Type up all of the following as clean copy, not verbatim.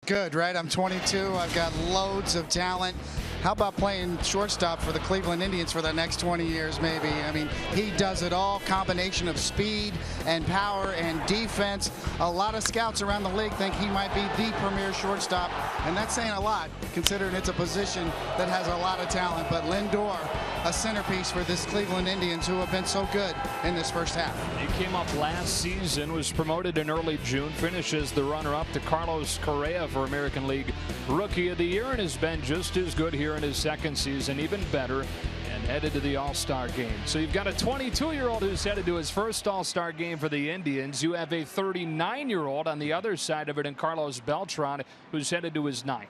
Good, right? I'm 22. I've got loads of talent. How about playing shortstop for the Cleveland Indians for the next 20 years, maybe? I mean, he does it all. Combination of speed and power and defense. A lot of scouts around the league think he might be the premier shortstop, and that's saying a lot, considering it's a position that has a lot of talent. But Lindor, a centerpiece for this Cleveland Indians, who have been so good in this first half. He came up last season, was promoted in early June, finishes the runner-up to Carlos Correa for American League Rookie of the Year, and has been just as good here in his second season, even better, and headed to the All-Star game. So you've got a 22-year-old who's headed to his first All-Star game for the Indians. You have a 39-year-old on the other side of it in Carlos Beltran, who's headed to his ninth.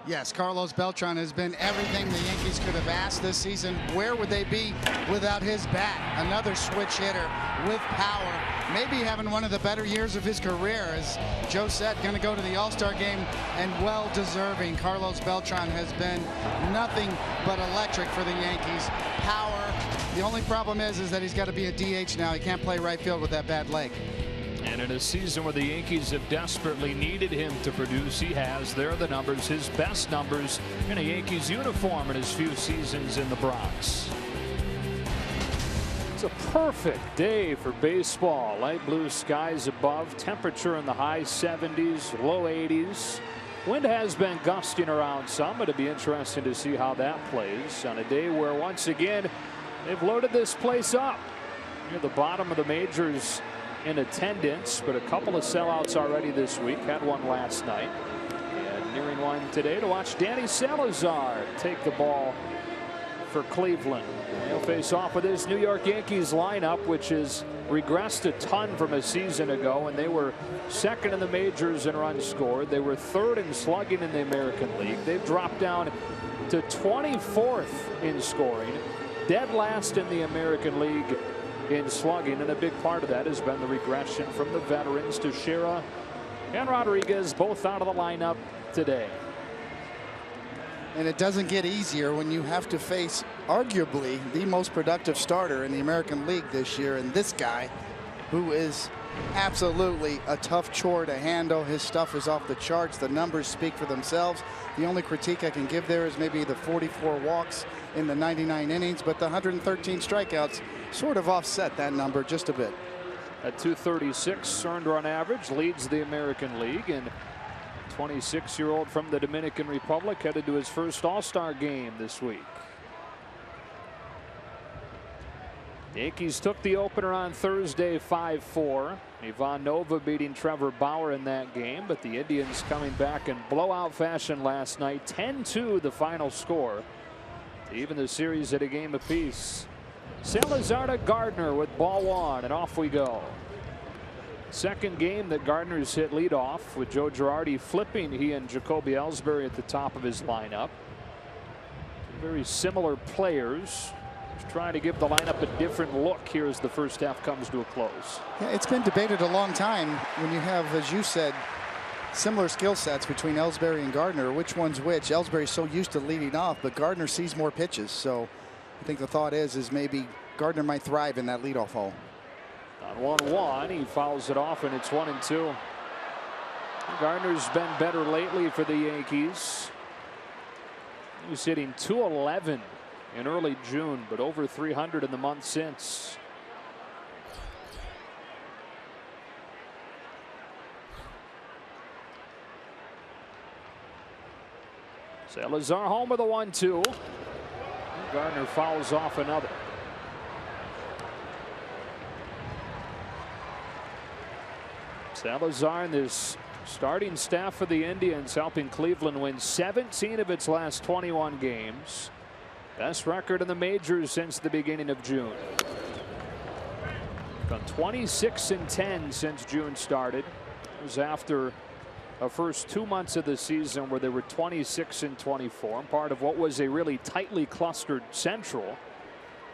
Yes, Carlos Beltran has been everything the Yankees could have asked this season. Where would they be without his bat? Another switch hitter with power. Maybe having one of the better years of his career. As Joe said, going to go to the All-Star game, and well deserving. Carlos Beltran has been nothing but electric for the Yankees. Power. The only problem is that he's got to be a DH now. He can't play right field with that bad leg. And in a season where the Yankees have desperately needed him to produce, he has. There are the numbers, his best numbers in a Yankees uniform in his few seasons in the Bronx. It's a perfect day for baseball. Light blue skies above, temperature in the high 70s, low 80s. Wind has been gusting around some. It'll be interesting to see how that plays on a day where, once again, they've loaded this place up. Near the bottom of the majors in attendance, but a couple of sellouts already this week. Had one last night, and nearing one today to watch Danny Salazar take the ball for Cleveland. He'll face off with his New York Yankees lineup, which has regressed a ton from a season ago, and they were second in the majors in runs scored. They were third in slugging in the American League. They've dropped down to 24th in scoring, dead last in the American League in slugging, and a big part of that has been the regression from the veterans. Teixeira and Rodriguez both out of the lineup today. And it doesn't get easier when you have to face arguably the most productive starter in the American League this year, and this guy, who is absolutely a tough chore to handle. His stuff is off the charts. The numbers speak for themselves. The only critique I can give there is maybe the 44 walks in the 99 innings, but the 113 strikeouts sort of offset that number just a bit. At 236 earned run average, leads the American League, and 26-year-old from the Dominican Republic headed to his first All-Star game this week. The Yankees took the opener on Thursday 5-4. Ivan Nova beating Trevor Bauer in that game, but the Indians coming back in blowout fashion last night. 10-2 the final score, to even the series at a game apiece. Salazar to Gardner with ball one, and off we go. Second game that Gardner's hit leadoff, with Joe Girardi flipping he and Jacoby Ellsbury at the top of his lineup. Very similar players. Trying to give the lineup a different look here as the first half comes to a close. Yeah, it's been debated a long time when you have, as you said, similar skill sets between Ellsbury and Gardner. Which one's which? Ellsbury's so used to leading off, but Gardner sees more pitches. So I think the thought is maybe Gardner might thrive in that leadoff hole. On 1-1, he fouls it off, and it's 1-2. Gardner's been better lately for the Yankees. He was hitting .211 in early June, but over .300 in the month since. Salazar home with a 1-2. Gardner fouls off another. Salazar and this starting staff for the Indians helping Cleveland win 17 of its last 21 games. Best record in the majors since the beginning of June. Gone 26-10 since June started. It was after the first 2 months of the season where they were 26-24, part of what was a really tightly clustered Central.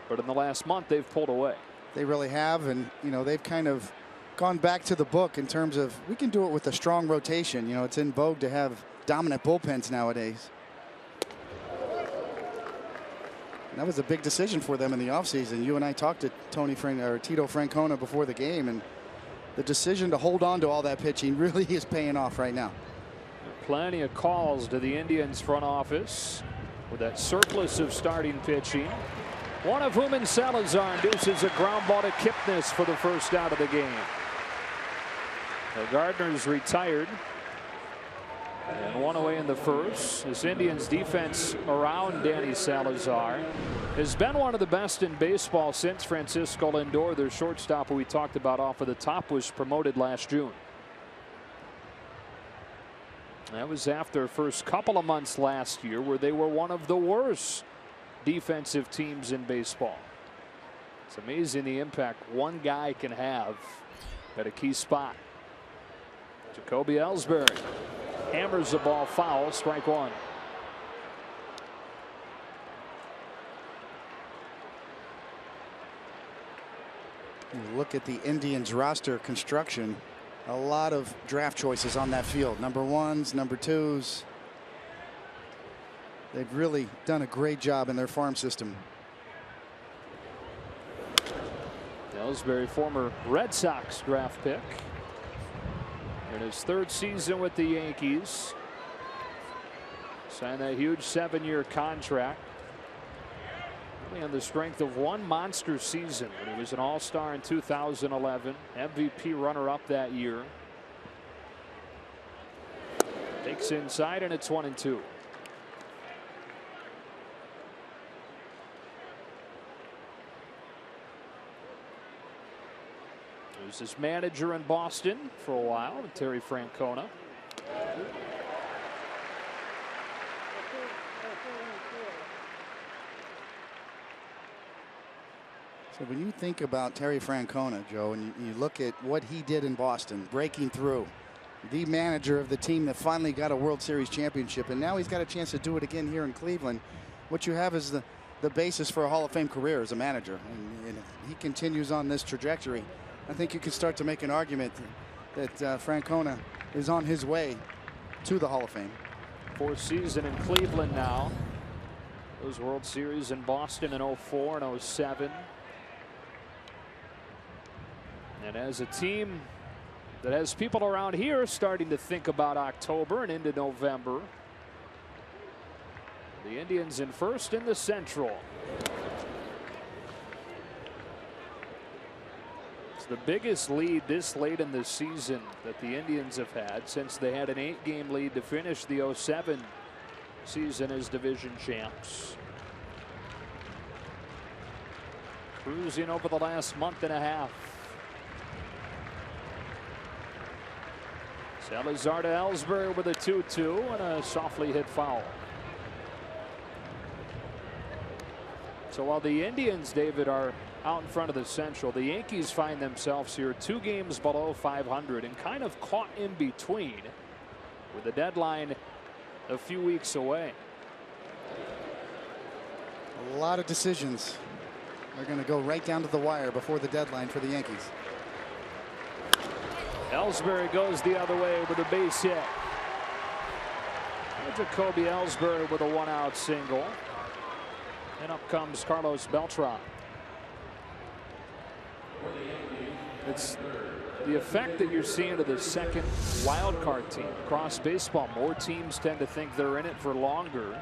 But in the last month, they've pulled away. They really have, and you know, they've kind of gone back to the book in terms of we can do it with a strong rotation. You know, it's in vogue to have dominant bullpens nowadays. And that was a big decision for them in the offseason. You and I talked to Tito Francona before the game, and the decision to hold on to all that pitching really is paying off right now. Plenty of calls to the Indians front office with that surplus of starting pitching. One of whom in Salazar induces a ground ball to Kipnis for the first out of the game. The Gardner's retired. And one away in the first. This Indians defense around Danny Salazar has been one of the best in baseball since Francisco Lindor, their shortstop, who we talked about off of the top, was promoted last June. That was after the first couple of months last year where they were one of the worst defensive teams in baseball. It's amazing the impact one guy can have at a key spot. Jacoby Ellsbury hammers the ball foul, strike one. You look at the Indians roster construction, a lot of draft choices on that field. Number ones, number twos. They've really done a great job in their farm system. Ellsbury, former Red Sox draft pick. In his third season with the Yankees. Signed that huge 7-year contract. Only on the strength of one monster season when he was an all-star in 2011. MVP runner-up that year. Takes inside and it's 1-2. He was his manager in Boston for a while, Terry Francona. So when you think about Terry Francona, Joe, and you look at what he did in Boston, breaking through, the manager of the team that finally got a World Series championship, and now he's got a chance to do it again here in Cleveland. What you have is the basis for a Hall of Fame career as a manager, and if he continues on this trajectory, I think you can start to make an argument that Francona is on his way to the Hall of Fame. Fourth season in Cleveland now. Those World Series in Boston in 04 and 07. And as a team that has people around here starting to think about October and into November, the Indians in first in the Central. It's the biggest lead this late in the season that the Indians have had since they had an 8-game lead to finish the 07 season as division champs. Cruising over the last month and a half. Salazar to Ellsbury with a 2-2 and a softly hit foul. So while the Indians, David, are out in front of the Central, the Yankees find themselves here 2 games below 500 and kind of caught in between with the deadline a few weeks away. A lot of decisions are going to go right down to the wire before the deadline for the Yankees. Ellsbury goes the other way with a base hit. Jacoby Ellsbury with a 1-out single. And up comes Carlos Beltran. It's the effect that you're seeing of the second wild card team across baseball. More teams tend to think they're in it for longer.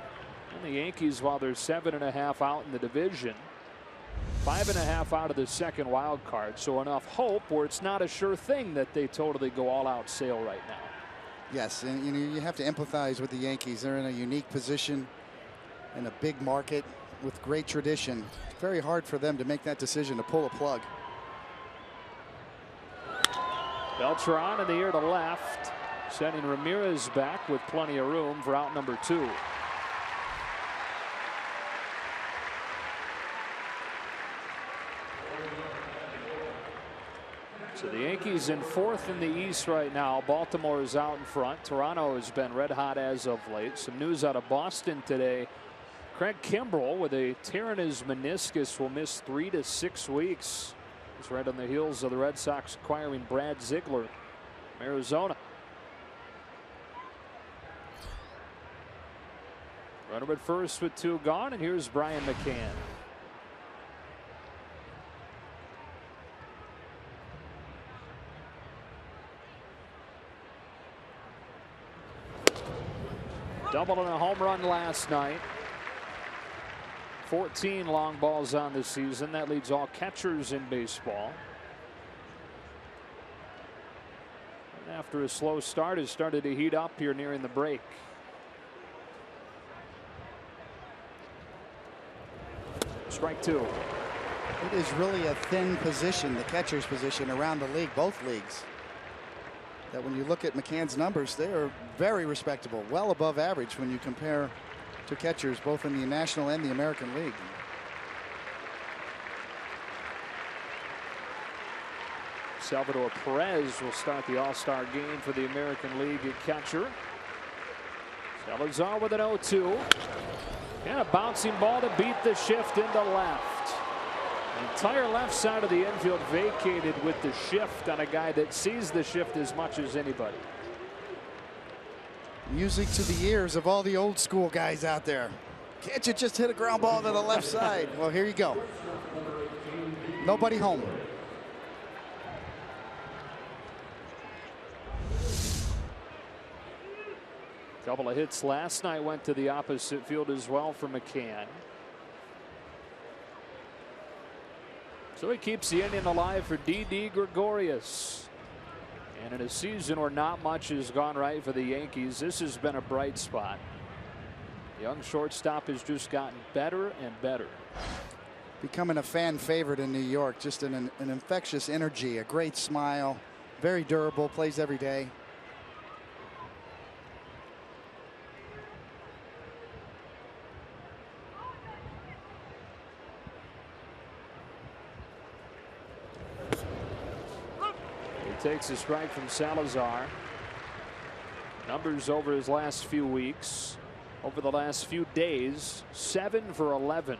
And the Yankees, while they're 7.5 out in the division, 5.5 out of the second wild card. So enough hope where it's not a sure thing that they totally go all out sail right now. Yes, and you have to empathize with the Yankees. They're in a unique position in a big market with great tradition. It's very hard for them to make that decision to pull a plug. Beltran in the air to left, sending Ramirez back with plenty of room for out number 2. So the Yankees in 4th in the East right now. Baltimore is out in front. Toronto has been red hot as of late. Some news out of Boston today. Craig Kimbrell with a tear in his meniscus will miss 3 to 6 weeks. He's right on the heels of the Red Sox acquiring Brad Ziegler from Arizona. Runner at first with 2 gone, and here's Brian McCann. Double and a home run last night. 14 long balls on the season. That leads all catchers in baseball. And after a slow start, has started to heat up here nearing the break. Strike two. It is really a thin position, the catcher's position around the league, both leagues. That when you look at McCann's numbers, they are very respectable, well above average when you compare to catchers both in the National and the American League. Salvador Perez will start the All-Star game for the American League at catcher. Salazar with an 0-2. And a bouncing ball to beat the shift into left. The entire left side of the infield vacated with the shift on a guy that sees the shift as much as anybody. Music to the ears of all the old school guys out there. Can't you just hit a ground ball to the left side? Well, here you go. Nobody home. Couple of hits last night went to the opposite field as well for McCann. So he keeps the inning alive for Didi Gregorius. And in a season where not much has gone right for the Yankees, this has been a bright spot. The young shortstop has just gotten better and better. Becoming a fan favorite in New York. Just an infectious energy, a great smile, very durable, plays every day. Takes a strike from Salazar. Numbers over his last few weeks, over the last few days, 7 for 11.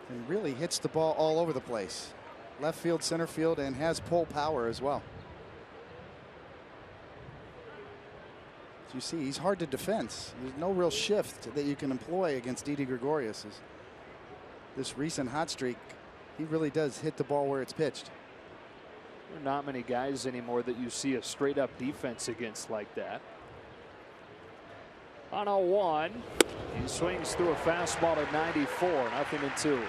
And really hits the ball all over the place. Left field, center field, and has pull power as well. As you see, he's hard to defend. There's no real shift that you can employ against Didi Gregorius. This recent hot streak, he really does hit the ball where it's pitched. There are not many guys anymore that you see a straight up defense against like that. On 0-1, he swings through a fastball at 94, 0-2.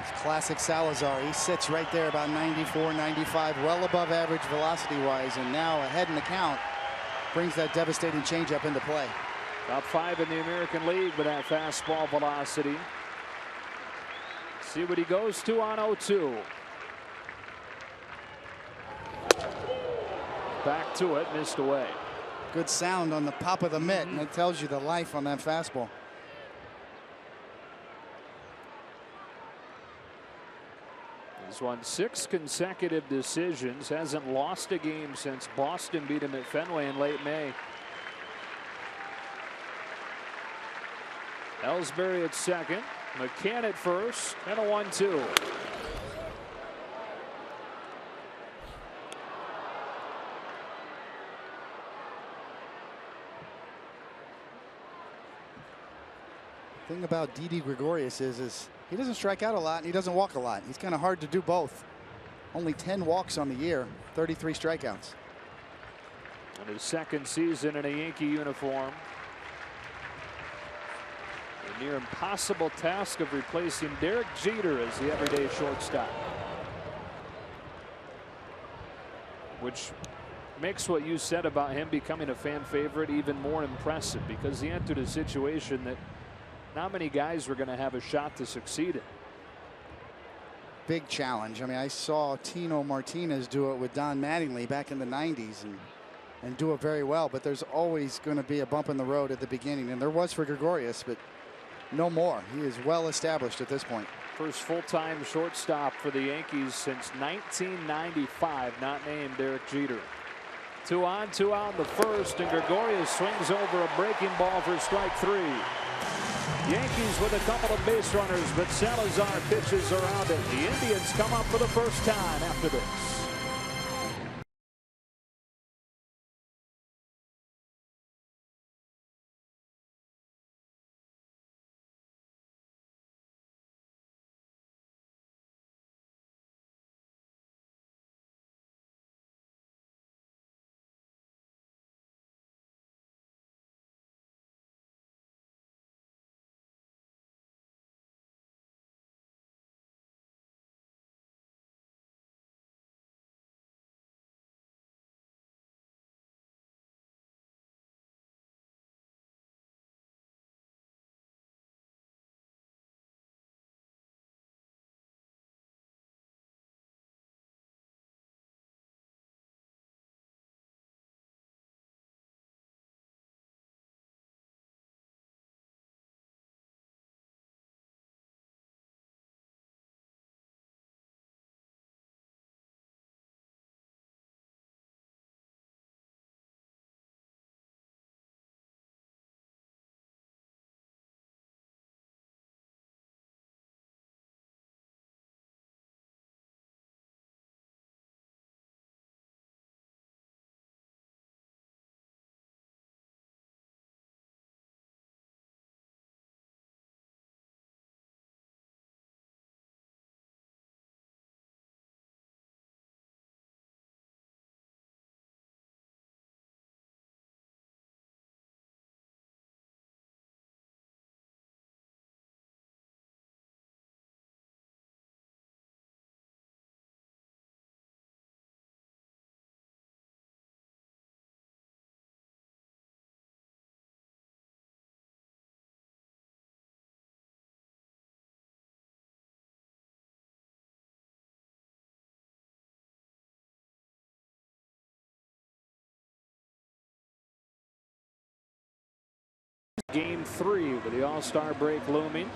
It's classic Salazar. He sits right there about 94, 95, well above average velocity wise, and now ahead in the count brings that devastating changeup into play. Top 5 in the American League with that fastball velocity. See what he goes to on 0-2. Back to it, missed away. Good sound on the pop of the mitt, and it tells you the life on that fastball. He's won 6 consecutive decisions, hasn't lost a game since Boston beat him at Fenway in late May. Ellsbury at second, McCann at first, and a 1-2. The thing about Didi Gregorius is he doesn't strike out a lot and he doesn't walk a lot. He's kind of hard to do both. Only 10 walks on the year, 33 strikeouts. And his second season in a Yankee uniform. The near impossible task of replacing Derek Jeter as the everyday shortstop, which makes what you said about him becoming a fan favorite even more impressive, because he entered a situation that not many guys were going to have a shot to succeed in. Big challenge. I mean, I saw Tino Martinez do it with Don Mattingly back in the 90s and do it very well, but there's always going to be a bump in the road at the beginning, and there was for Gregorius, but no more. He is well established at this point. First full-time shortstop for the Yankees since 1995, not named Derek Jeter. 2 on, 2 out in the first, and Gregorius swings over a breaking ball for strike 3. Yankees with a couple of base runners, but Salazar pitches around it. The Indians come up for the first time after this. Game 3 with the All-Star break looming.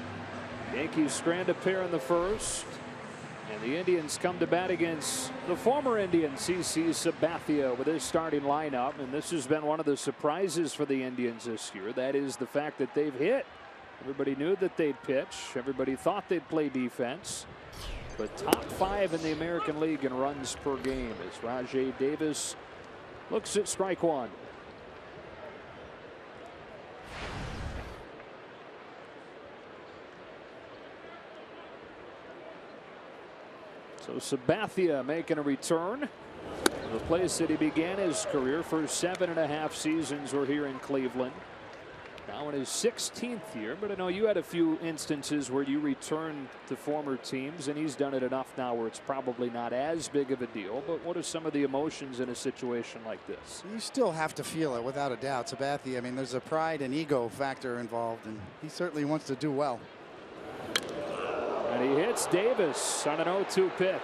Yankees strand a pair in the first. And the Indians come to bat against the former Indian CC Sabathia with his starting lineup. And this has been one of the surprises for the Indians this year. That is the fact that they've hit. Everybody knew that they'd pitch. Everybody thought they'd play defense. But top 5 in the American League in runs per game as Rajai Davis looks at strike one. So Sabathia making a return. The place that he began his career for 7.5 seasons were here in Cleveland. Now in his 16th year, but I know you had a few instances where you returned to former teams, and he's done it enough now where it's probably not as big of a deal. But what are some of the emotions in a situation like this? You still have to feel it without a doubt. Sabathia, I mean, there's a pride and ego factor involved, and he certainly wants to do well. And he hits Davis on an 0-2 pitch.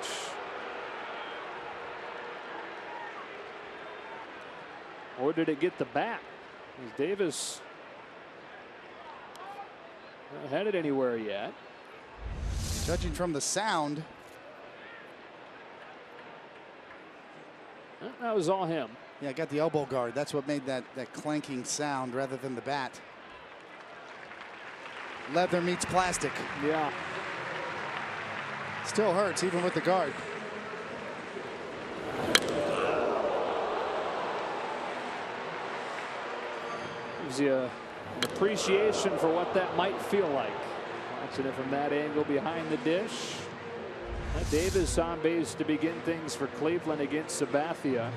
Or did it get the bat? Is Davis not headed anywhere yet? Judging from the sound, that was all him. Yeah, I got the elbow guard. That's what made that clanking sound rather than the bat. Leather meets plastic. Yeah. Still hurts even with the guard. Gives you an appreciation for what that might feel like. Watching it from that angle behind the dish. Davis on base to begin things for Cleveland against Sabathia.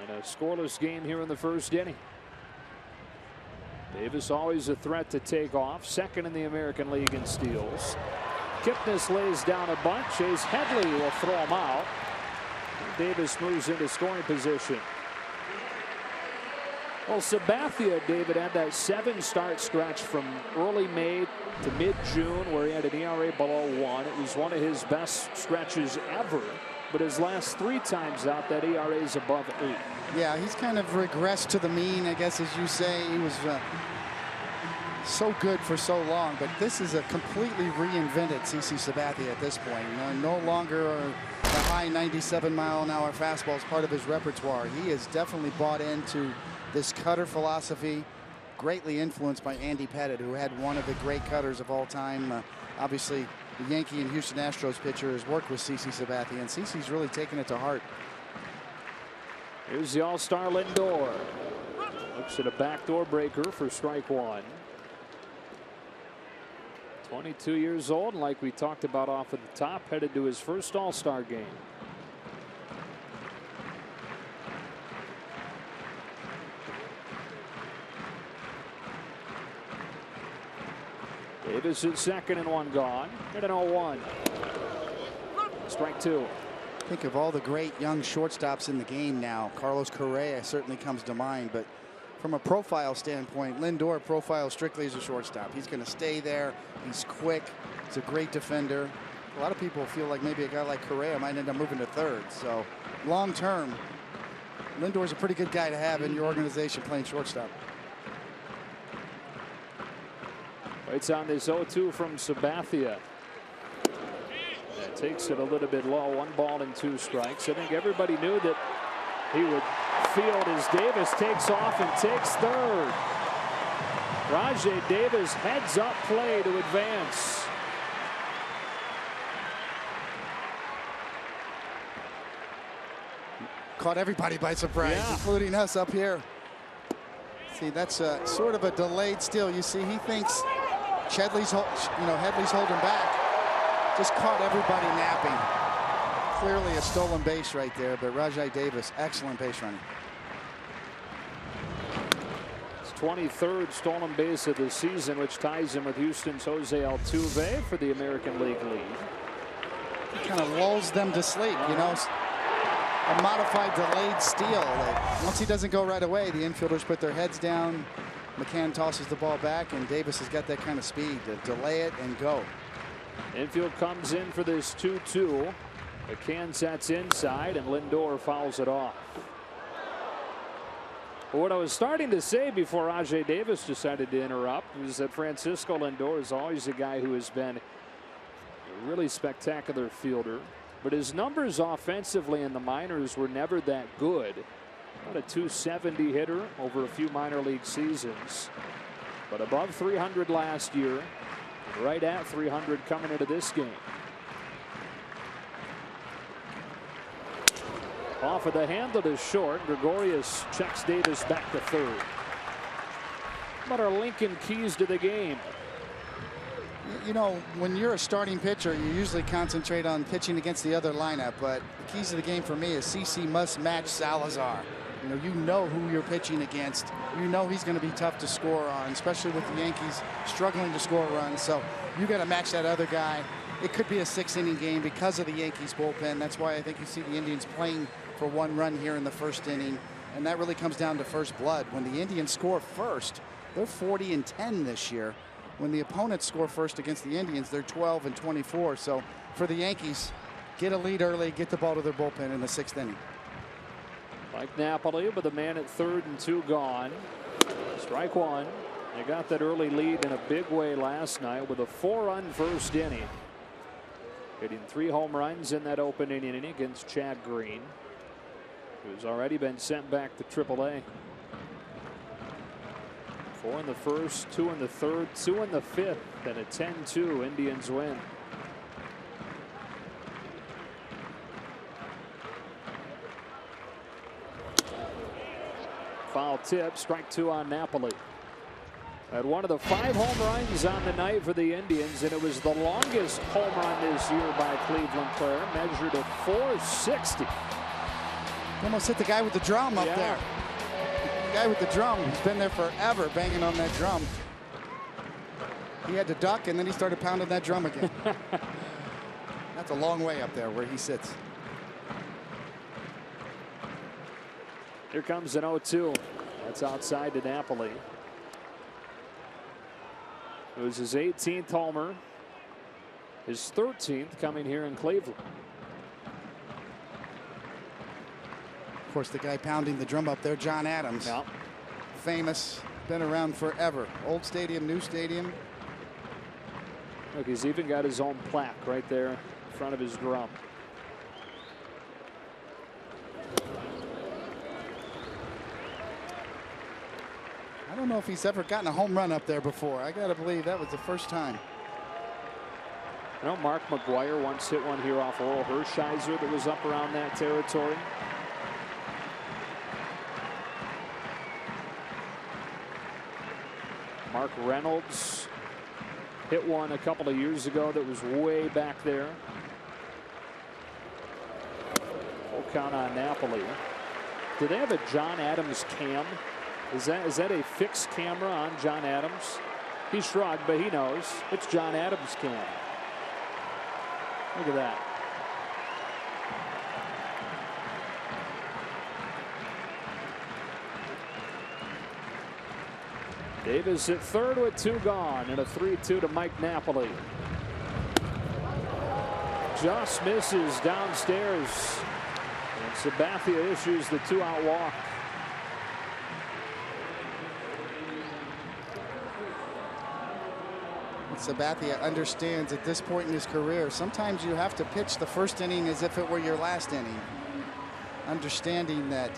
And a scoreless game here in the first inning. Davis always a threat to take off. Second in the American League in steals. Kipnis lays down a bunch. Chase Headley will throw him out. Davis moves into scoring position. Well, Sabathia, David, had that 7-start stretch from early May to mid-June where he had an ERA below 1. It was one of his best stretches ever. But his last 3 times out, that ERA is above 8. Yeah, he's kind of regressed to the mean, I guess, as you say. He was so good for so long, but this is a completely reinvented CC Sabathia at this point. You know, no longer the high 97-mile-an-hour fastball is part of his repertoire. He has definitely bought into this cutter philosophy, greatly influenced by Andy Pettitte, who had one of the great cutters of all time. Obviously, the Yankee and Houston Astros pitcher has worked with CC Sabathia, and CC's really taken it to heart. Here's the All-Star Lindor. Looks at a backdoor breaker for strike one. 22 years old, and like we talked about off at the top, headed to his first All-Star game. Davis at second and 1 gone. Hit an 0-1. Strike 2. Think of all the great young shortstops in the game now. Carlos Correa certainly comes to mind, but from a profile standpoint, Lindor profiles strictly as a shortstop. He's going to stay there. He's quick. He's a great defender. A lot of people feel like maybe a guy like Correa might end up moving to third. So long term, Lindor's a pretty good guy to have in your organization playing shortstop. Waits on this 0-2 from Sabathia. That takes it a little bit low. 1 ball and 2 strikes. I think everybody knew that he would field as Davis takes off and takes third. Rajai Davis heads up play to advance. Caught everybody by surprise, yeah, including us up here. See, that's sort of a delayed steal. You see, he thinks Headley's holding back. Just caught everybody napping. Clearly a stolen base right there, but Rajai Davis, excellent base running. His 23rd stolen base of the season, which ties him with Houston's Jose Altuve for the American League lead. He kind of lulls them to sleep, you know. A modified delayed steal. Once he doesn't go right away, the infielders put their heads down. McCann tosses the ball back, and Davis has got that kind of speed to delay it and go. Infield comes in for this 2-2. McCann sets inside, and Lindor fouls it off. What I was starting to say before Rajay Davis decided to interrupt was that Francisco Lindor is always a guy who has been a really spectacular fielder, but his numbers offensively in the minors were never that good. About a .270 hitter over a few minor league seasons, but above 300 last year, right at 300 coming into this game. Off of the handle to short. Gregorius checks Davis back to third. What are Lincoln keys to the game? You know, when you're a starting pitcher, you usually concentrate on pitching against the other lineup, but the keys to the game for me is CC must match Salazar. You know who you're pitching against. You know he's going to be tough to score on, especially with the Yankees struggling to score runs. So you got to match that other guy. It could be a 6-inning game because of the Yankees bullpen. That's why I think you see the Indians playing for 1 run here in the first inning, and that really comes down to first blood. When the Indians score first, they're 40-10 this year. When the opponents score first against the Indians, they're 12-24. So for the Yankees, get a lead early, get the ball to their bullpen in the 6th inning. Mike Napoli with a man at 3rd and 2 gone. Strike one. They got that early lead in a big way last night with a 4-run first inning. Hitting 3 home runs in that opening inning against Chad Green, who's already been sent back to AAA. 4 in the first, 2 in the third, 2 in the 5th, and a 10-2 Indians win. Foul tip, strike 2 on Napoli. Had one of the 5 home runs on the night for the Indians, and it was the longest home run this year by a Cleveland player, measured at .460. Almost hit the guy with the drum up there. The guy with the drum, he's been there forever banging on that drum. He had to duck, and then he started pounding that drum again. That's a long way up there where he sits. Here comes an 0-2. That's outside to Napoli. It was his 18th homer, his 13th coming here in Cleveland. Of course, the guy pounding the drum up there, John Adams. Yep. Famous, been around forever. Old stadium, new stadium. Look, he's even got his own plaque right there in front of his drum. I don't know if he's ever gotten a home run up there before. I got to believe that was the first time. You know, Mark McGuire once hit one here off Oral Hershiser that was up around that territory. Mark Reynolds hit one a couple of years ago that was way back there. Full count on Napoli. Do they have a John Adams cam? Is that a fixed camera on John Adams? He shrugged, but he knows it's John Adams' cam. Look at that. Davis at 3rd with 2 gone, and a 3-2 to Mike Napoli. Just misses downstairs, and Sabathia issues the 2-out walk. Sabathia understands at this point in his career, sometimes you have to pitch the first inning as if it were your last inning. Understanding that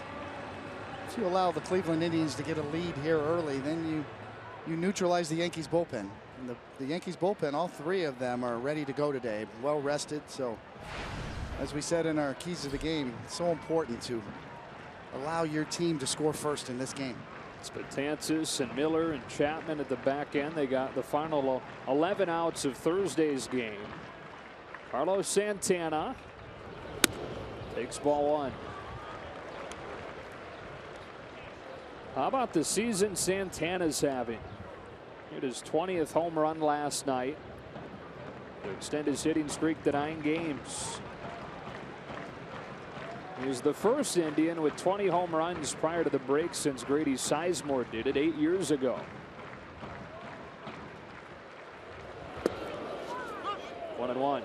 if you allow the Cleveland Indians to get a lead here early, then you neutralize the Yankees bullpen. And the Yankees bullpen, all 3 of them are ready to go today, well rested. So as we said in our keys to the game, it's so important to allow your team to score first in this game. Spatansis and Miller and Chapman at the back end. They got the final 11 outs of Thursday's game. Carlos Santana takes ball 1. How about the season Santana's having? Hit his 20th home run last night to extend his hitting streak to 9 games. He was the first Indian with 20 home runs prior to the break since Grady Sizemore did it 8 years ago. 1-1.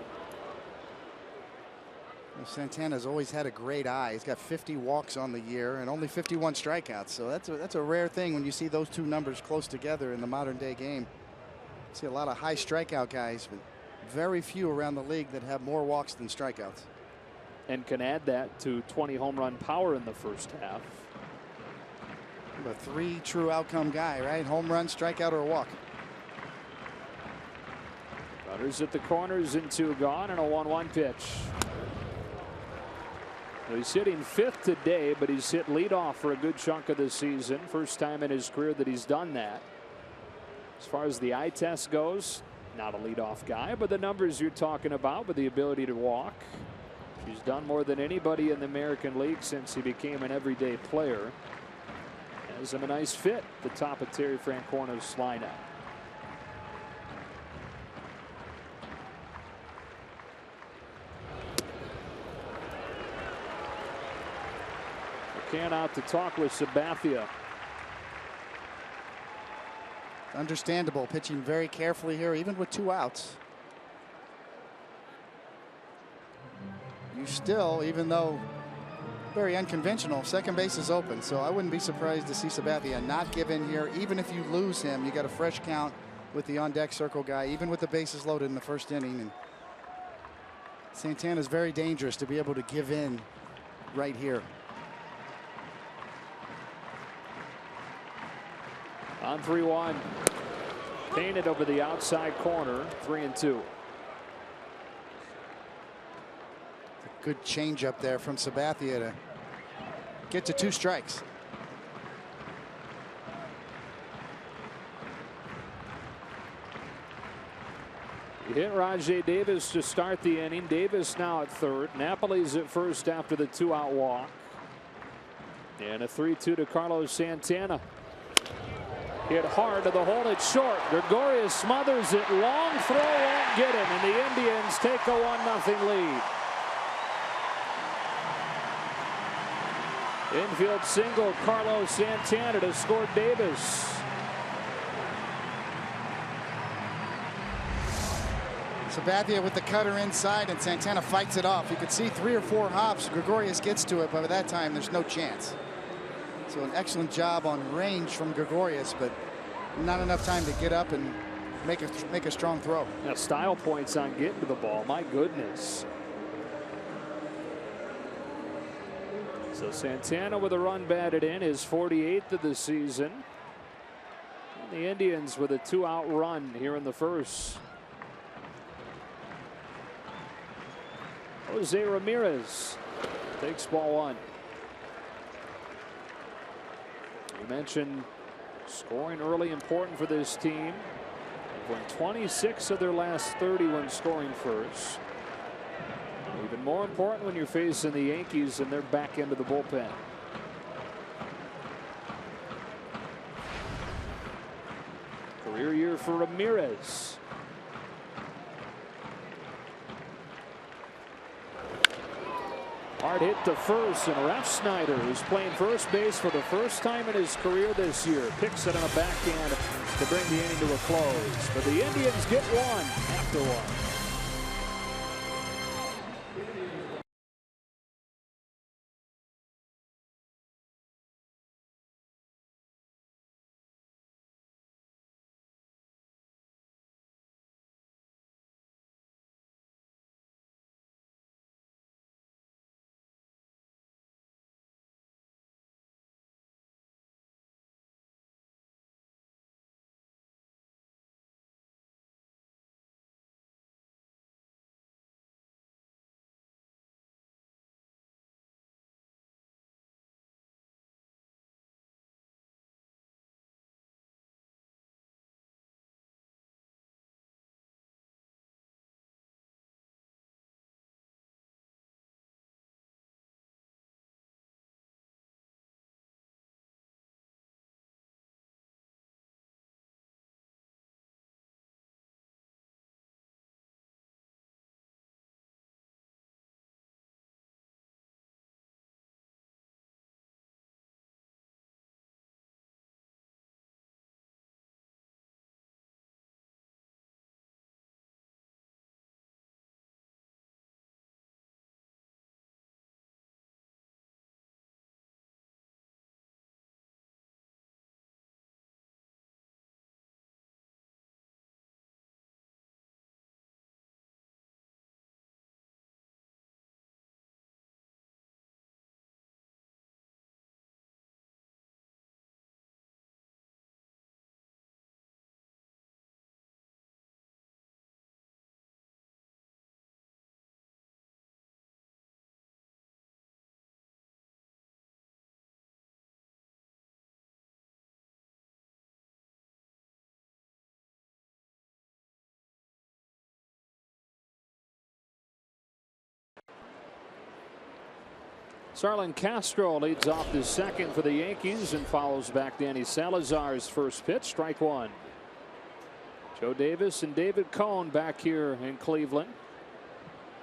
Santana's always had a great eye. He's got 50 walks on the year and only 51 strikeouts. So that's a rare thing when you see those two numbers close together in the modern day game. You see a lot of high strikeout guys, but very few around the league that have more walks than strikeouts. And can add that to 20 home run power in the first half. A 3 true outcome guy, right? Home run, strikeout, or a walk. Runners at the corners and 2 gone, and a 1-1 pitch. Well, he's hitting 5th today, but he's hit leadoff for a good chunk of the season. First time in his career that he's done that. As far as the eye test goes, not a leadoff guy, but the numbers you're talking about with the ability to walk. He's done more than anybody in the American League since he became an everyday player. Has him a nice fit at the top of Terry Francoro's lineup. McCann out to talk with Sabathia. Understandable, pitching very carefully here, even with 2 outs. You still, even though very unconventional, second base is open, so I wouldn't be surprised to see Sabathia not give in here. Even if you lose him, you got a fresh count with the on deck circle guy, even with the bases loaded in the first inning. And Santana's very dangerous to be able to give in right here. On 3-1. Painted over the outside corner. 3-2. Good change up there from Sabathia to get to 2 strikes. You hit Rajay Davis to start the inning. Davis now at third. Napoli's at first after the 2-out walk. And a 3-2 to Carlos Santana. Hit hard to the hole. It's short. Gregorius smothers it. Long throw won't get him. And the Indians take a 1-0 lead. Infield single, Carlos Santana to score Davis. Sabathia with the cutter inside, and Santana fights it off. You could see 3 or 4 hops. Gregorius gets to it, but by that time there's no chance. So an excellent job on range from Gregorius, but not enough time to get up and make a strong throw. Now style points on getting to the ball. My goodness. So Santana with a run batted in, his 48th of the season. And the Indians with a 2-out run here in the first. Jose Ramirez takes ball 1. You mentioned scoring early important for this team. They've won 26 of their last 30 when scoring first. Even more important when you're facing the Yankees and they're back into the bullpen. Career year for Ramirez. Hard hit to first, and Ralph Snyder, who's playing first base for the first time in his career this year, picks it on a backhand to bring the inning to a close. But the Indians get 1 after 1. Starlin Castro leads off the second for the Yankees and follows back Danny Salazar's first pitch. Strike one. Joe Davis and David Cone back here in Cleveland.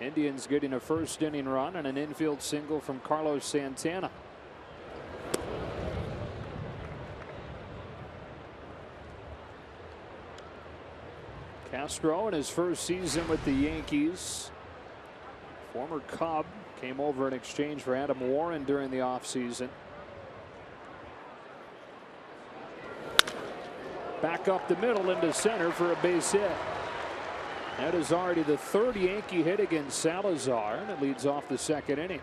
Indians getting a first inning run and an infield single from Carlos Santana. Castro in his first season with the Yankees. Former Cub, came over in exchange for Adam Warren during the offseason. Back up the middle into center for a base hit. That is already the third Yankee hit against Salazar, and it leads off the second inning.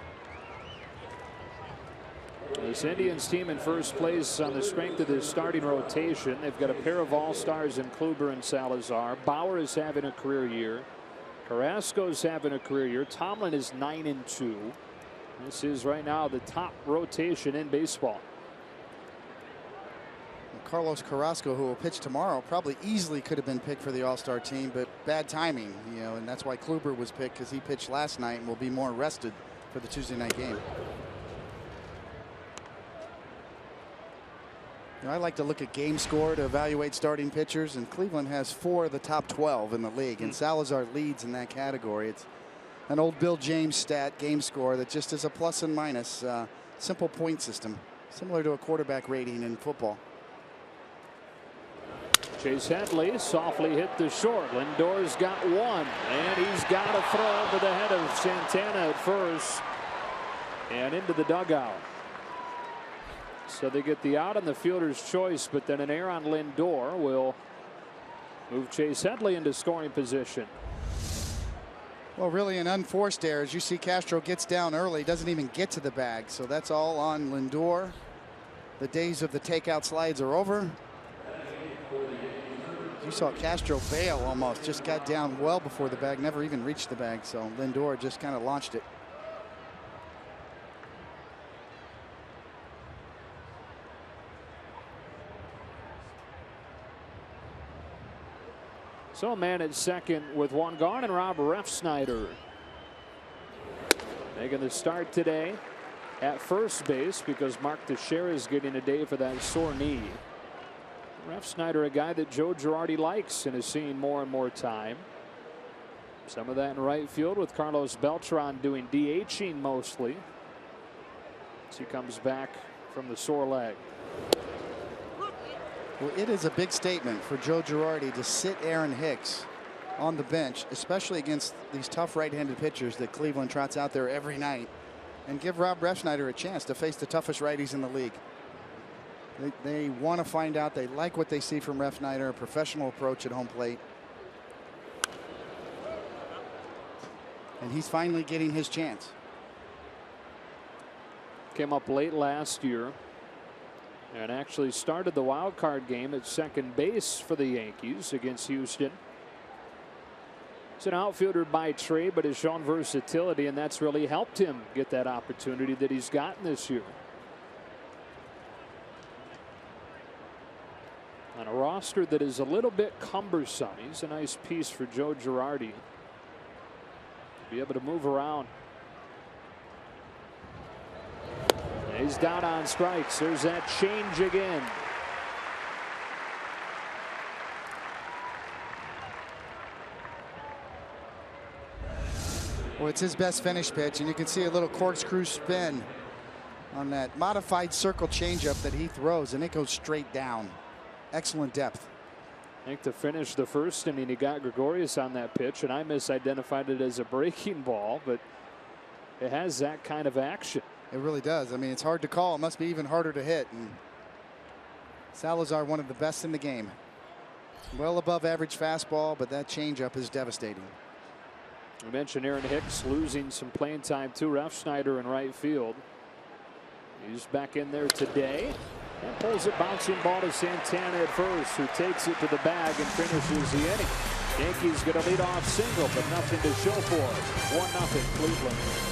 This Indians team in first place on the strength of this starting rotation. They've got a pair of all-stars in Kluber and Salazar. Bauer is having a career year. Carrasco's having a career year. Tomlin is 9-2. This is right now the top rotation in baseball. Carlos Carrasco, who will pitch tomorrow, probably easily could have been picked for the All-Star team, but bad timing, and that's why Kluber was picked, because he pitched last night and will be more rested for the Tuesday night game. I like to look at game score to evaluate starting pitchers, and Cleveland has 4 of the top 12 in the league, and Salazar leads in that category. It's an old Bill James stat, game score, that just is a plus and minus, simple point system, similar to a quarterback rating in football. Chase Headley softly hit the short. Lindor's got one, and he's got to throw over the head of Santana at first and into the dugout. So they get the out on the fielder's choice, but then an error on Lindor will move Chase Headley into scoring position. Well, really an unforced error. As you see, Castro gets down early, doesn't even get to the bag, so that's all on Lindor. The days of the takeout slides are over. You saw Castro bail almost, just got down well before the bag, never even reached the bag, so Lindor just kind of launched it. So a man at second with one gone, and Rob Refsnyder making the start today at first base because Mark Teixeira is getting a day for that sore knee. Refsnyder, a guy that Joe Girardi likes and is seeing more and more time. Some of that in right field with Carlos Beltran doing DHing mostly as he comes back from the sore leg. Well, it is a big statement for Joe Girardi to sit Aaron Hicks on the bench, especially against these tough right-handed pitchers that Cleveland trots out there every night, and give Rob Refsnyder a chance to face the toughest righties in the league. They want to find out. They like what they see from Refsnyder, a professional approach at home plate. And he's finally getting his chance. Came up late last year and actually started the wild card game at second base for the Yankees against Houston. He's an outfielder by trade, but has shown versatility, and that's really helped him get that opportunity that he's gotten this year. On a roster that is a little bit cumbersome, he's a nice piece for Joe Girardi to be able to move around. He's down on strikes. There's that change again. Well, it's his best finish pitch, and you can see a little corkscrew spin on that modified circle changeup that he throws, and it goes straight down. Excellent depth. I think to finish the first inning, he got Gregorius on that pitch, and I misidentified it as a breaking ball, but it has that kind of action. It really does. I mean, it's hard to call. It must be even harder to hit. And Salazar, one of the best in the game. Well above average fastball, but that changeup is devastating. We mentioned Aaron Hicks losing some playing time to Refsnyder in right field. He's back in there today and pulls a bouncing ball to Santana at first, who takes it to the bag and finishes the inning. Yankees get a leadoff single, but nothing to show for it. 1-0 Cleveland.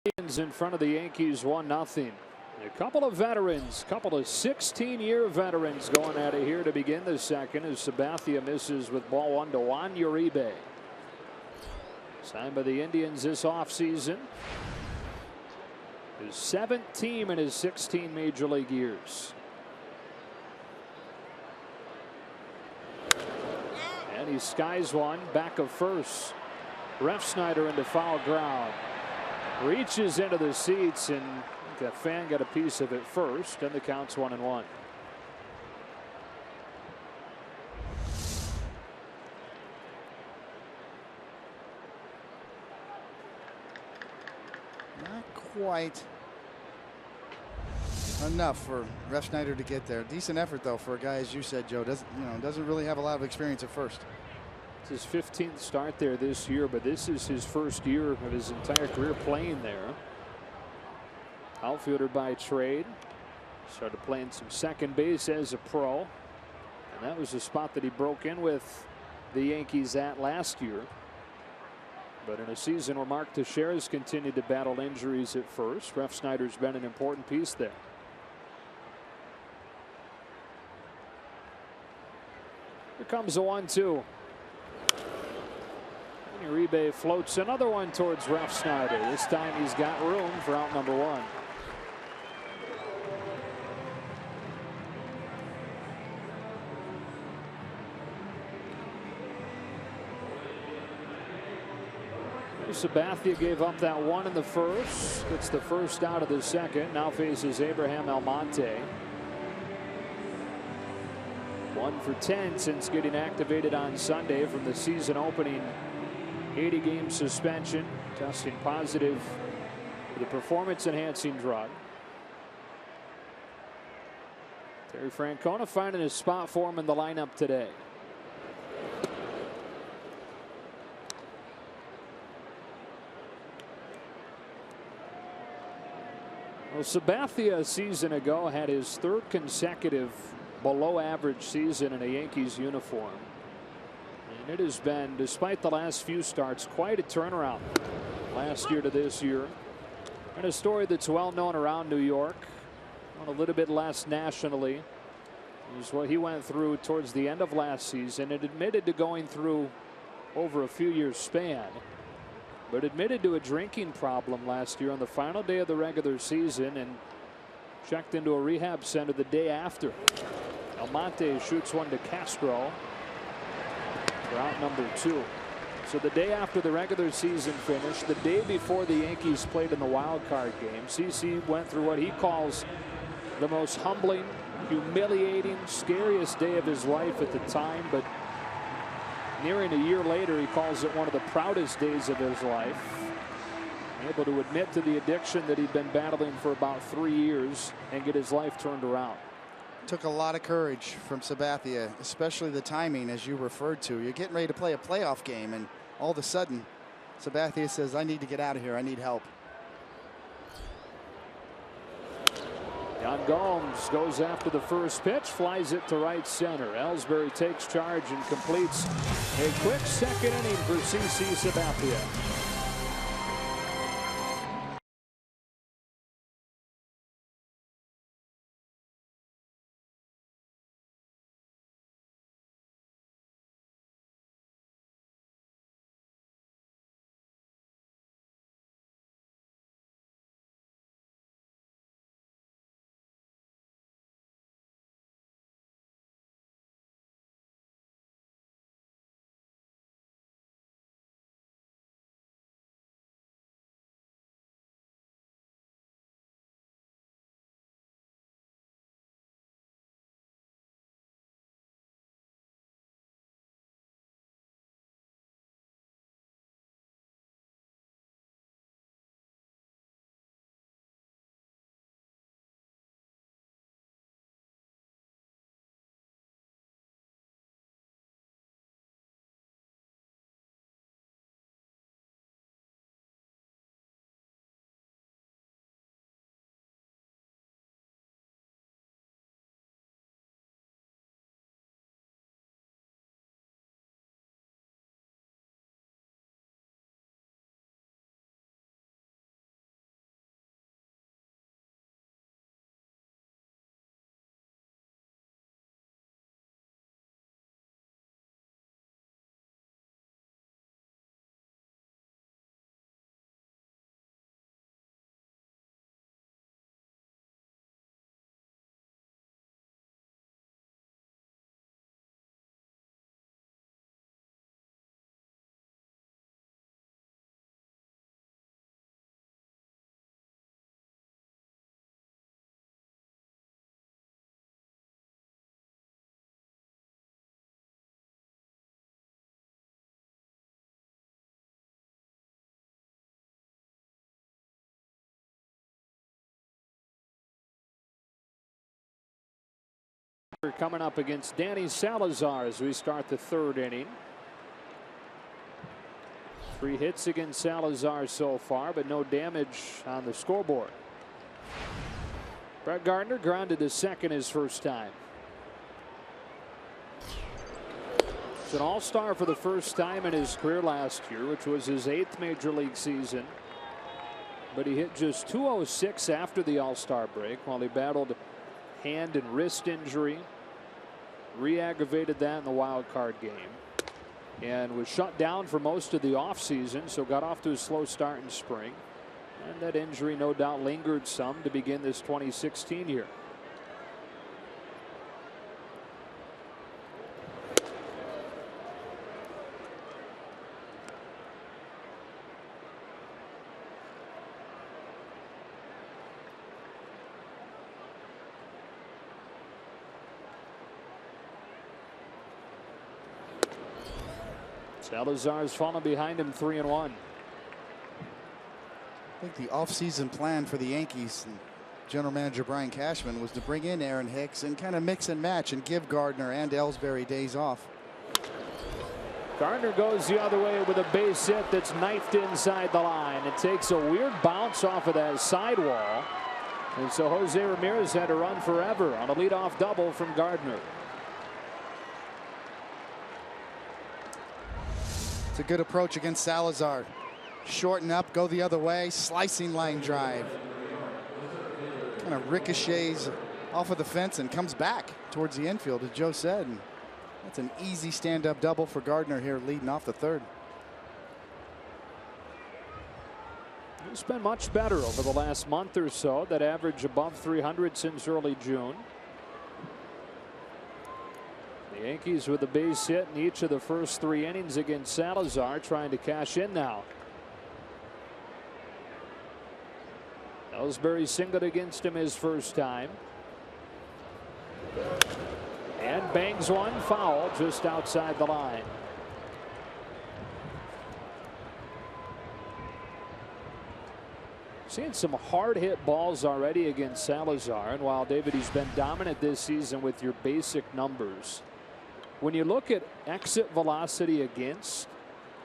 Indians in front of the Yankees 1-0. A couple of veterans, couple of 16-year veterans going at it here to begin the second as Sabathia misses with ball 1 to Juan Uribe. Signed by the Indians this offseason. His 7th team in his 16 major league years. And he skies one back of first. Refsnyder into foul ground. Reaches into the seats, and the fan got a piece of it first, and the count's 1-1. Not quite enough for Refsnyder to get there. Decent effort though for a guy, as you said, Joe, doesn't really have a lot of experience at first. It's his 15th start there this year, but this is his first year of his entire career playing there. Outfielder by trade. Started playing some second base as a pro, and that was the spot that he broke in with the Yankees at last year. But in a season where Mark Teixeira's continued to battle injuries at first, Refsnyder's been an important piece there. Here comes the 1-2. Uribe floats another one towards Refsnyder. This time he's got room for out number 1. Sabathia gave up that one in the first. Gets the first out of the second. Now faces Abraham Almonte. 1 for 10 since getting activated on Sunday from the season opening 80-game suspension. Testing positive for the performance-enhancing drug. Terry Francona finding his spot for him in the lineup today. Well, Sabathia a season ago had his 3rd consecutive below-average season in a Yankees uniform. And it has been, despite the last few starts, quite a turnaround last year to this year. And a story that's well known around New York, a little bit less nationally, is what he went through towards the end of last season, and admitted to going through over a few years span, but admitted to a drinking problem last year on the final day of the regular season and checked into a rehab center the day after. Almonte shoots one to Castro for out number 2. So the day after the regular season finished, the day before the Yankees played in the wild card game, CC went through what he calls the most humbling, humiliating, scariest day of his life at the time, but nearing a year later, he calls it one of the proudest days of his life. Able to admit to the addiction that he'd been battling for about 3 years and get his life turned around. Took a lot of courage from Sabathia, especially the timing, as you referred to. You're getting ready to play a playoff game, and all of a sudden, Sabathia says, I need to get out of here. I need help. Yan Gomes goes after the first pitch, flies it to right center. Ellsbury takes charge and completes a quick second inning for CC Sabathia. coming up against Danny Salazar as we start the third inning. 3 hits against Salazar so far, but no damage on the scoreboard. Brett Gardner grounded to second his first time. He's an all-star for the first time in his career last year, which was his 8th major league season. But he hit just .206 after the all-star break while he battled hand and wrist injury. Re-aggravated that in the wild card game. And was shut down for most of the offseason, so got off to a slow start in spring. And that injury no doubt lingered some to begin this 2016 year. Salazar's fallen behind him 3-1. I think the offseason plan for the Yankees and general manager Brian Cashman was to bring in Aaron Hicks and kind of mix and match and give Gardner and Ellsbury days off. Gardner goes the other way with a base hit that's knifed inside the line. It takes a weird bounce off of that sidewall. And so Jose Ramirez had to run forever on a leadoff double from Gardner. It's a good approach against Salazar. Shorten up, go the other way, slicing line drive. Kind of ricochets off of the fence and comes back towards the infield, as Joe said. And that's an easy stand-up double for Gardner here, leading off the third. He's been much better over the last month or so. That average above 300 since early June. The Yankees with a base hit in each of the first 3 innings against Salazar, trying to cash in now. Ellsbury singled against him his first time. And bangs one foul just outside the line. Seeing some hard hit balls already against Salazar. And while David, he's been dominant this season with your basic numbers, when you look at exit velocity against,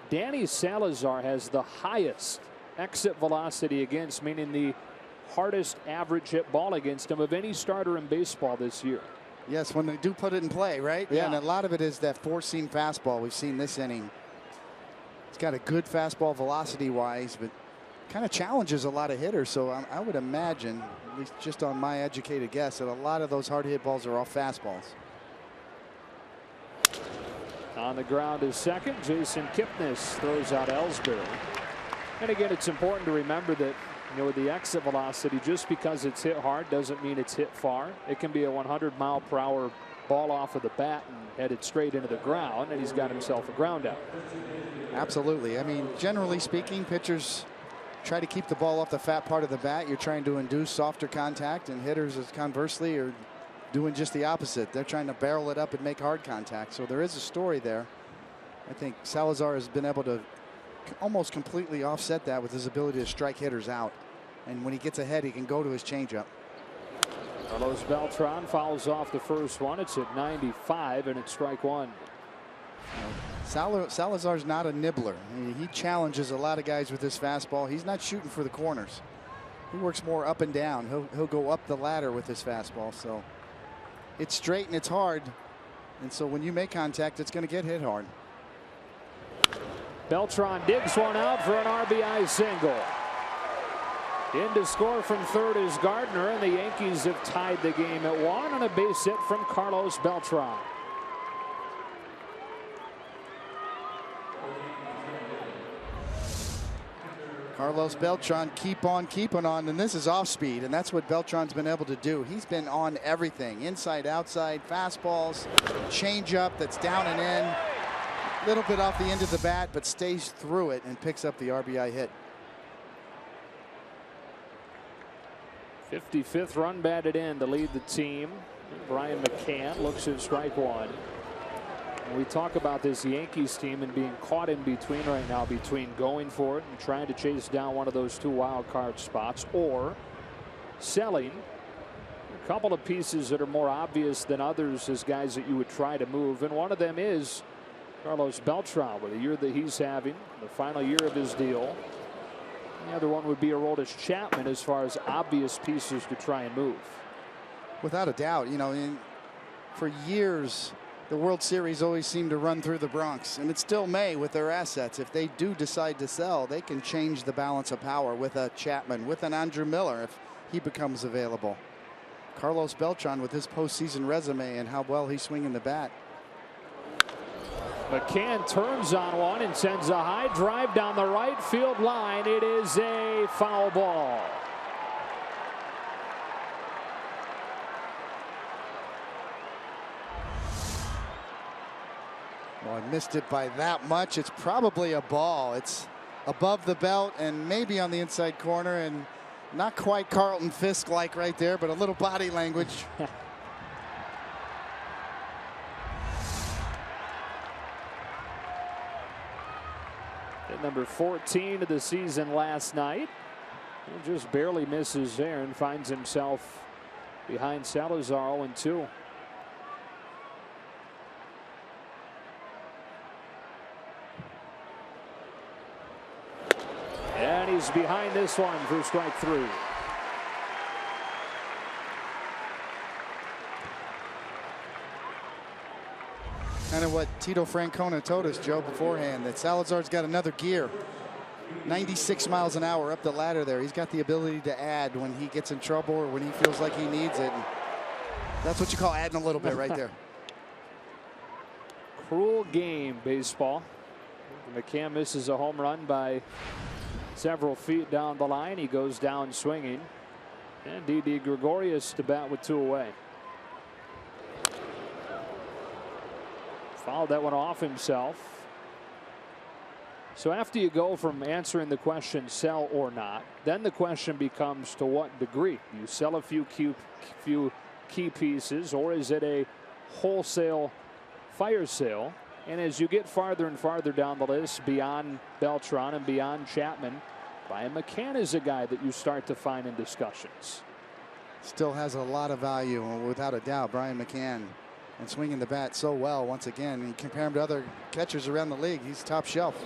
Danny Salazar has the highest exit velocity against, meaning the hardest average hit ball against him of any starter in baseball this year. Yes, when they do put it in play, right? Yeah. And a lot of it is that four-seam fastball we've seen this inning. It's got a good fastball velocity-wise, but kind of challenges a lot of hitters. So I would imagine, at least just on my educated guess, that a lot of those hard hit balls are all fastballs. On the ground is second. Jason Kipnis throws out Ellsbury. And again, it's important to remember that, you know, with the exit velocity, just because it's hit hard doesn't mean it's hit far. It can be a 100-mile-per-hour ball off of the bat and headed straight into the ground, and he's got himself a ground out. Absolutely. I mean, generally speaking, pitchers try to keep the ball off the fat part of the bat. You're trying to induce softer contact, and hitters, conversely, are doing just the opposite. They're trying to barrel it up and make hard contact. So there is a story there. I think Salazar has been able to almost completely offset that with his ability to strike hitters out. And when he gets ahead, he can go to his changeup. Carlos Beltran fouls off the first one. It's at 95, and it's strike one. Salazar's not a nibbler. He challenges a lot of guys with his fastball. He's not shooting for the corners. He works more up and down. He'll go up the ladder with his fastball. So it's straight and it's hard. And so when you make contact, it's going to get hit hard. Beltran digs one out for an RBI single. In to score from third is Gardner, and the Yankees have tied the game at 1 on a base hit from Carlos Beltran. Carlos Beltran keep on keeping on, and this is off speed, and that's what Beltran's been able to do. He's been on everything, inside, outside, fastballs, changeup that's down and in, a little bit off the end of the bat, but stays through it and picks up the RBI hit. 55th run batted in to lead the team. Brian McCann looks at strike one. And we talk about this Yankees team and being caught in between right now, between going for it and trying to chase down one of those 2 wild card spots or selling. couple of pieces that are more obvious than others as guys that you would try to move, and one of them is Carlos Beltran with the year that he's having, the final year of his deal. The other one would be Aroldis Chapman as far as obvious pieces to try and move. Without a doubt, you know, for years the World Series always seemed to run through the Bronx, and it still may with their assets. If they do decide to sell, they can change the balance of power with a Chapman, with an Andrew Miller if he becomes available. Carlos Beltran with his postseason resume and how well he's swinging the bat. McCann turns on one and sends a high drive down the right field line. It is a foul ball. Well, I missed it by that much. It's probably a ball. It's above the belt and maybe on the inside corner, and not quite Carlton Fisk like right there, but a little body language. At number 14 of the season last night. He just barely misses there and finds himself behind Salazar 0-2. And he's behind this one for strike 3. Kind of what Tito Francona told us, Joe, beforehand, that Salazar's got another gear. 96 miles an hour up the ladder there. He's got the ability to add when he gets in trouble or when he feels like he needs it. And that's what you call adding a little bit right there. Cruel game, baseball. McCann misses a home run by several feet down the line. He goes down swinging. And Didi Gregorius to bat with 2 away. Fouled that one off himself. So after you go from answering the question sell or not, then the question becomes to what degree. Do you sell a few key pieces, or is it a wholesale fire sale? And as you get farther and farther down the list, beyond Beltran and beyond Chapman, Brian McCann is a guy that you start to find in discussions. Still has a lot of value, without a doubt. Brian McCann, and swinging the bat so well once again. And you compare him to other catchers around the league, he's top shelf.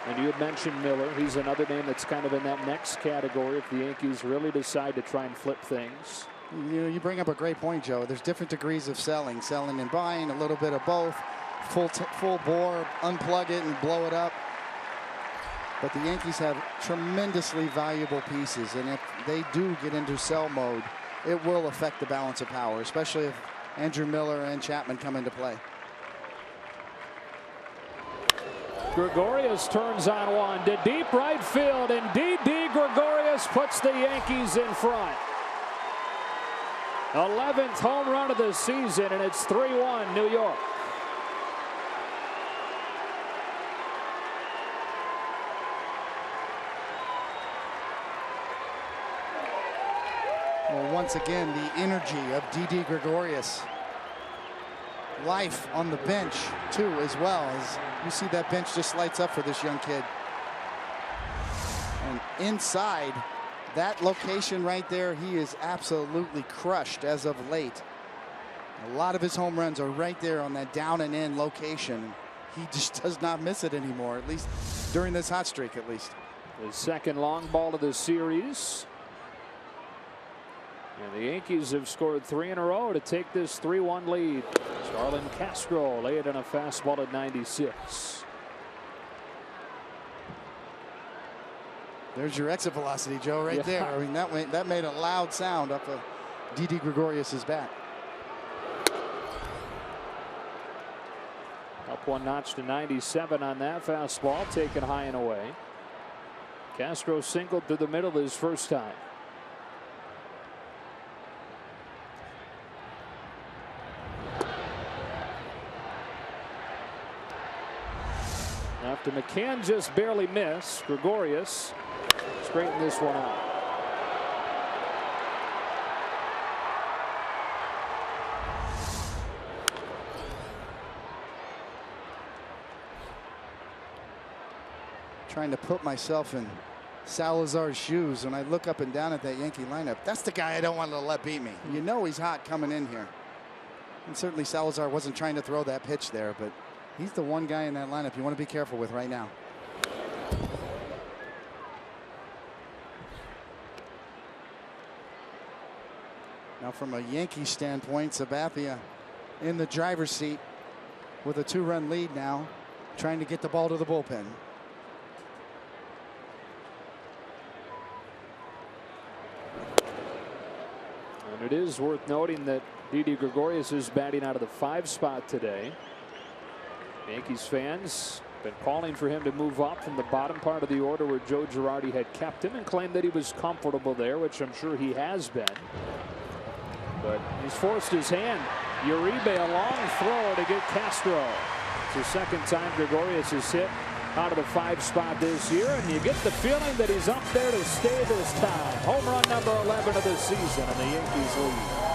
And you had mentioned Miller. He's another name that's kind of in that next category if the Yankees really decide to try and flip things. You know, you bring up a great point, Joe. There's different degrees of selling and buying, a little bit of both. Full bore, unplug it and blow it up. But the Yankees have tremendously valuable pieces, and if they do get into sell mode, it will affect the balance of power, especially if Andrew Miller and Chapman come into play. Gregorius turns on one to deep right field, and Didi Gregorius puts the Yankees in front. 11th home run of the season, and it's 3-1 New York. Well, once again, the energy of Didi Gregorius. Life on the bench, too, as well. As you see, that bench just lights up for this young kid. And inside that location right there, he is absolutely crushed as of late. A lot of his home runs are right there on that down and in location. He just does not miss it anymore, at least during this hot streak, at least. The second long ball of the series. And the Yankees have scored 3 in a row to take this 3-1 lead. Starlin Castro laid in a fastball at 96. There's your exit velocity, Joe, right there. I mean, that made a loud sound up of Didi Gregorius' bat. Up one notch to 97 on that fastball, taken high and away. Castro singled through the middle his first time. After McCann just barely missed, Gregorius straightened this one out. Trying to put myself in Salazar's shoes when I look up and down at that Yankee lineup. That's the guy I don't want to let beat me. You know he's hot coming in here. And certainly Salazar wasn't trying to throw that pitch there, but he's the one guy in that lineup you want to be careful with right now. Now from a Yankee standpoint, Sabathia in the driver's seat with a 2-run lead now, trying to get the ball to the bullpen. And it is worth noting that Didi Gregorius is batting out of the 5 spot today. Yankees fans been calling for him to move up from the bottom part of the order where Joe Girardi had kept him, and claimed that he was comfortable there, which I'm sure he has been. But he's forced his hand. Uribe, a long throw to get Castro. It's the second time Gregorius has hit out of the 5 spot this year, and you get the feeling that he's up there to stay this time. Home run number 11 of the season, and the Yankees lead.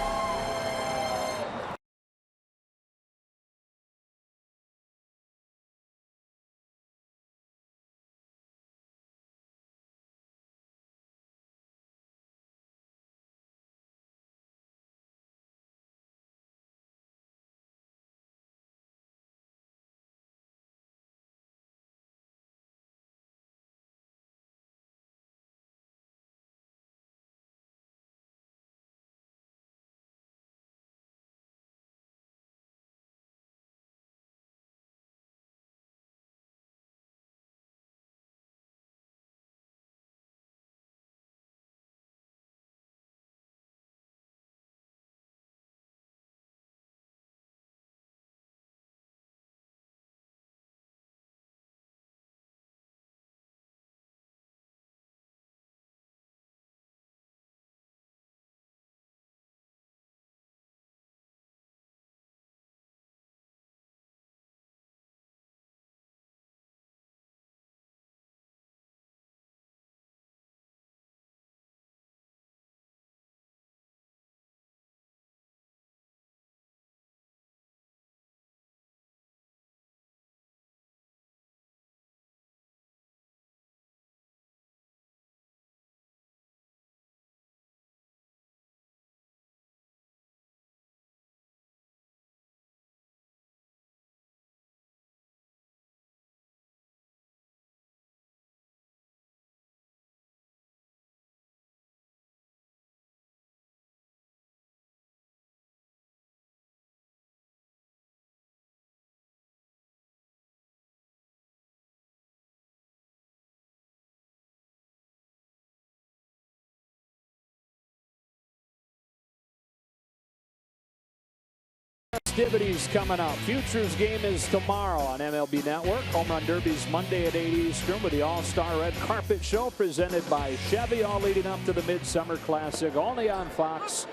Festivities coming up. Futures game is tomorrow on MLB Network. Home Run Derby's Monday at 8 Eastern with the All-Star Red Carpet Show presented by Chevy, all leading up to the Midsummer Classic, only on Fox,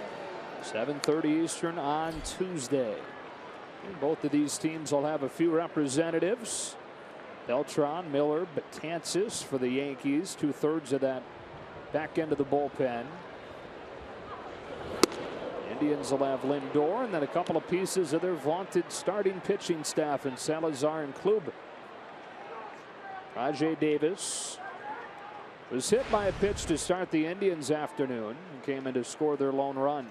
7:30 Eastern on Tuesday. And both of these teams will have a few representatives. Beltran, Miller, Betances for the Yankees, 2/3 of that back end of the bullpen. Indians will have Lindor, and then a couple of pieces of their vaunted starting pitching staff in Salazar and Klub. Rajai Davis was hit by a pitch to start the Indians afternoon and came in to score their lone run.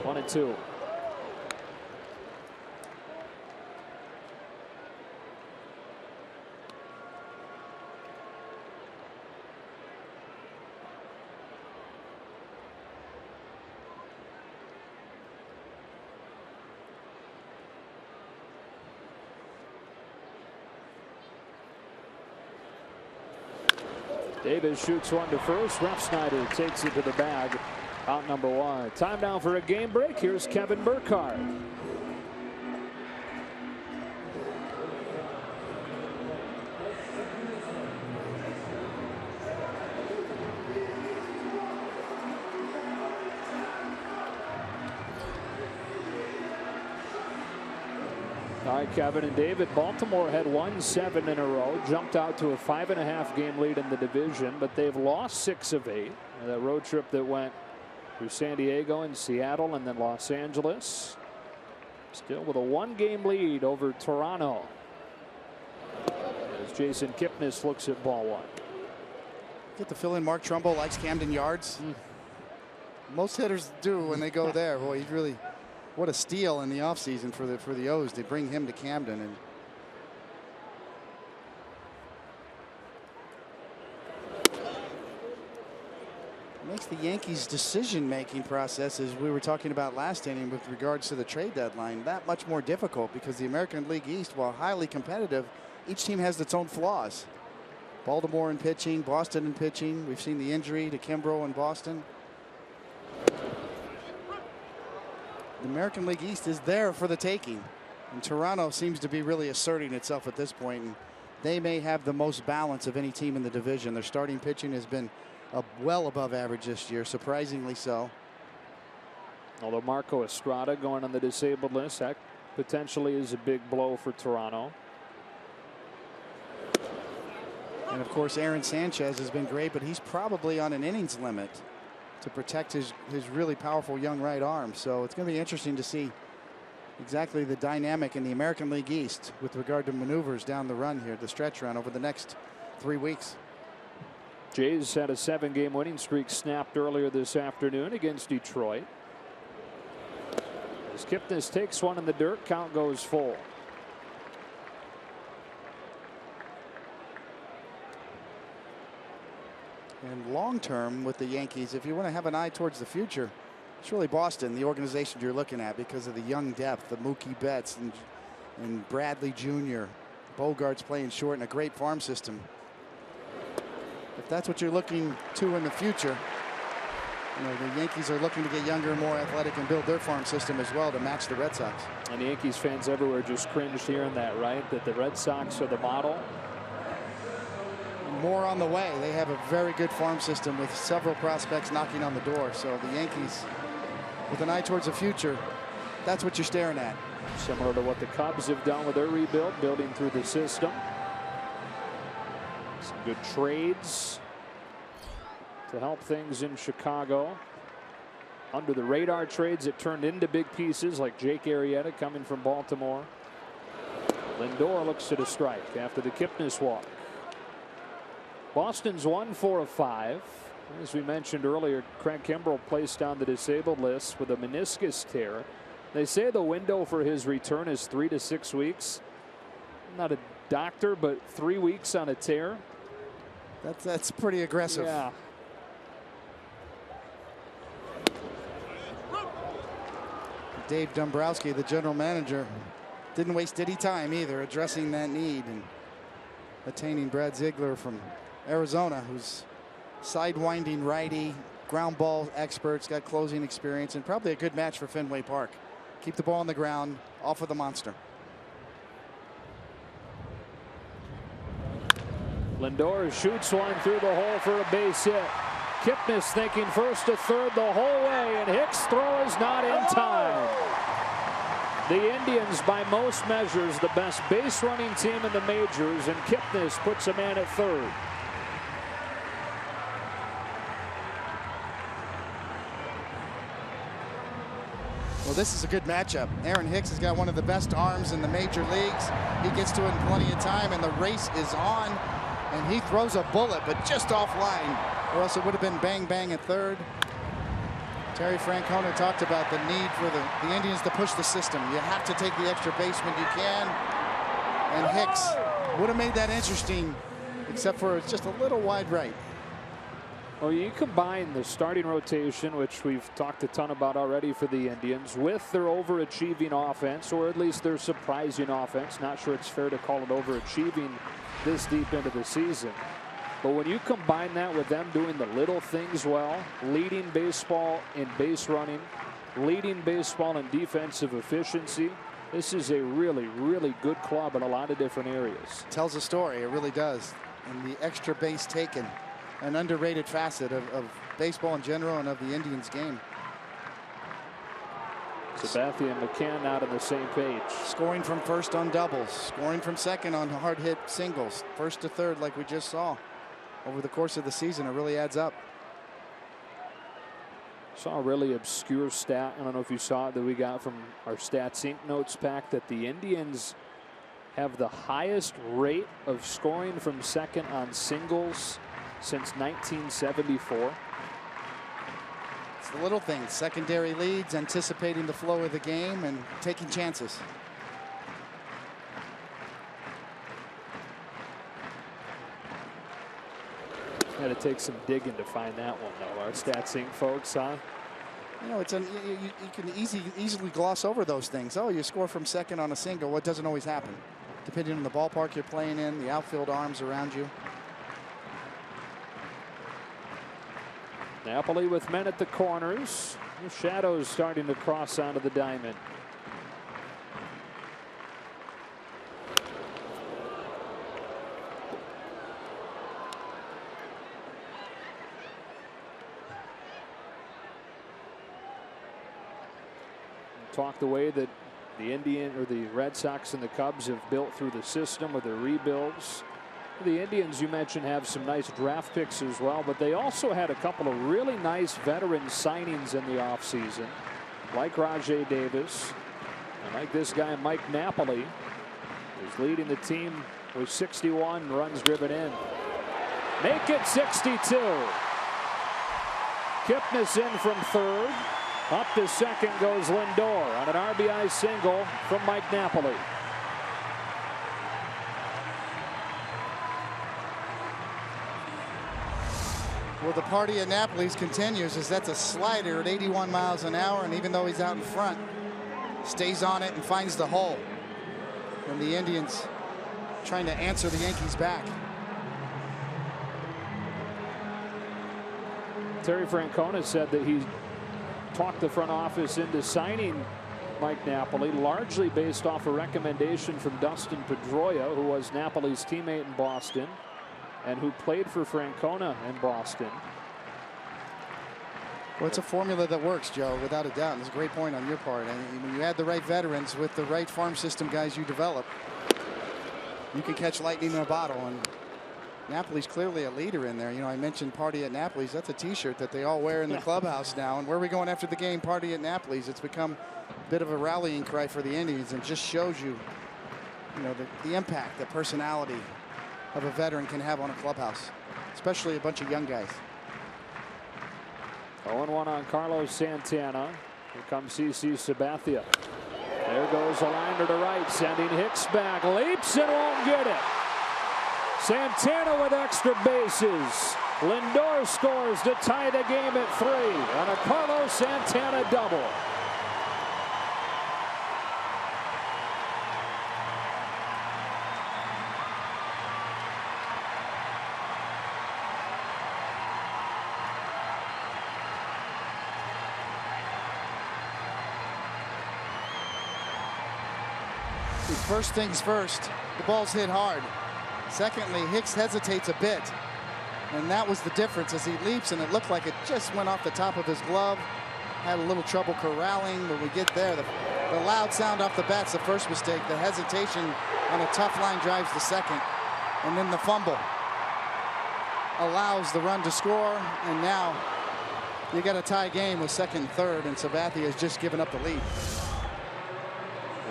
One and two. Davis shoots one to first. Refsnyder takes it to the bag. Out number 1. Time now for a game break. Here's Kevin Burkhardt. All right, Kevin and David, Baltimore had won 7 in a row, jumped out to a 5.5 game lead in the division, but they've lost 6 of 8. That road trip that went through San Diego and Seattle and then Los Angeles. Still with a 1-game lead over Toronto. As Jason Kipnis looks at ball 1. Get the fill in. Mark Trumbo likes Camden Yards. Most hitters do when they go there. Boy, he's really, what a steal in the offseason for the O's. They bring him to Camden. And makes the Yankees' decision-making process, as we were talking about last inning with regards to the trade deadline, that much more difficult, because the American League East, while highly competitive, each team has its own flaws. Baltimore in pitching, Boston in pitching. We've seen the injury to Kimbrough in Boston. The American League East is there for the taking, and Toronto seems to be really asserting itself at this point, and they may have the most balance of any team in the division. Their starting pitching has been well above average this year, surprisingly so. Although Marco Estrada going on the disabled list, that potentially is a big blow for Toronto. And of course, Aaron Sanchez has been great, but he's probably on an innings limit to protect his really powerful young right arm. So it's going to be interesting to see exactly the dynamic in the American League East with regard to maneuvers down the run here, the stretch run over the next 3 weeks. Jays had a 7-game winning streak snapped earlier this afternoon against Detroit. As Kipnis takes one in the dirt, count goes full. And long term with the Yankees, if you want to have an eye towards the future, it's really Boston, the organization you're looking at, because of the young depth, the Mookie Betts and Bradley Jr., Bogarts playing short, and a great farm system. If that's what you're looking to in the future, you know, the Yankees are looking to get younger and more athletic and build their farm system as well to match the Red Sox. And the Yankees fans everywhere just cringed hearing that, right? That the Red Sox are the model. And more on the way. They have a very good farm system with several prospects knocking on the door. So the Yankees, with an eye towards the future, that's what you're staring at. Similar to what the Cubs have done with their rebuild, building through the system. Some good trades to help things in Chicago. Under the radar trades that turned into big pieces, like Jake Arrieta coming from Baltimore. Lindor looks at a strike after the Kipnis walk. Boston's 1-4 of 5. As we mentioned earlier, Craig Kimbrell placed on the disabled list with a meniscus tear. They say the window for his return is 3 to 6 weeks. I'm not a doctor, but 3 weeks on a tear. That's pretty aggressive. Yeah. Dave Dombrowski, the general manager, didn't waste any time either addressing that need and attaining Brad Ziegler from Arizona, who's sidewinding righty, ground ball experts, got closing experience, and probably a good match for Fenway Park. Keep the ball on the ground, off of the monster. Lindor shoots one through the hole for a base hit. Kipnis thinking first to third the whole way, and Hicks' throw is not in time. The Indians, by most measures, the best base running team in the majors, and Kipnis puts a man at third. Well, this is a good matchup. Aaron Hicks has got one of the best arms in the major leagues. He gets to it in plenty of time, and the race is on. And he throws a bullet, but just offline, or else it would have been bang bang at third. Terry Francona talked about the need for the Indians to push the system. You have to take the extra baseman you can. And Hicks would have made that interesting, except for it's just a little wide right. Well, you combine the starting rotation, which we've talked a ton about already for the Indians, with their overachieving offense, or at least their surprising offense. Not sure it's fair to call it overachieving this deep into the season. But when you combine that with them doing the little things well, leading baseball in base running, leading baseball in defensive efficiency, this is a really, really good club in a lot of different areas. Tells a story, it really does. And the extra base taken, an underrated facet of baseball in general and of the Indians game. Sabathia and McCann not on the same page. Scoring from first on doubles, scoring from second on hard hit singles, first to third like we just saw over the course of the season. It really adds up. Saw a really obscure stat. I don't know if you saw it, that we got from our Stats Inc. notes pack, that the Indians have the highest rate of scoring from second on singles since 1974. It's the little things, secondary leads, anticipating the flow of the game, and taking chances. Had to take some digging to find that one, though. Our Stats Inc. folks, huh? You know, you can easily gloss over those things. Oh, you score from second on a single. What doesn't always happen, depending on the ballpark you're playing in, the outfield arms around you. Napoli with men at the corners. The shadows starting to cross onto the diamond. Talk the way that the Red Sox and the Cubs have built through the system with their rebuilds. The Indians, you mentioned, have some nice draft picks as well, but they also had a couple of really nice veteran signings in the offseason, like Rajay Davis and like this guy Mike Napoli, who's leading the team with 61 runs driven in. Make it 62. Kipnis in from third. Up to second goes Lindor on an RBI single from Mike Napoli. Well, the party at Napoli's continues, as that's a slider at 81 miles an hour, and even though he's out in front, stays on it and finds the hole. And the Indians trying to answer the Yankees back. Terry Francona said that he talked the front office into signing Mike Napoli, largely based off a recommendation from Dustin Pedroia, who was Napoli's teammate in Boston and who played for Francona in Boston. Well, it's a formula that works, Joe, without a doubt. It's a great point on your part. And when you add the right veterans with the right farm system guys you develop, you can catch lightning in a bottle. And Napoli's clearly a leader in there. You know, I mentioned Party at Napoli's. That's a T-shirt that they all wear in the clubhouse now. And where are we going after the game? Party at Napoli's. It's become a bit of a rallying cry for the Indians, and just shows you, the impact, the personality of a veteran can have on a clubhouse, especially a bunch of young guys. 0-1 on Carlos Santana. Here comes CC Sabathia. There goes a liner to right, sending Hicks back. Leaps and won't get it. Santana with extra bases. Lindor scores to tie the game at 3 on a Carlos Santana double. First things first, the ball's hit hard. Secondly, Hicks hesitates a bit, and that was the difference as he leaps, and it looked like it just went off the top of his glove. Had a little trouble corralling. When we get there, the loud sound off the bat's the first mistake. The hesitation on a tough line drives the second, and then the fumble allows the run to score. And now you got a tie game with second and third, and Sabathia has just given up the lead.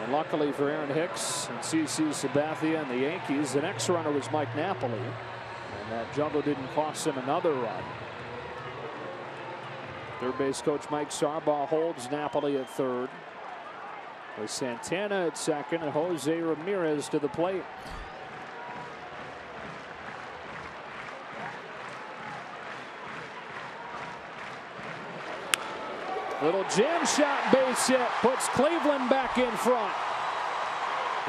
And luckily for Aaron Hicks and CC Sabathia and the Yankees, the next runner was Mike Napoli, and that juggle didn't cost him another run. Third base coach Mike Sarbaugh holds Napoli at third, with Santana at second and Jose Ramirez to the plate. Little jam shot base hit puts Cleveland back in front.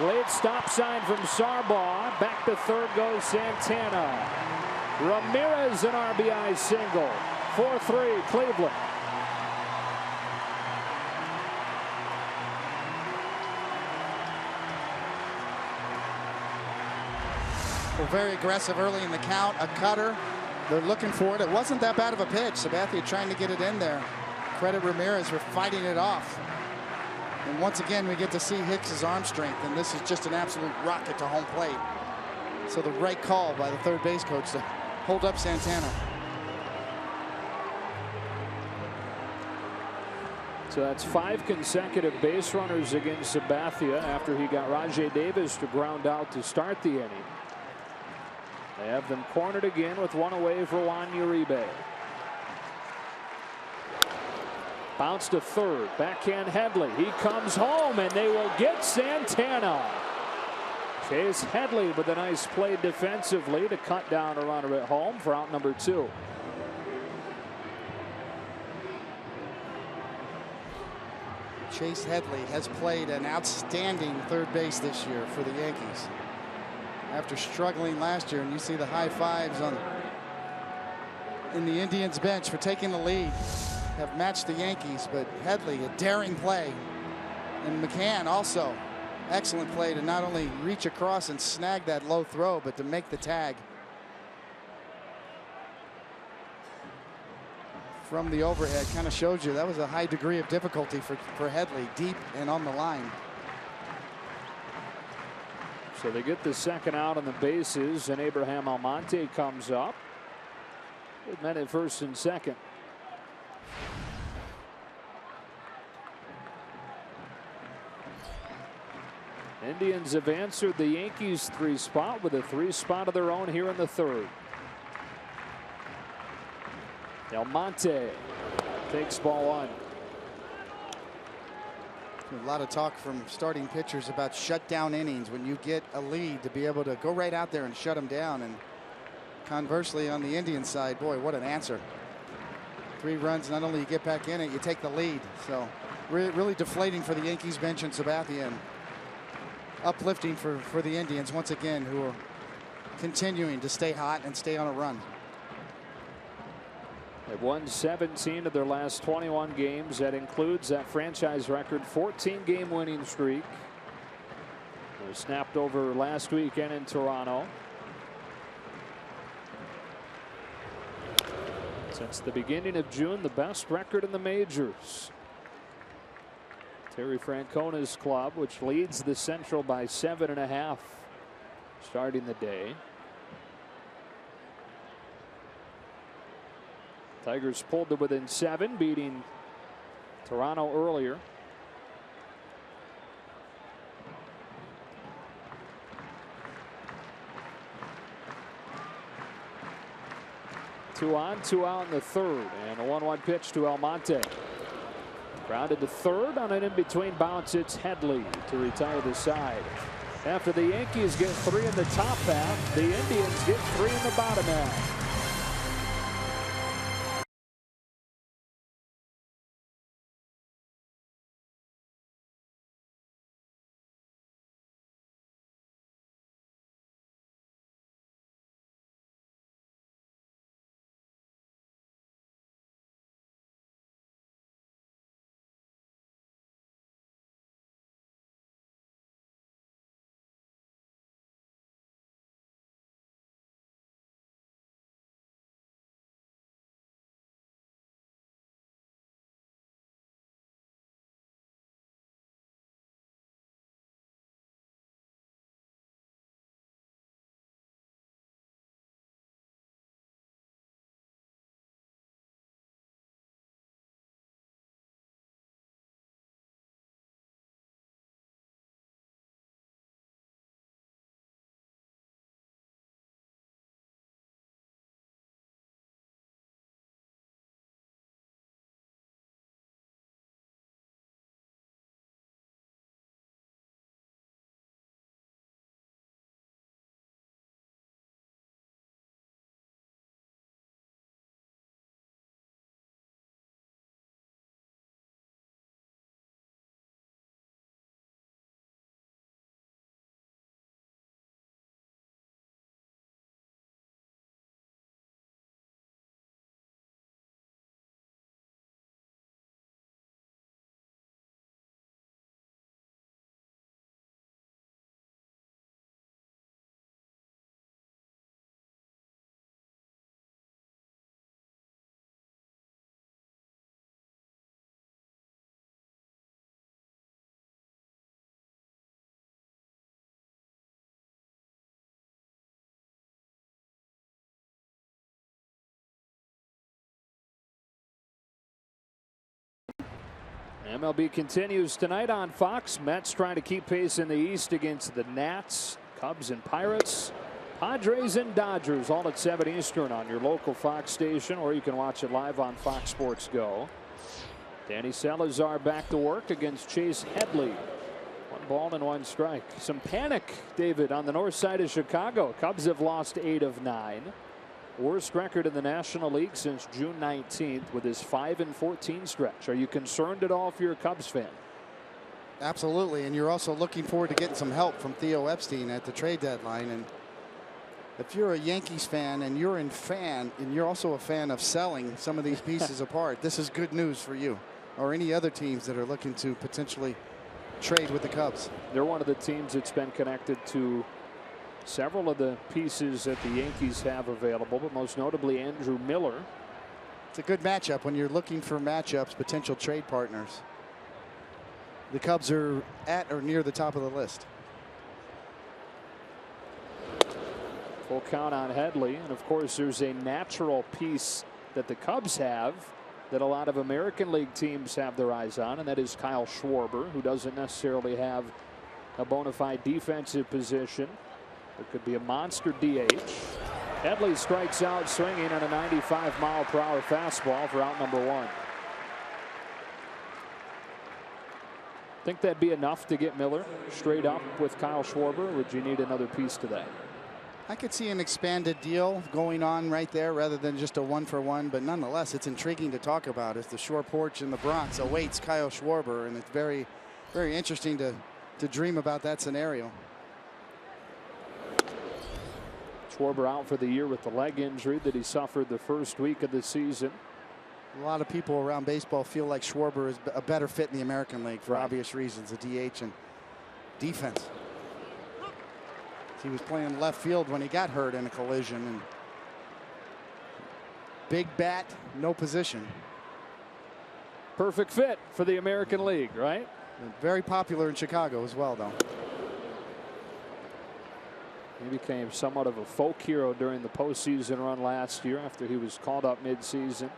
Late stop sign from Sarbaugh. Back to third goes Santana. Ramirez an RBI single. 4-3 Cleveland. Well, very aggressive early in the count. A cutter. They're looking for it. It wasn't that bad of a pitch. Sabathia trying to get it in there. Credit Ramirez for fighting it off. And once again, we get to see Hicks's arm strength, and this is just an absolute rocket to home plate. So the right call by the third base coach to hold up Santana. So that's 5 consecutive base runners against Sabathia after he got Rajai Davis to ground out to start the inning. They have them cornered again with one away for Juan Uribe. Bounce to third. Backhand Headley. He comes home and they will get Santana. Chase Headley with a nice play defensively to cut down a runner at home for out number 2. Chase Headley has played an outstanding third base this year for the Yankees. After struggling last year, and you see the high fives in the Indians bench for taking the lead, have matched the Yankees, but Headley, a daring play. And McCann also, excellent play to not only reach across and snag that low throw, but to make the tag. From the overhead, kind of shows you that was a high degree of difficulty for Headley, deep and on the line. So they get the second out on the bases, and Abraham Almonte comes up. Good men at first and second. Indians have answered the Yankees 3 spot with a 3 spot of their own here in the third. Almonte takes ball 1. A lot of talk from starting pitchers about shutdown innings when you get a lead to be able to go right out there and shut them down. And conversely, on the Indian side, boy, what an answer. 3 runs, not only you get back in it, you take the lead. So really deflating for the Yankees bench and Sabathia, and uplifting for the Indians once again, who are continuing to stay hot and stay on a run. They've won 17 of their last 21 games. That includes that franchise record 14-game winning streak. It was snapped over last weekend in Toronto. Since the beginning of June, the best record in the majors. Terry Francona's club, which leads the Central by 7.5 starting the day. Tigers pulled to within 7, beating Toronto earlier. Two on, 2 out in the third, and a 1-1 pitch to Almonte. Grounded to third on an in-between bounce. It's Headley to retire the side. After the Yankees get 3 in the top half, the Indians get 3 in the bottom half. MLB continues tonight on Fox. Mets trying to keep pace in the East against the Nats, Cubs and Pirates, Padres and Dodgers, all at 7 Eastern on your local Fox station, or you can watch it live on Fox Sports Go. Danny Salazar back to work against Chase Headley. 1 ball and 1 strike. Some panic, David, on the north side of Chicago. Cubs have lost 8 of 9. Worst record in the National League since June 19th with his 5-14 stretch. Are you concerned at all if you're a Cubs fan? Absolutely, and you're also looking forward to getting some help from Theo Epstein at the trade deadline. And if you're a Yankees fan and you're also a fan of selling some of these pieces apart, this is good news for you or any other teams that are looking to potentially trade with the Cubs. They're one of the teams that's been connected to several of the pieces that the Yankees have available, but most notably Andrew Miller. It's a good matchup when you're looking for matchups, potential trade partners. The Cubs are at or near the top of the list. Full count on Headley, and of course there's a natural piece that the Cubs have that a lot of American League teams have their eyes on, and that is Kyle Schwarber, who doesn't necessarily have a bona fide defensive position. It could be a monster DH. Headley strikes out swinging on a 95-mile-per-hour fastball for out number 1. Think that'd be enough to get Miller straight up with Kyle Schwarber, or would you need another piece to that? I could see an expanded deal going on right there rather than just a 1-for-1, but nonetheless it's intriguing to talk about as the shore porch in the Bronx awaits Kyle Schwarber, and it's very, very interesting to dream about that scenario. Schwarber out for the year with the leg injury that he suffered the first week of the season. A lot of people around baseball feel like Schwarber is a better fit in the American League for obvious reasons, the DH and defense. He was playing left field when he got hurt in a collision. And big bat, no position. Perfect fit for the American League, right? And very popular in Chicago as well, though. He became somewhat of a folk hero during the postseason run last year after he was called up midseason.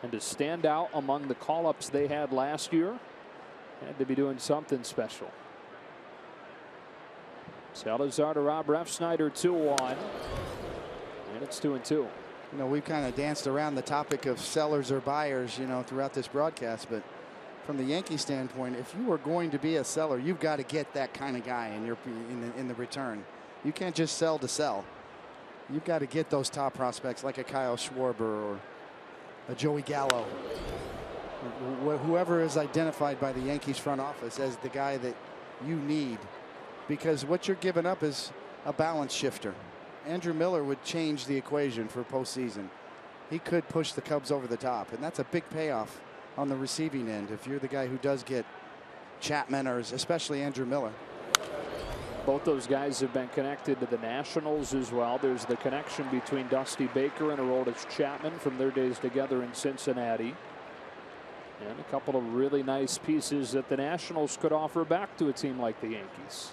And to stand out among the call-ups they had last year, had to be doing something special. Salazar to Rob Refsnyder, 2-1. And it's 2-2. You know, we've kind of danced around the topic of sellers or buyers, you know, throughout this broadcast. But from the Yankee standpoint, if you are going to be a seller, you've got to get that kind of guy in the return. You can't just sell to sell. You've got to get those top prospects like a Kyle Schwarber or a Joey Gallo. Whoever is identified by the Yankees front office as the guy that you need, because what you're giving up is a balance shifter. Andrew Miller would change the equation for postseason. He could push the Cubs over the top, and that's a big payoff on the receiving end if you're the guy who does get Chapman or especially Andrew Miller. Both those guys have been connected to the Nationals as well. There's the connection between Dusty Baker and Aroldis Chapman from their days together in Cincinnati. And a couple of really nice pieces that the Nationals could offer back to a team like the Yankees.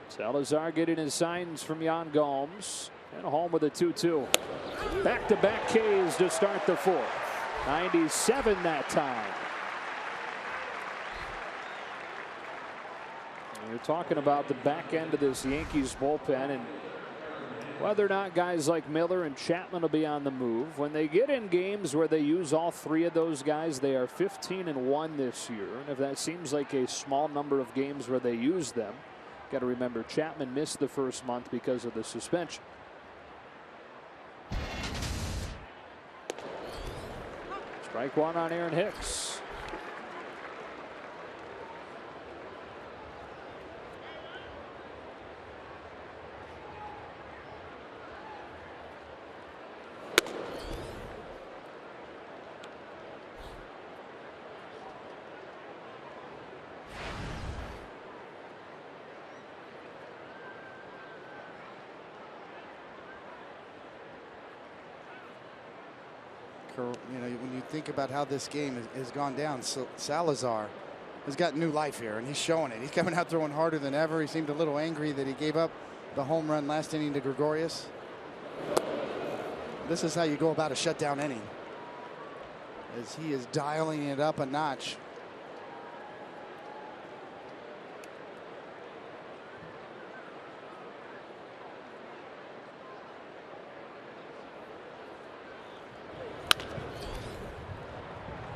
Salazar getting his signs from Yan Gomes, and home with a 2-2. Back-to-back Ks to start the 4th. 97 that time. And you're talking about the back end of this Yankees bullpen and whether or not guys like Miller and Chapman will be on the move. When they get in games where they use all 3 of those guys, they are 15-1 this year. And if that seems like a small number of games where they use them, got to remember Chapman missed the first month because of the suspension. Strike 1 on Aaron Hicks. You know, when you think about how this game has gone down, Salazar has got new life here, and he's showing it. He's coming out throwing harder than ever. He seemed a little angry that he gave up the home run last inning to Gregorius. This is how you go about a shutdown inning, as he is dialing it up a notch.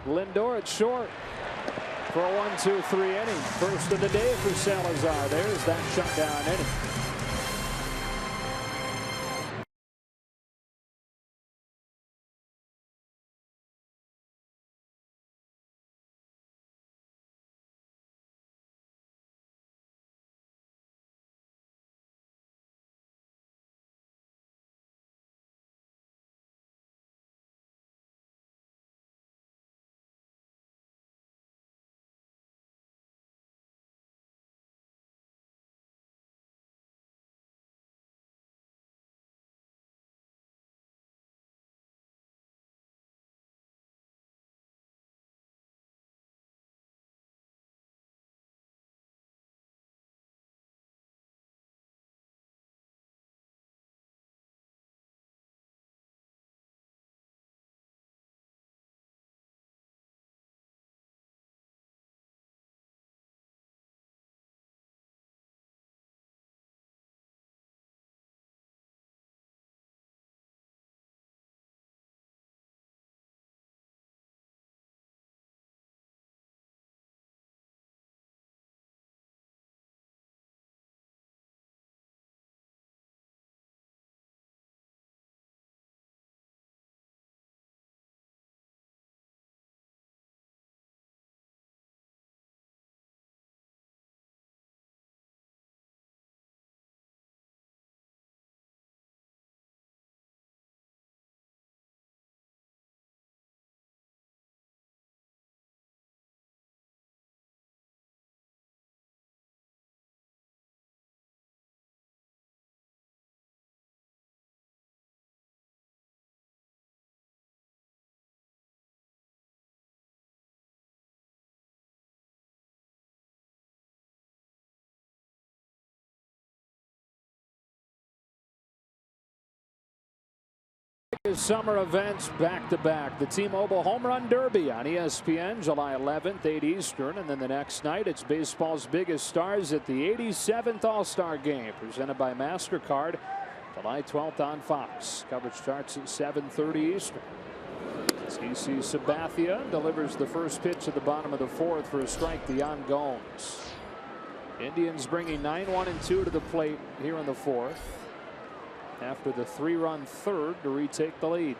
Lindor at short for a 1-2-3 inning. First of the day for Salazar. There's that shutdown inning. Summer events back to back. The T-Mobile Home Run Derby on ESPN July 11th, 8 Eastern. And then the next night, it's baseball's biggest stars at the 87th All-Star Game, presented by MasterCard, July 12th on Fox. Coverage starts at 7:30 Eastern. CC Sabathia delivers the first pitch at the bottom of the fourth for a strike to Yan Gomes. Indians bringing 9-1-2 to the plate here in the fourth, after the 3-run third to retake the lead.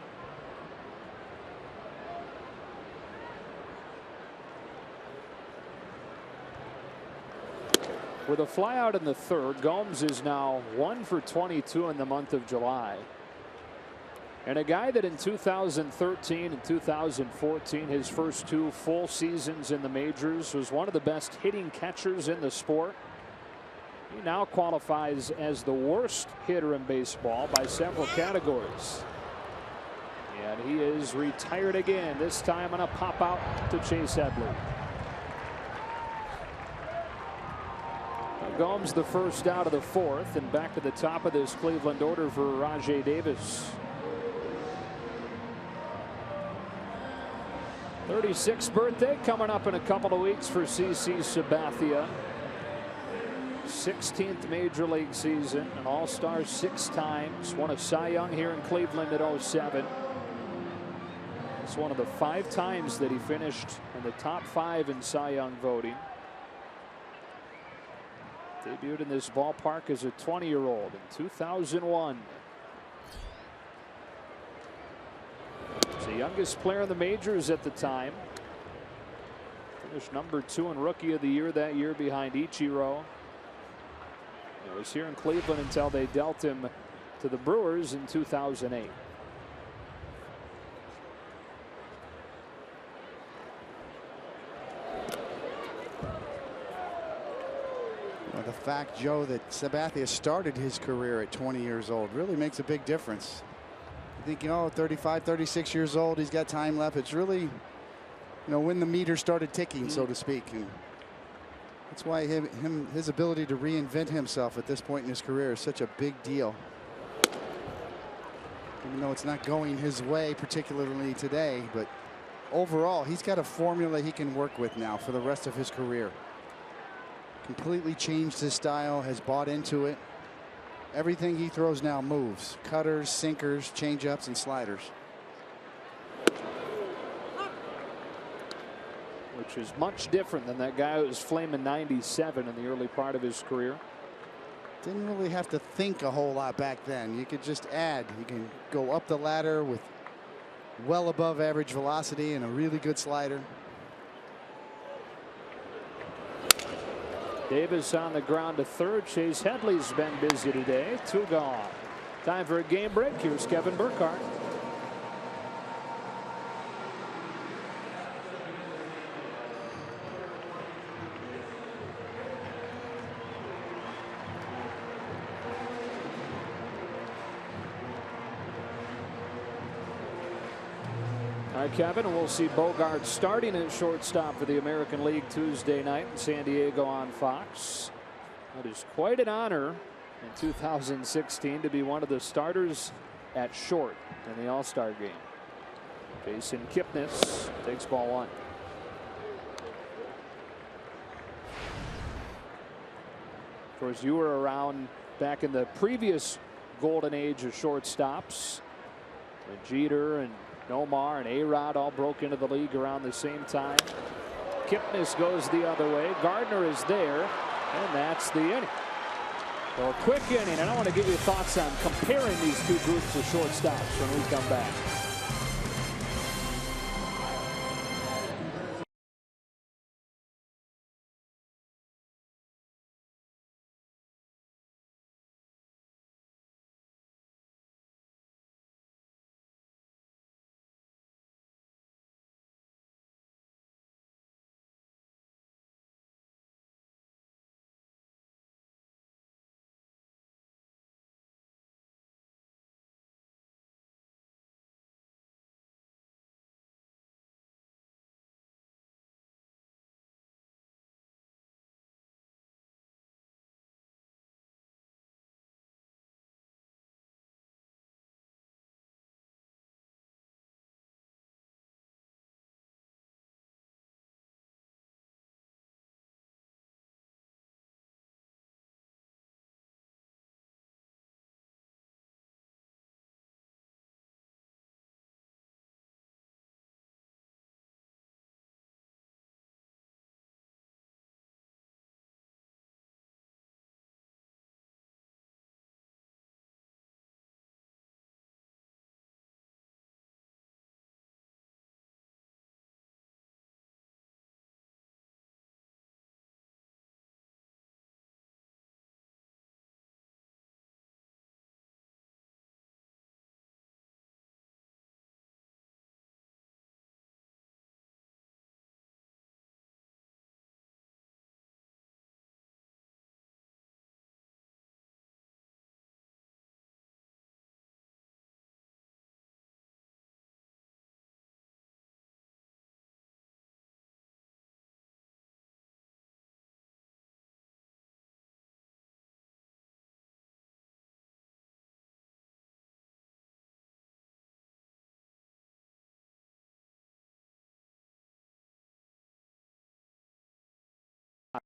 With a flyout in the third, Gomes is now 1 for 22 in the month of July. And a guy that in 2013 and 2014, his first 2 full seasons in the majors, was one of the best hitting catchers in the sport. He now qualifies as the worst hitter in baseball by several categories. And he is retired again, this time on a pop out to Chase Headley. Gomes the first out of the fourth, and back to the top of this Cleveland order for Rajai Davis. 36th birthday coming up in a couple of weeks for CC Sabathia. 16th major league season, an all-star 6 times, won a Cy Young here in Cleveland at 07. It's one of the 5 times that he finished in the top 5 in Cy Young voting. Debuted in this ballpark as a 20-year-old in 2001. He's the youngest player in the majors at the time. Finished number 2 in Rookie of the Year that year behind Ichiro. He was here in Cleveland until they dealt him to the Brewers in 2008. Well, the fact, Joe, that Sabathia started his career at 20 years old really makes a big difference. I think, 35, 36 years old, he's got time left. It's really, when the meter started ticking, so to speak. And that's why his ability to reinvent himself at this point in his career is such a big deal. even though it's not going his way, particularly today. But overall, he's got a formula he can work with now for the rest of his career. Completely changed his style, has bought into it. Everything he throws now moves: cutters, sinkers, changeups, and sliders. Which is much different than that guy who was flaming 97 in the early part of his career. Didn't really have to think a whole lot back then. You could just add. You can go up the ladder with well above average velocity and a really good slider. Davis on the ground to third. Chase Headley's been busy today. 2 gone. Time for a game break. Here's Kevin Burkhardt. All right, Kevin, we'll see Bogart starting at shortstop for the American League Tuesday night in San Diego on Fox. It is quite an honor in 2016 to be one of the starters at short in the All-Star game. Jason Kipnis takes ball 1. Of course, you were around back in the previous golden age of shortstops when Jeter and Nomar and A-Rod all broke into the league around the same time. Kipnis goes the other way. Gardner is there, and that's the inning. So a quick inning, and I want to give you thoughts on comparing these two groups of shortstops when we come back.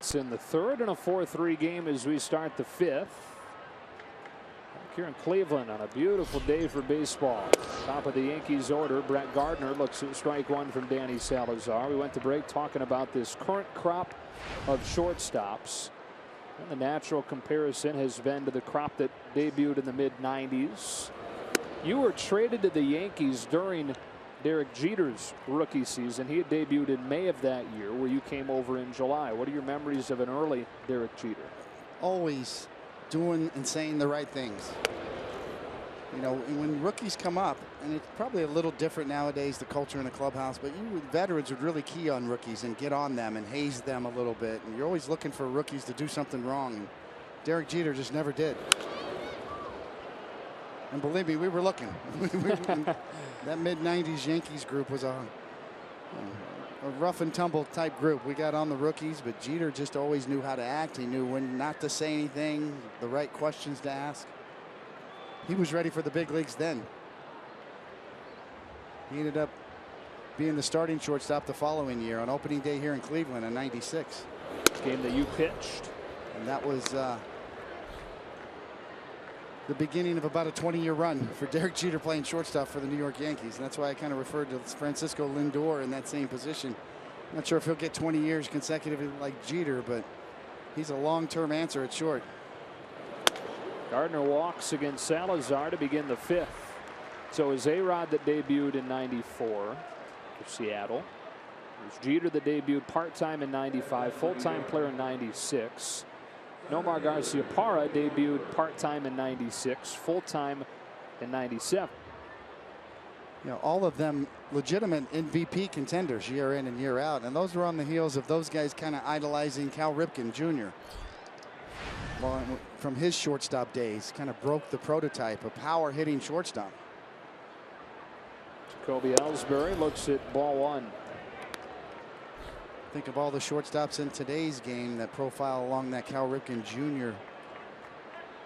It's in the third and a 4-3 game as we start the 5th. Back here in Cleveland on a beautiful day for baseball. Top of the Yankees order, Brett Gardner looks at strike 1 from Danny Salazar. We went to break talking about this current crop of shortstops. And the natural comparison has been to the crop that debuted in the mid-90s. You were traded to the Yankees during Derek Jeter's rookie season. He had debuted in May of that year, where you came over in July. What are your memories of an early Derek Jeter? Always doing and saying the right things. You know, when rookies come up, and it's probably a little different nowadays, the culture in the clubhouse, but you veterans would really key on rookies and get on them and haze them a little bit. And you're always looking for rookies to do something wrong. And Derek Jeter just never did. And believe me, we were looking. That mid-90s Yankees group was a rough and tumble type group. We got on the rookies, but Jeter just always knew how to act. He knew when not to say anything, the right questions to ask. He was ready for the big leagues then. He ended up being the starting shortstop the following year on opening day here in Cleveland in '96. Game that you pitched. And that was the beginning of about a 20-year run for Derek Jeter playing shortstop for the New York Yankees. And that's why I kind of referred to Francisco Lindor in that same position. I'm not sure if he'll get 20 years consecutively like Jeter, but he's a long-term answer at short. Gardner walks against Salazar to begin the 5th. So is A-Rod that debuted in '94 for Seattle. It was Jeter that debuted part-time in '95, full-time player in '96. Nomar Garciaparra debuted part-time in '96, full-time in '97. You know, all of them legitimate MVP contenders year in and year out, and those were on the heels of those guys kind of idolizing Cal Ripken Jr. Well, from his shortstop days, kind of broke the prototype, a power-hitting shortstop. Jacoby Ellsbury looks at ball 1. Think of all the shortstops in today's game that profile along that Cal Ripken Jr.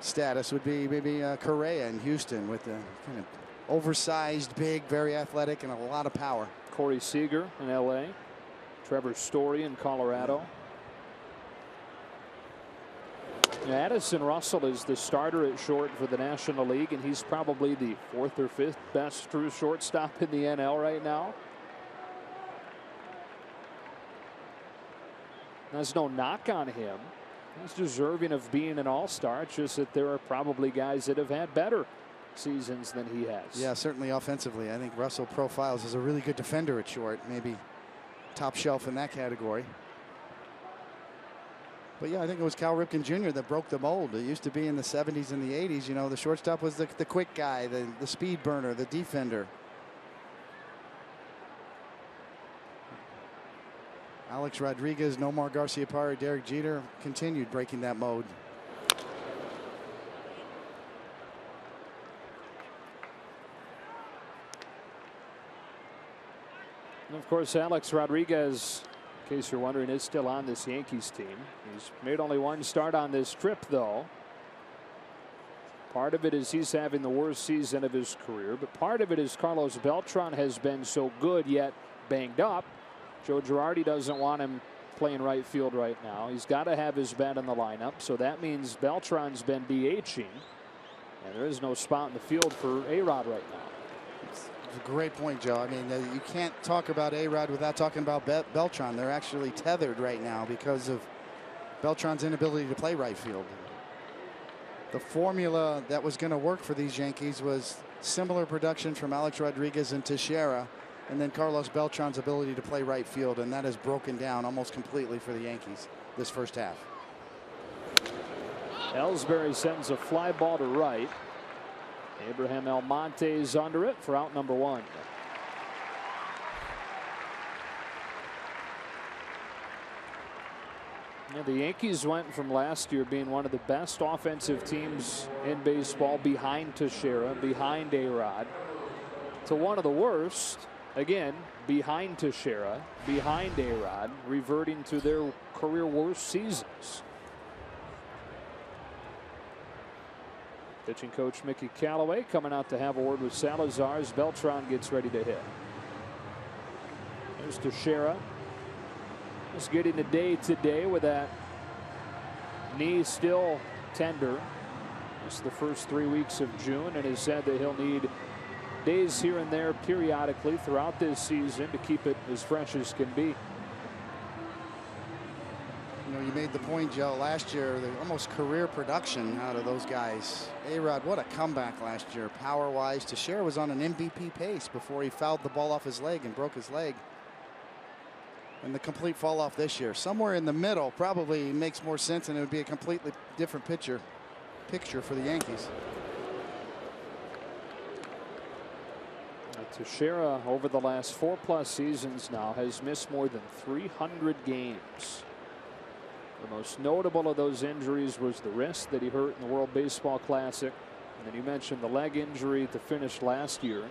status would be maybe Correa in Houston with the kind of oversized, big, very athletic, and a lot of power. Corey Seager in LA. Trevor Story in Colorado. Addison Russell is the starter at short for the National League, and he's probably the 4th or 5th best true shortstop in the NL right now. There's no knock on him. He's deserving of being an all-star. It's just that there are probably guys that have had better seasons than he has. Yeah, certainly offensively. I think Russell profiles as a really good defender at short, maybe top shelf in that category. But yeah, I think it was Cal Ripken Jr. that broke the mold. It used to be in the 70s and the 80s. You know, the shortstop was the quick guy, the speed burner, the defender. Alex Rodriguez, Nomar Garciaparra, Derek Jeter continued breaking that mode. And of course, Alex Rodriguez, in case you're wondering, is still on this Yankees team. He's made only one start on this trip, though. Part of it is he's having the worst season of his career, but part of it is Carlos Beltran has been so good yet banged up. Joe Girardi doesn't want him playing right field right now. He's got to have his bat in the lineup, so that means Beltran's been DHing, and there is no spot in the field for A-Rod right now. It's a great point, Joe. I mean, you can't talk about A-Rod without talking about Beltran. They're actually tethered right now because of Beltran's inability to play right field. The formula that was going to work for these Yankees was similar production from Alex Rodriguez and Teixeira, and then Carlos Beltran's ability to play right field, and that has broken down almost completely for the Yankees this first half. Ellsbury sends a fly ball to right. Abraham Almonte's under it for out number 1. Yeah, the Yankees went from last year being one of the best offensive teams in baseball behind Teixeira, behind A-Rod, to one of the worst. Again, behind Teixeira, behind A-Rod, reverting to their career worst seasons. Pitching coach Mickey Callaway coming out to have a word with Salazar as Beltran gets ready to hit. There's Teixeira. Just getting a day today with that knee still tender. It's the first 3 weeks of June, and has said that he'll need days here and there periodically throughout this season to keep it as fresh as can be. You know, you made the point, Joe, last year, the almost career production out of those guys. A-Rod, what a comeback last year, power-wise. Teixeira was on an MVP pace before he fouled the ball off his leg and broke his leg. And the complete fall off this year. Somewhere in the middle probably makes more sense, and it would be a completely different picture for the Yankees. Teixeira, over the last 4+ seasons now, has missed more than 300 games. The most notable of those injuries was the wrist that he hurt in the World Baseball Classic. And then you mentioned the leg injury to finish last year.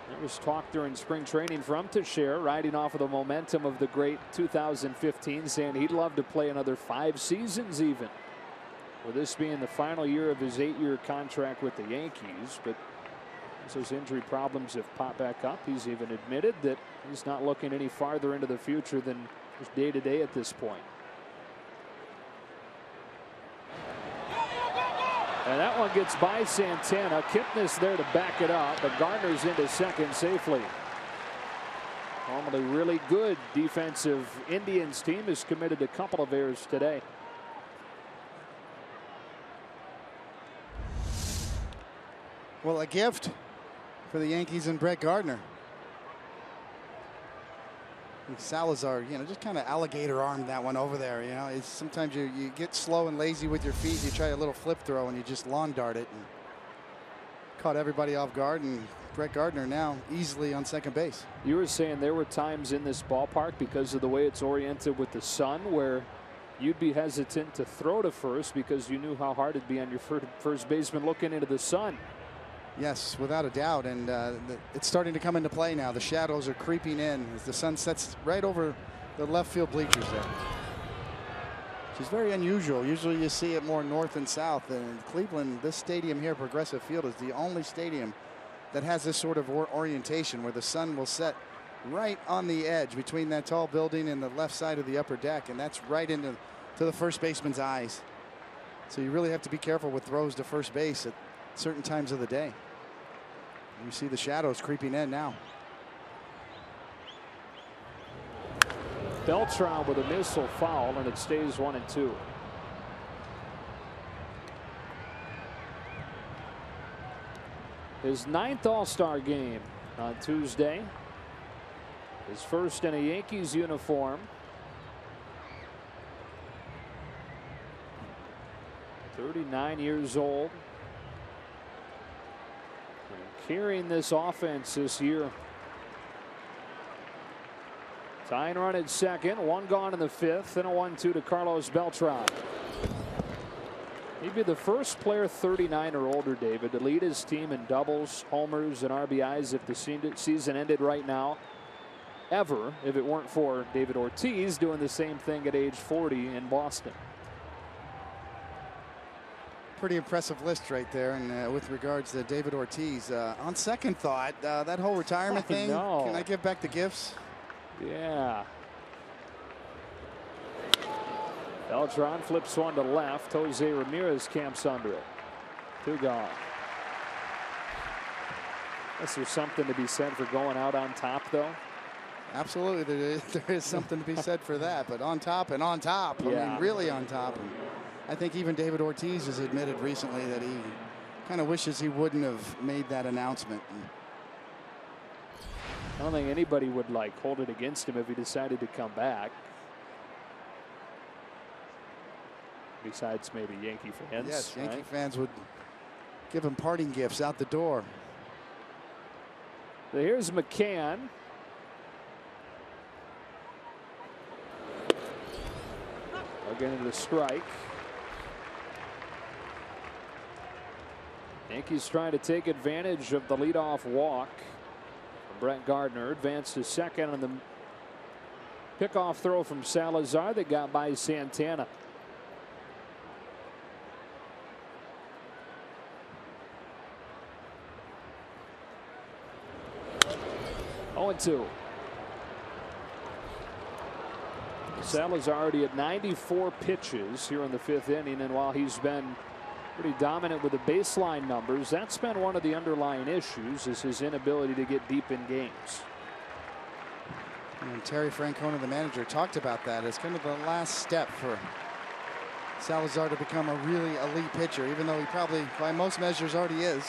There was talk during spring training from Teixeira, riding off of the momentum of the great 2015, saying he'd love to play another 5 seasons even. with this being the final year of his 8-year contract with the Yankees. But as those injury problems have popped back up, he's even admitted that he's not looking any farther into the future than just day to day at this point. And that one gets by Santana. Kipnis there to back it up, but Gardner's into second safely. Normally really good defensive Indians team has committed a couple of errors today. Well, a gift for the Yankees and Brett Gardner. And Salazar, just kind of alligator armed that one over there. It's sometimes you get slow and lazy with your feet. You try a little flip throw and you just lawn dart it. And caught everybody off guard, and Brett Gardner now easily on second base. You were saying there were times in this ballpark, because of the way it's oriented with the sun, where you'd be hesitant to throw to first because you knew how hard it'd be on your first baseman looking into the sun. Yes, without a doubt, and it's starting to come into play now. The shadows are creeping in as the sun sets right over the left field bleachers there, which is very unusual. Usually you see it more north and south. And in Cleveland, this stadium here, Progressive Field, is the only stadium that has this sort of orientation where the sun will set right on the edge between that tall building and the left side of the upper deck, and that's right into the first baseman's eyes. So you really have to be careful with throws to first base at certain times of the day. You see the shadows creeping in now. Beltran with a missile foul, and it stays 1-2. His 9th All-Star game on Tuesday. His first in a Yankees uniform. 39 years old. And carrying this offense this year. Tying run at second, one gone in the 5th, and a 1-2 to Carlos Beltran. He'd be the first player 39 or older, David, to lead his team in doubles, homers, and RBIs if the season ended right now, ever, if it weren't for David Ortiz doing the same thing at age 40 in Boston. Pretty impressive list right there. And with regards to David Ortiz, on second thought, that whole retirement thing, can I give back the gifts? Yeah. Beltran flips one to left. Jose Ramirez camps under it. 2 gone. Guess there's something to be said for going out on top, though. Absolutely, there is something to be said for that. But on top and on top, yeah. I mean, really on top. And I think even David Ortiz has admitted recently that he kind of wishes he wouldn't have made that announcement. I don't think anybody would hold it against him if he decided to come back. Besides maybe Yankee fans. Yes, Yankee fans would give him parting gifts out the door. So here's McCann. Again into the strike. Yankees trying to take advantage of the leadoff walk. Brett Gardner advanced to second on the pickoff throw from Salazar that got by Santana. Oh, 2. Salazar already at 94 pitches here in the 5th inning, and while he's been pretty dominant with the baseline numbers, that's been one of the underlying issues, is his inability to get deep in games. And Terry Francona, the manager, talked about that as kind of the last step for Salazar to become a really elite pitcher, even though he probably by most measures already is.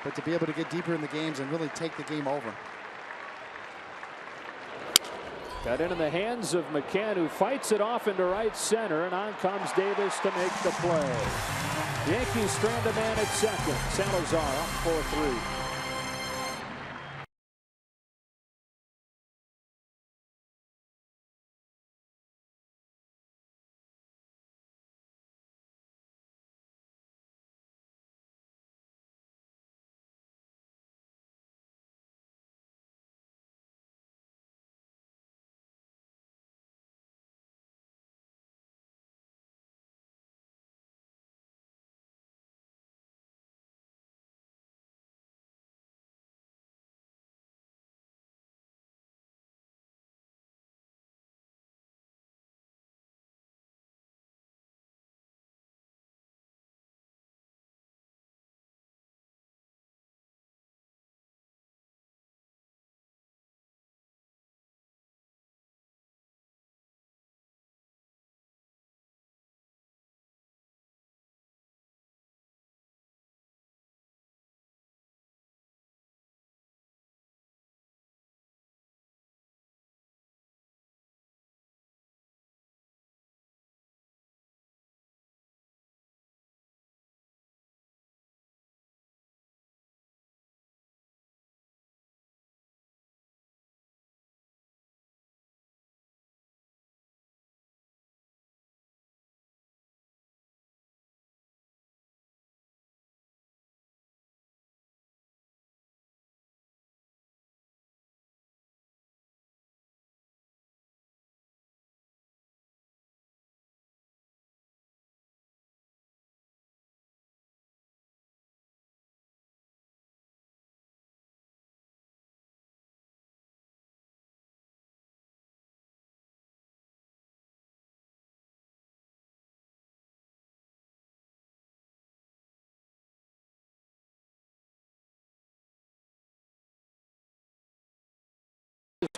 But to be able to get deeper in the games and really take the game over. Got into the hands of McCann, who fights it off into right center, and on comes Davis to make the play. Yankees strand a man at second. Salazar up 4-3.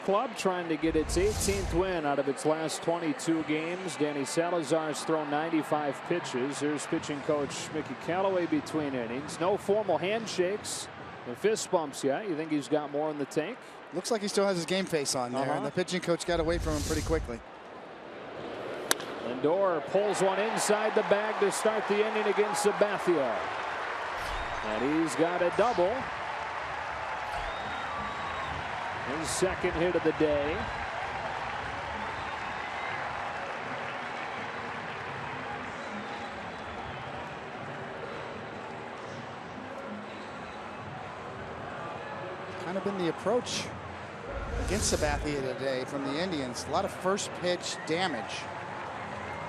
club trying to get its 18th win out of its last 22 games. Danny Salazar's thrown 95 pitches. Here's pitching coach Mickey Callaway between innings. No formal handshakes and fist bumps yet. You think he's got more in the tank? Looks like he still has his game face on there, and the pitching coach got away from him pretty quickly. Lindor pulls one inside the bag to start the inning against Sabathia. And he's got a double. His second hit of the day. Kind of been the approach against Sabathia today from the Indians. A lot of first pitch damage.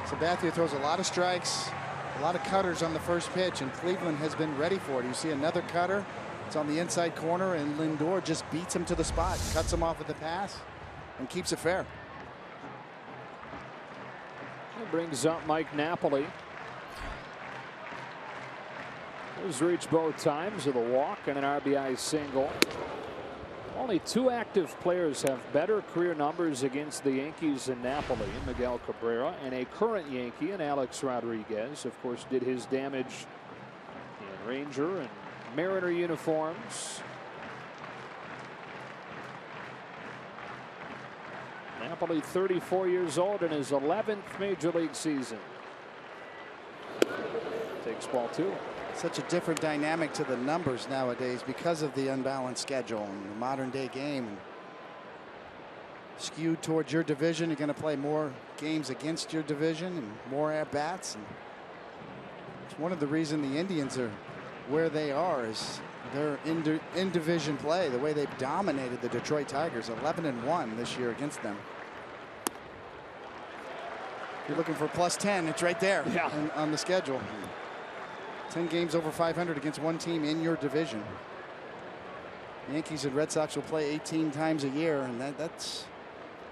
Sabathia throws a lot of strikes, a lot of cutters on the first pitch, and Cleveland has been ready for it. You see another cutter. It's on the inside corner, and Lindor just beats him to the spot, cuts him off with the pass, and keeps it fair. It brings up Mike Napoli. He's reached both times with a walk and an RBI single. Only two active players have better career numbers against the Yankees than Napoli, Miguel Cabrera, and a current Yankee, and Alex Rodriguez, of course, did his damage in Ranger and Mariner uniforms. Napoli 34 years old in his 11th major league season. Takes ball two. Such a different dynamic to the numbers nowadays because of the unbalanced schedule and the modern day game. Skewed towards your division, you're going to play more games against your division and more at bats. And it's one of the reasons the Indians are where they are is their in division play. The way they've dominated the Detroit Tigers, 11-1 this year against them. If you're looking for +10, it's right there on the schedule. 10 games over 500 against one team in your division. Yankees and Red Sox will play 18 times a year, and that's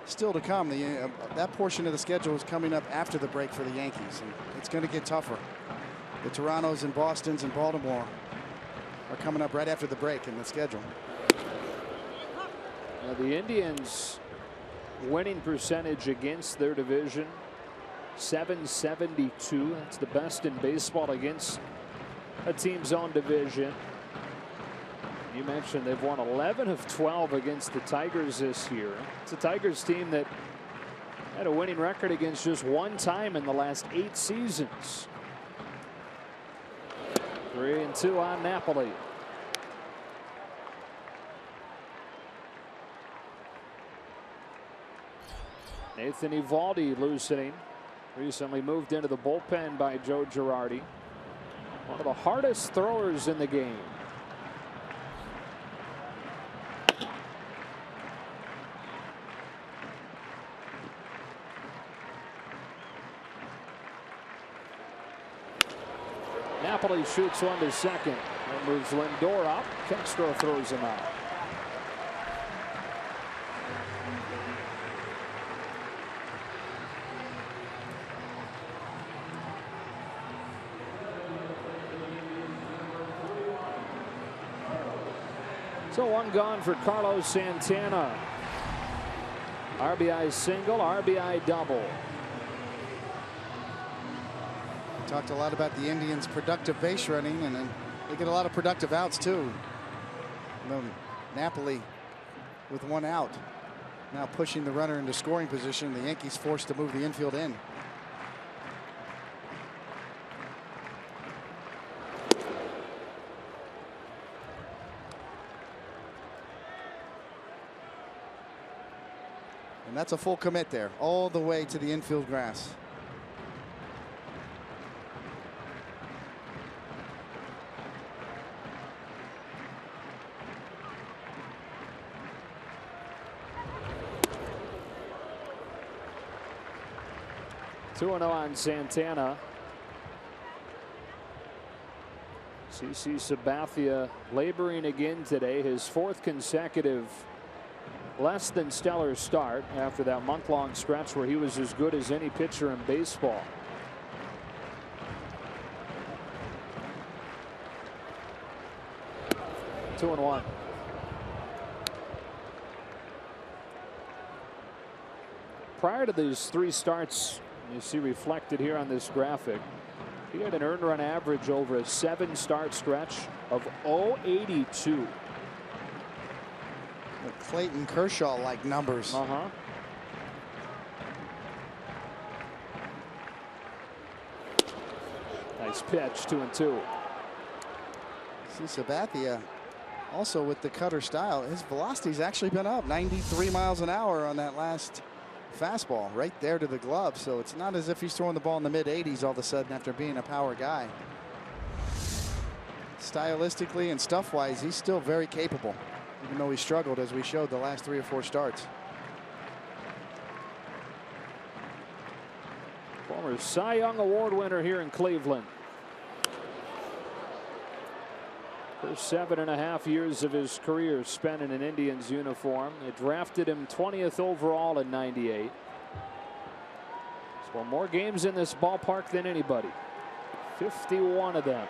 still to come. That portion of the schedule is coming up after the break for the Yankees, and it's going to get tougher. The Torontos and Bostons and Baltimore are coming up right after the break in the schedule. Now the Indians' winning percentage against their division, .772. That's the best in baseball against a team's own division. You mentioned they've won 11 of 12 against the Tigers this year. It's a Tigers team that had a winning record against just one time in the last 8 seasons. 3-2 on Napoli. Nathan Eovaldi loosening. Recently moved into the bullpen by Joe Girardi. One of the hardest throwers in the game. Napoli shoots one to second. That moves Lindor up. Castro throws him out. So one gone for Carlos Santana. RBI single, RBI double. Talked a lot about the Indians' productive base running, and then they get a lot of productive outs too. Napoli with one out, now pushing the runner into scoring position. The Yankees forced to move the infield in. And that's a full commit there, all the way to the infield grass. Two-0 on Santana. CC Sabathia laboring again today, his 4th consecutive less than stellar start after that month-long stretch where he was as good as any pitcher in baseball. Two and one. prior to these 3 starts you see reflected here on this graphic, he had an earned run average over a 7-start stretch of 0.82. Clayton Kershaw-like numbers. Nice pitch, 2-2. See Sabathia also with the cutter style. His velocity's actually been up 93 miles an hour on that last fastball right there to the glove. So it's not as if he's throwing the ball in the mid-80s all of a sudden after being a power guy. Stylistically and stuff-wise, he's still very capable, even though he struggled, as we showed, the last 3 or 4 starts. Former Cy Young Award winner here in Cleveland. First 7.5 years of his career spent in an Indians uniform. They drafted him 20th overall in '98. He's won more games in this ballpark than anybody. 51 of them.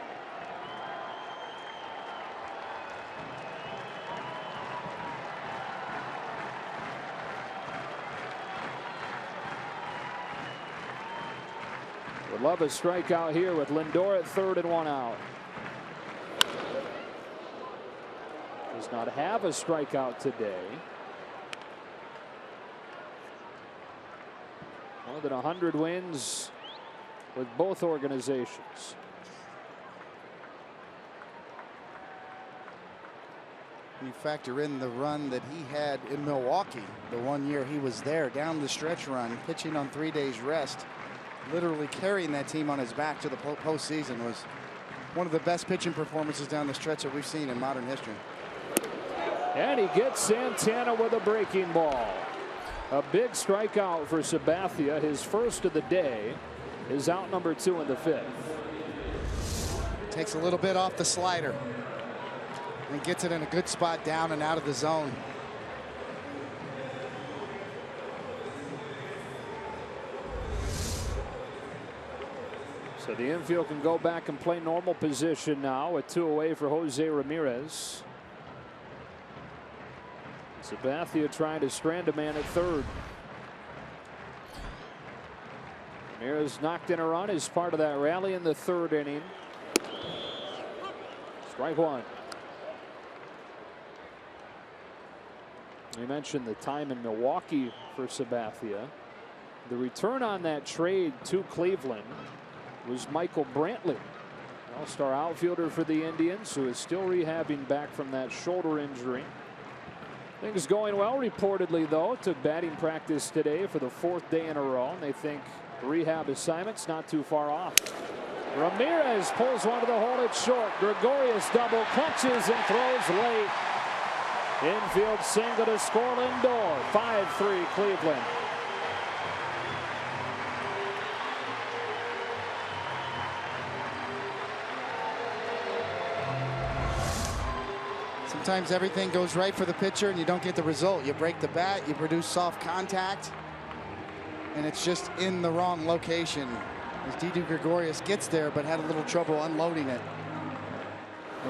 Would love a strikeout here with Lindor at 3rd and 1 out. Does not have a strikeout today. More than 100 wins with both organizations. You factor in the run that he had in Milwaukee, the one year he was there, down the stretch run, pitching on 3 days rest, literally carrying that team on his back to the postseason, was one of the best pitching performances down the stretch that we've seen in modern history. And he gets Santana with a breaking ball. A big strikeout for Sabathia, his first of the day, is out number 2 in the 5th. Takes a little bit off the slider and gets it in a good spot down and out of the zone. So the infield can go back and play normal position now with 2 away for Jose Ramirez. Sabathia trying to strand a man at 3rd. Ramirez knocked in a run as part of that rally in the 3rd inning. Strike 1. We mentioned the time in Milwaukee for Sabathia. The return on that trade to Cleveland was Michael Brantley, all-star outfielder for the Indians, who is still rehabbing back from that shoulder injury. Things going well reportedly, though. Took batting practice today for the 4th day in a row, and they think rehab assignment's not too far off. Ramirez pulls one to the hole. It's short. Gregorius double clutches and throws late. Infield single to score Lindor. 5-3 Cleveland. Sometimes everything goes right for the pitcher and you don't get the result. You break the bat, you produce soft contact, and it's just in the wrong location. As Didi Gregorius gets there, but had a little trouble unloading it.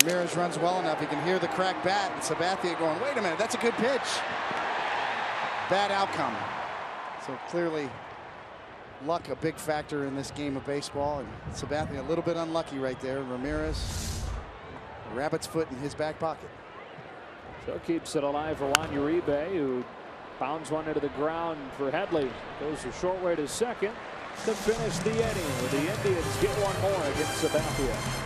Ramirez runs well enough. He can hear the cracked bat, and Sabathia going, wait a minute, that's a good pitch. Bad outcome. So clearly, luck a big factor in this game of baseball, and Sabathia a little bit unlucky right there. Ramirez, rabbit's foot in his back pocket. So keeps it alive for Juan Uribe, who pounds one into the ground for Headley. Goes a short way to second to finish the inning, where the Indians get one more against Sabathia.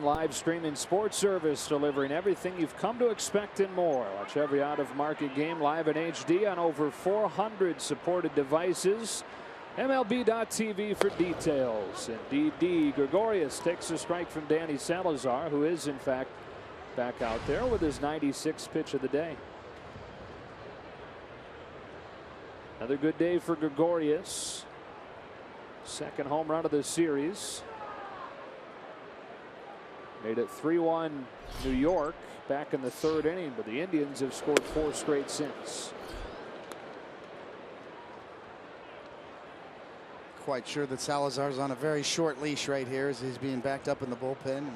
Live streaming sports service delivering everything you've come to expect and more. Watch every out-of-market game live in HD on over 400 supported devices. MLB.tv for details. And D.D. Gregorius takes a strike from Danny Salazar, who is in fact back out there with his 96th pitch of the day. Another good day for Gregorius. Second home run of the series. Made it 3-1 New York back in the third inning, but the Indians have scored 4 straight since. Quite sure that Salazar's on a very short leash right here as he's being backed up in the bullpen.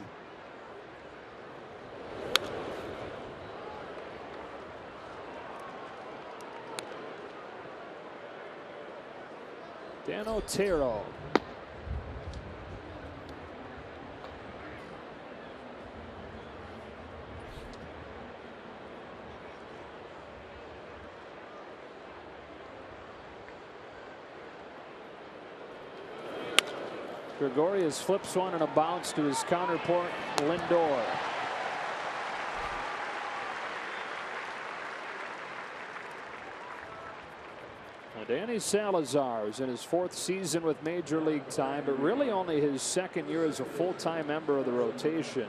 Dan Otero. Gregorius flips one and a bounce to his counterpart, Lindor. Now Danny Salazar is in his 4th season with Major League time, but really only his 2nd year as a full-time member of the rotation.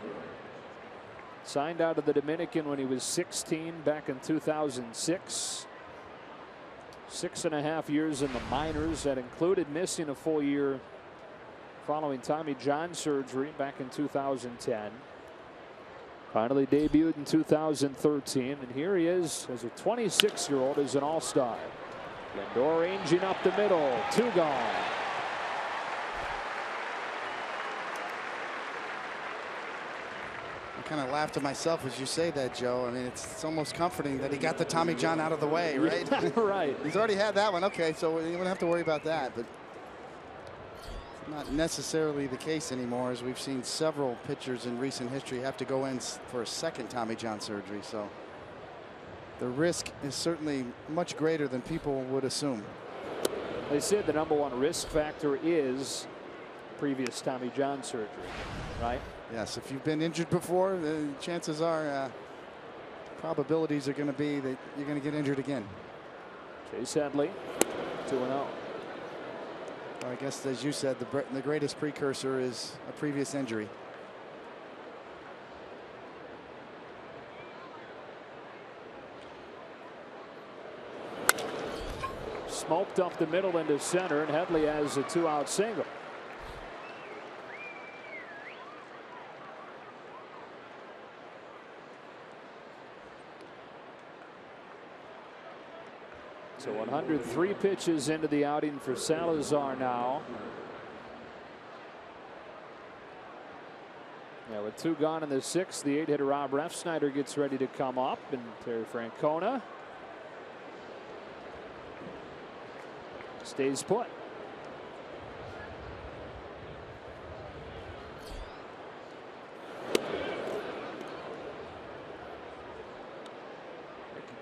Signed out of the Dominican when he was 16 back in 2006. 6.5 years in the minors. That included missing a full year following Tommy John surgery back in 2010. Finally debuted in 2013, and here he is as a 26-year-old as an all-star. Lindor ranging up the middle, 2 gone. I kind of laughed to myself as you say that, Joe. I mean, it's almost comforting that he got the Tommy John out of the way, right? Yeah, right. He's already had that one. Okay, so you don't have to worry about that, but not necessarily the case anymore, as we've seen several pitchers in recent history have to go in for a second Tommy John surgery. So the risk is certainly much greater than people would assume. They said the #1 risk factor is previous Tommy John surgery, right? Yes, if you've been injured before, the chances are probabilities are going to be that you're going to get injured again. Chase Headley, 2-0. I guess, as you said, the greatest precursor is a previous injury. Smoked up the middle into center, and Headley has a 2-out single. So 103 pitches into the outing for Salazar now. Yeah, with 2 gone in the 6th, the 8-hitter Rob Refsnyder gets ready to come up, and Terry Francona stays put.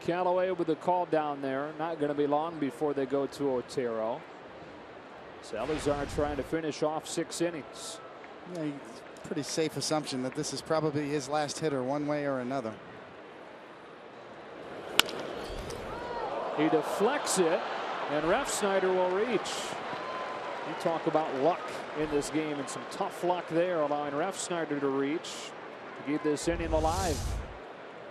Callaway with the call down there. Not going to be long before they go to Otero. Salazar trying to finish off 6 innings. Yeah, pretty safe assumption that this is probably his last hitter one way or another. He deflects it, and Refsnyder will reach. You talk about luck in this game, and some tough luck there, allowing Refsnyder to reach to keep this inning alive.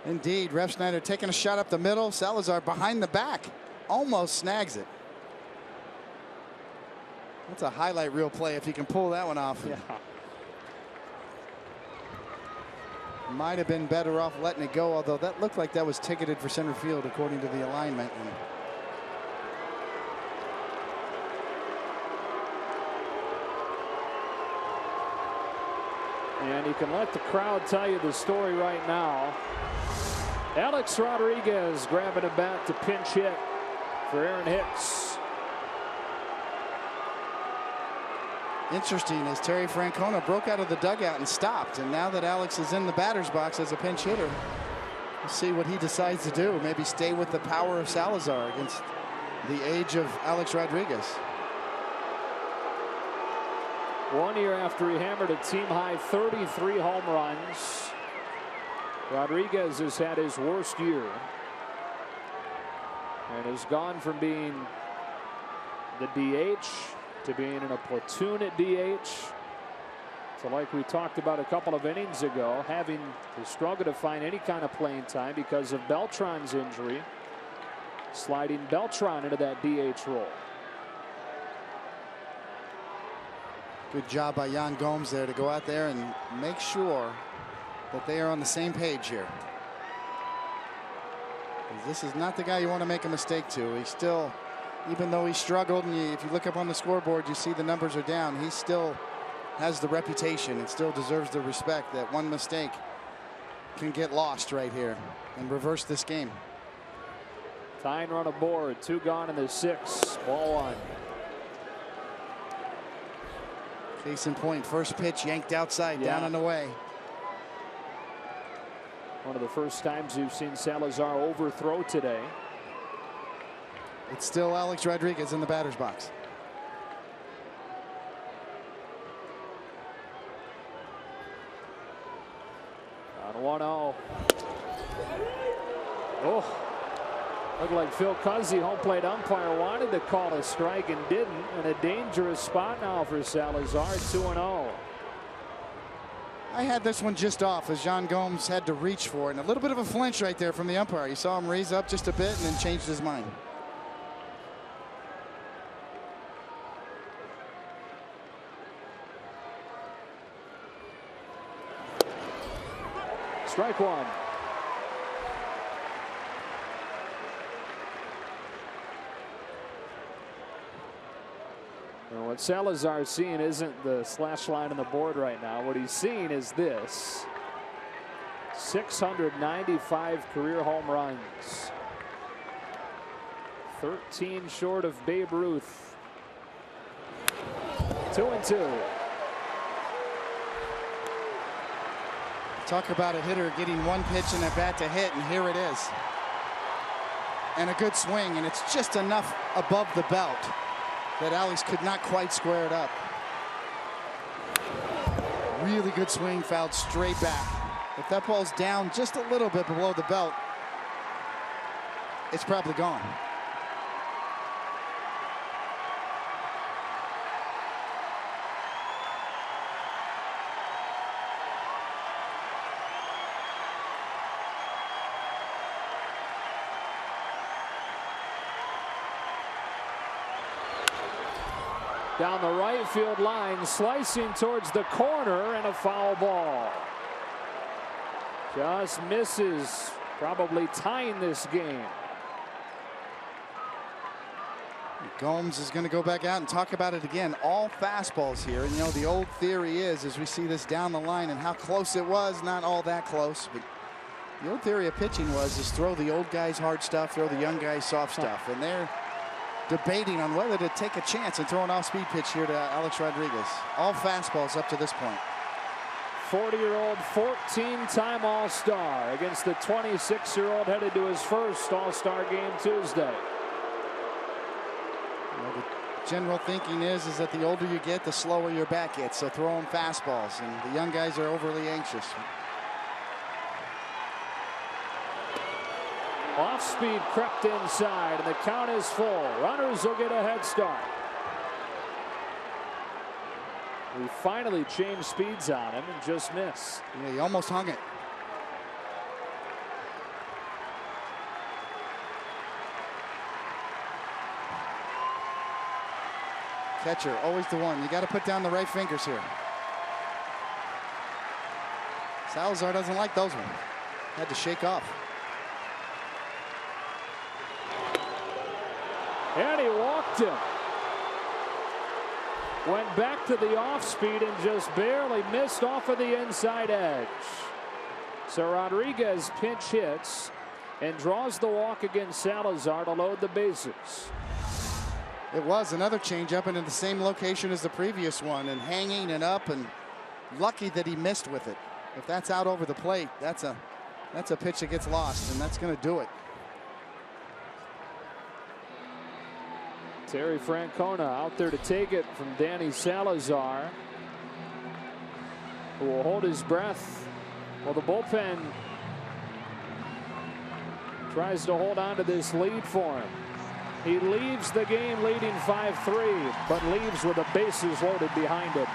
Indeed, Refsnyder taking a shot up the middle. Salazar behind the back, almost snags it. That's a highlight reel play if he can pull that one off. Yeah. Might have been better off letting it go, although that looked like that was ticketed for center field according to the alignment. And you can let the crowd tell you the story right now. Alex Rodriguez grabbing a bat to pinch hit for Aaron Hicks. Interesting, as Terry Francona broke out of the dugout and stopped, and now that Alex is in the batter's box as a pinch hitter, we'll see what he decides to do. Maybe stay with the power of Salazar against the age of Alex Rodriguez. 1 year after he hammered a team-high 33 home runs, Rodriguez has had his worst year and has gone from being the DH to being in a platoon at DH to, like we talked about a couple of innings ago, having to struggle to find any kind of playing time because of Beltran's injury, sliding Beltran into that DH role. Good job by Yan Gomes there to go out there and make sure that they are on the same page here. This is not the guy you want to make a mistake to. He's still, even though he struggled, and if you look up on the scoreboard, you see the numbers are down, he still has the reputation and still deserves the respect that one mistake can get lost right here and reverse this game. Tying run aboard, 2 gone in the 6th, ball 1. Case in point, first pitch yanked outside, down and away. One of the first times you've seen Salazar overthrow today. It's still Alex Rodriguez in the batter's box. On 1-0. Oh, looked like Phil Cuzzi, home plate umpire, wanted to call a strike and didn't. In a dangerous spot now for Salazar. 2-0. I had this one just off as Yan Gomes had to reach for it, and a little bit of a flinch right there from the umpire. You saw him raise up just a bit and then changed his mind. Strike 1. Well, what Salazar's seeing isn't the slash line on the board right now. What he's seeing is this: 695 career home runs, 13 short of Babe Ruth. 2-2. Talk about a hitter getting one pitch and a bat to hit, and here it is. And a good swing, and it's just enough above the belt that Alex could not quite square it up. Really good swing, fouled straight back. If that ball's down just a little bit below the belt, it's probably gone. Down the right field line, slicing towards the corner, and a foul ball. Just misses, probably tying this game. Gomes is going to go back out and talk about it again. All fastballs here. And, you know, the old theory is, as we see this down the line and how close it was, not all that close, but the old theory of pitching is throw the old guys hard stuff, throw the young guys soft stuff. And they're debating on whether to take a chance and throw an off-speed pitch here to Alex Rodriguez. All fastballs up to this point. 40-year-old, 14-time All-Star against the 26-year-old headed to his first All-Star game Tuesday. Well, the general thinking is that the older you get, the slower your bat gets. So throw them fastballs, and the young guys are overly anxious. Off speed crept inside, and the count is full. Runners will get a head start. We finally changed speeds on him and just missed. Yeah, he almost hung it. Catcher, always the one. You got to put down the right fingers here. Salazar doesn't like those ones. Had to shake off. And he walked him. Went back to the off speed and just barely missed off of the inside edge. So Rodriguez pinch hits and draws the walk against Salazar to load the bases. It was another changeup and in the same location as the previous one, and hanging and up, and lucky that he missed with it. If that's out over the plate, that's a pitch that gets lost, and that's going to do it. Terry Francona out there to take it from Danny Salazar. who will hold his breath while the bullpen tries to hold on to this lead for him. He leaves the game leading 5-3, but leaves with the bases loaded behind him.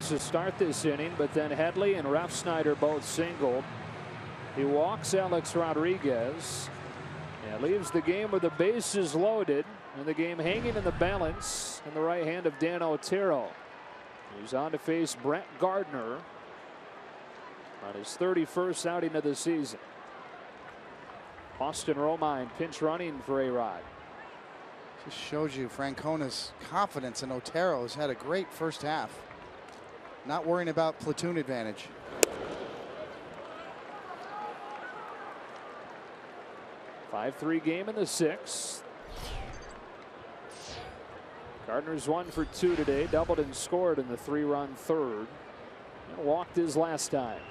To start this inning, but then Headley and Refsnyder both singled. He walks Alex Rodriguez and leaves the game with the bases loaded and the game hanging in the balance in the right hand of Dan Otero. He's on to face Brett Gardner on his 31st outing of the season. Austin Romine pinch running for A-Rod. Just shows you Francona's confidence in Otero. Has had a great first half. Not worrying about platoon advantage. 5-3 game in the sixth. Gardner's 1 for 2 today, doubled and scored in the 3-run third, and walked his last time.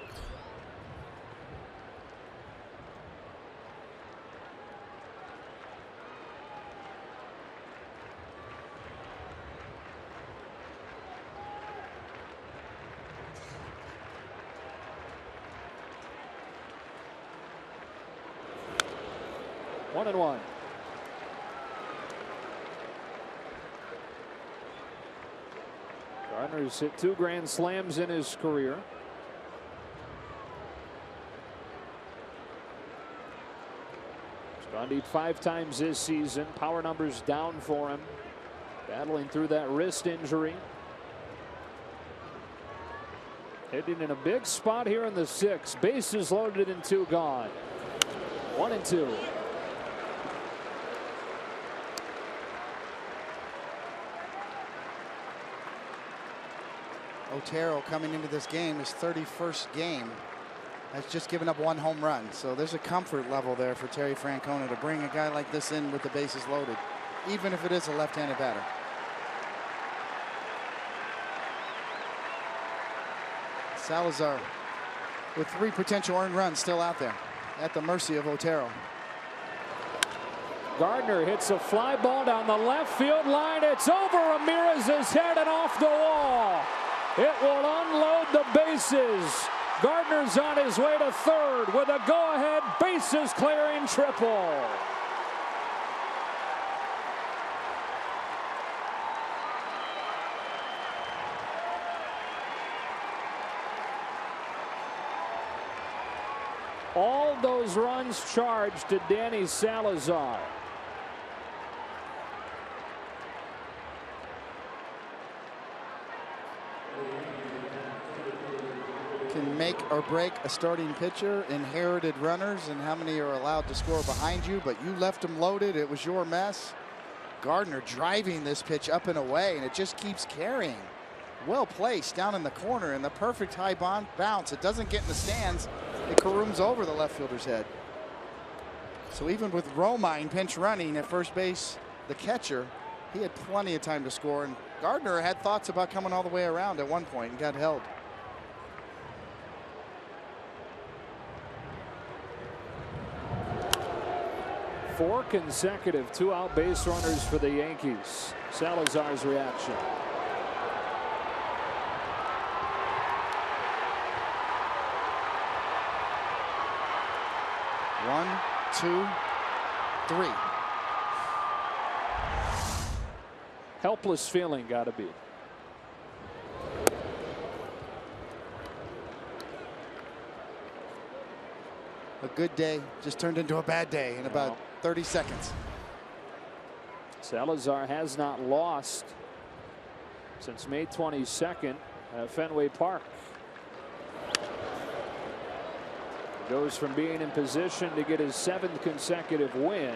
One and one. Gardner's hit 2 grand slams in his career. He's gone deep 5 times this season. Power numbers down for him. Battling through that wrist injury. Hitting in a big spot here in the 6th. Bases loaded and 2 gone. 1 and 2. Otero coming into this game, his 31st game, has just given up 1 home run. So there's a comfort level there for Terry Francona to bring a guy like this in with the bases loaded, even if it is a left-handed batter. Salazar with 3 potential earned runs still out there at the mercy of Otero. Gardner hits a fly ball down the left field line. It's over Ramirez's head and off the wall. It will unload the bases. Gardner's on his way to third with a go-ahead bases clearing triple. All those runs charged to Danny Salazar. can make or break a starting pitcher. Inherited runners and how many are allowed to score behind you, but you left them loaded. It was your mess. Gardner driving this pitch up and away, and it just keeps carrying. Well placed down in the corner, and the perfect high bounce. It doesn't get in the stands. It carooms over the left fielder's head. So even with Romine pinch running at first base, the catcher, he had plenty of time to score, and Gardner had thoughts about coming all the way around at one point and got held. Four consecutive two-out base runners for the Yankees. Salazar's reaction. One, two, three. Helpless feeling, gotta be. A good day just turned into a bad day in about 30 seconds. Salazar has not lost since May 22nd at Fenway Park. He goes from being in position to get his 7th consecutive win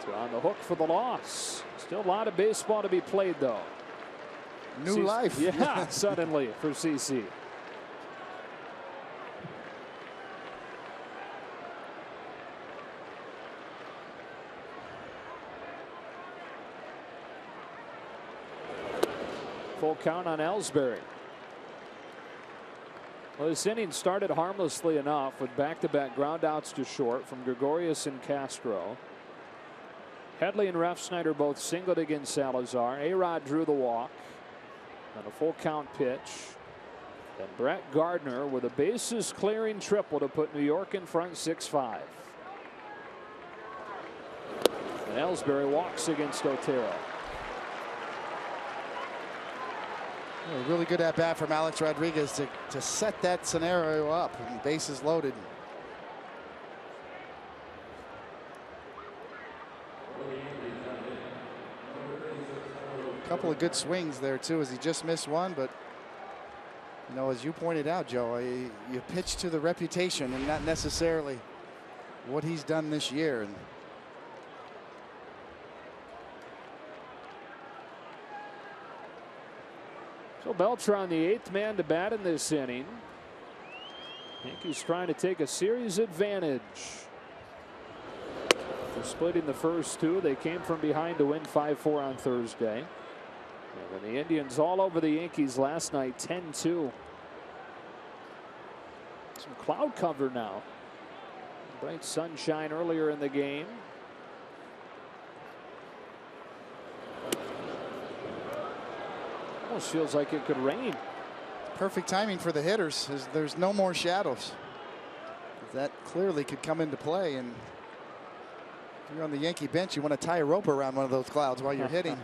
to on the hook for the loss. Still a lot of baseball to be played, though. New life. Yeah, suddenly for CC. Full count on Ellsbury. Well, this inning started harmlessly enough with back-to-back groundouts to short from Gregorius and Castro. Headley and Refsnyder both singled against Salazar. A-Rod drew the walk on a full count pitch. And Brett Gardner with a bases clearing triple to put New York in front 6-5. And Ellsbury walks against Otero. A really good at bat from Alex Rodriguez to set that scenario up, and bases loaded. A couple of good swings there too, as he just missed one, but you know, as you pointed out, Joe, you pitch to the reputation and not necessarily what he's done this year. And so Beltran, the 8th man to bat in this inning. Yankees trying to take a series advantage. For splitting the first two, they came from behind to win 5-4 on Thursday. And the Indians all over the Yankees last night, 10-2. Some cloud cover now. Bright sunshine earlier in the game. Almost feels like it could rain. Perfect timing for the hitters, as there's no more shadows. That clearly could come into play, and if you're on the Yankee bench, you want to tie a rope around one of those clouds while you're hitting.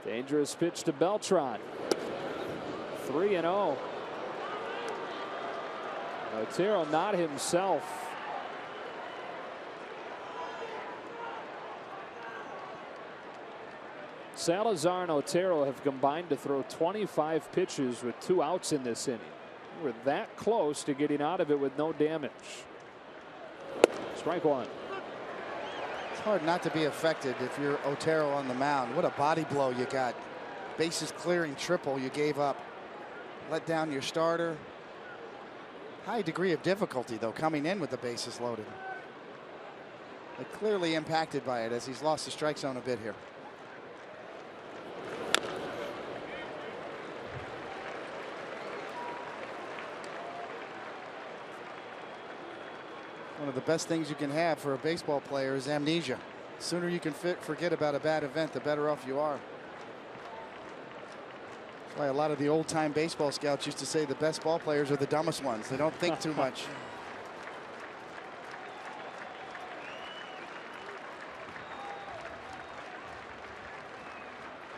Dangerous pitch to Beltran. 3-0. Otero not himself. Salazar and Otero have combined to throw 25 pitches with 2 outs in this inning. We're that close to getting out of it with no damage. Strike one. It's hard not to be affected if you're Otero on the mound. What a body blow you got. Bases clearing triple you gave up. Let down your starter. High degree of difficulty, though, coming in with the bases loaded. But clearly impacted by it, as he's lost the strike zone a bit here. One of the best things you can have for a baseball player is amnesia. The sooner you can forget about a bad event, the better off you are. That's why a lot of the old-time baseball scouts used to say the best ball players are the dumbest ones. They don't think too much.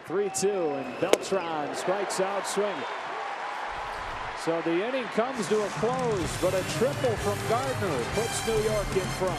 3-2, and Beltran strikes out swinging. So the inning comes to a close, but a triple from Gardner puts New York in front.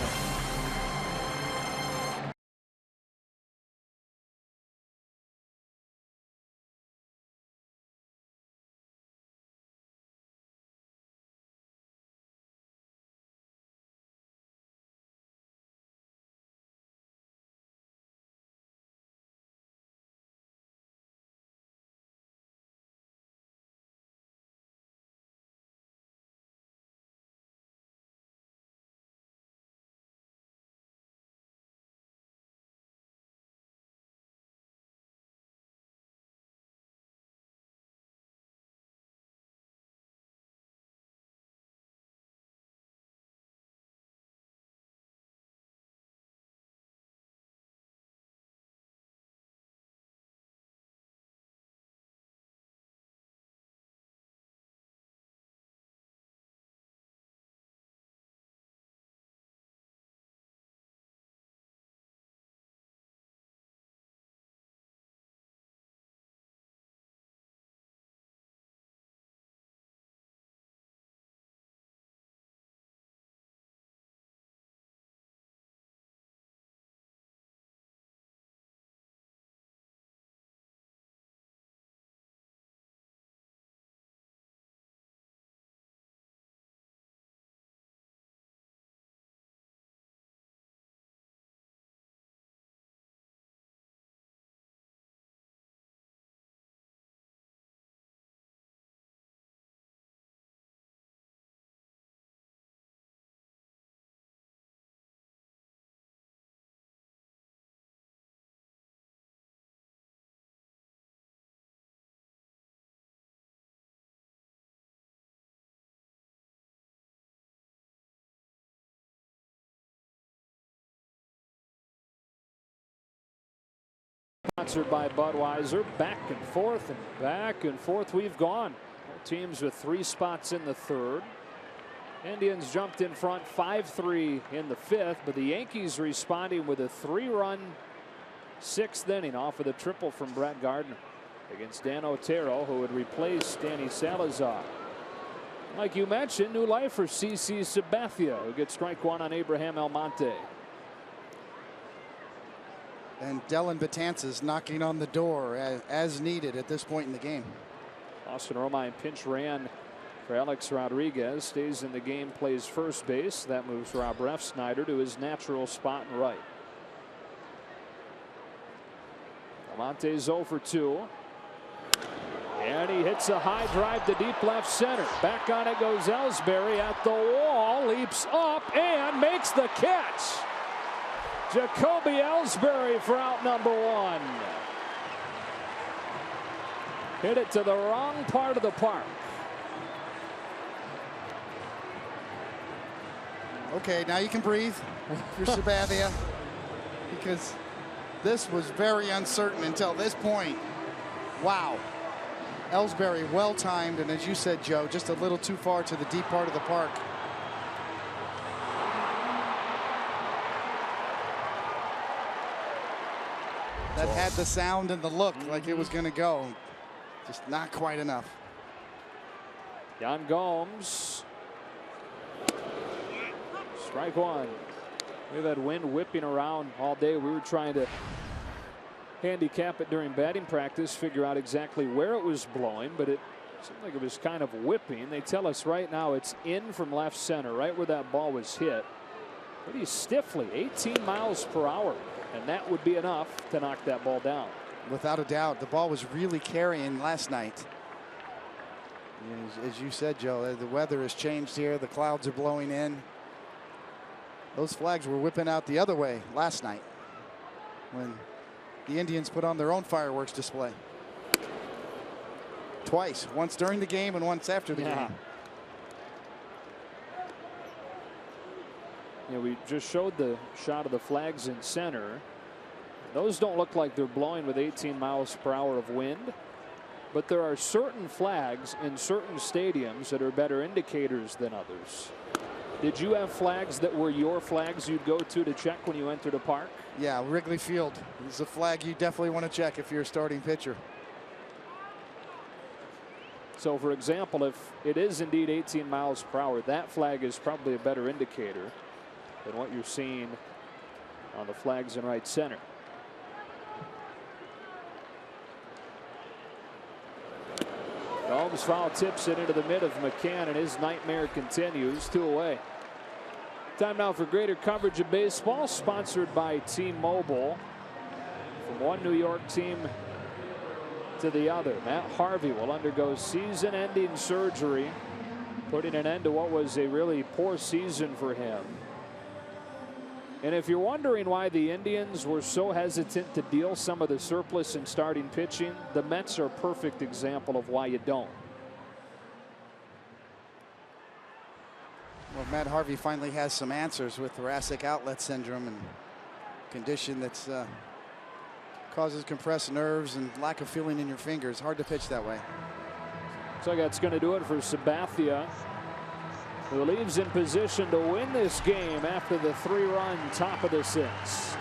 Sponsored by Budweiser. Back and forth we've gone. Both teams with 3 spots in the 3rd. Indians jumped in front 5-3 in the 5th, but the Yankees responding with a 3-run 6th inning off of the triple from Brett Gardner against Dan Otero, who would replace Danny Salazar. Like you mentioned, new life for CC Sabathia, who gets strike 1 on Abraham Almonte. And Dylan Betances knocking on the door as needed at this point in the game. Austin Romine pinch ran for Alex Rodriguez. Stays in the game, plays first base. That moves Rob Refsnyder to his natural spot in right. Almonte's 0 for 2. And he hits a high drive to deep left center. Back on it goes Ellsbury at the wall. Leaps up and makes the catch. Jacoby Ellsbury for out number 1. Hit it to the wrong part of the park. Okay, now you can breathe for Sabathia, because this was very uncertain until this point. Wow. Ellsbury well timed, and as you said, Joe, just a little too far to the deep part of the park. That had the sound and the look like it was going to go. Just not quite enough. Yan Gomes. Strike 1. We've had wind whipping around all day. We were trying to handicap it during batting practice, figure out exactly where it was blowing, but it seemed like it was kind of whipping. They tell us right now it's in from left center, right where that ball was hit. Pretty stiffly, 18 miles per hour, and that would be enough to knock that ball down. Without a doubt, the ball was really carrying last night. As you said, Joe, the weather has changed here. The clouds are blowing in. Those flags were whipping out the other way last night when the Indians put on their own fireworks display. Twice, once during the game and once after the game. Yeah, we just showed the shot of the flags in center. Those don't look like they're blowing with 18 miles per hour of wind, but there are certain flags in certain stadiums that are better indicators than others. Did you have flags that were your flags you'd go to check when you entered a park? Yeah, Wrigley Field is a flag you definitely want to check if you're a starting pitcher. So, for example, if it is indeed 18 miles per hour, that flag is probably a better indicator than what you're seeing on the flags in right center. Gomes foul tips it into the mid of McCann, and his nightmare continues. 2 away. Time now for greater coverage of baseball, sponsored by T-Mobile. From one New York team to the other, Matt Harvey will undergo season-ending surgery, putting an end to what was a really poor season for him. And if you're wondering why the Indians were so hesitant to deal some of the surplus in starting pitching, the Mets are a perfect example of why you don't. Well, Matt Harvey finally has some answers with thoracic outlet syndrome, and condition that's causes compressed nerves and lack of feeling in your fingers. Hard to pitch that way. So that's going to do it for Sabathia, who leaves in position to win this game after the 3-run top of the 6th.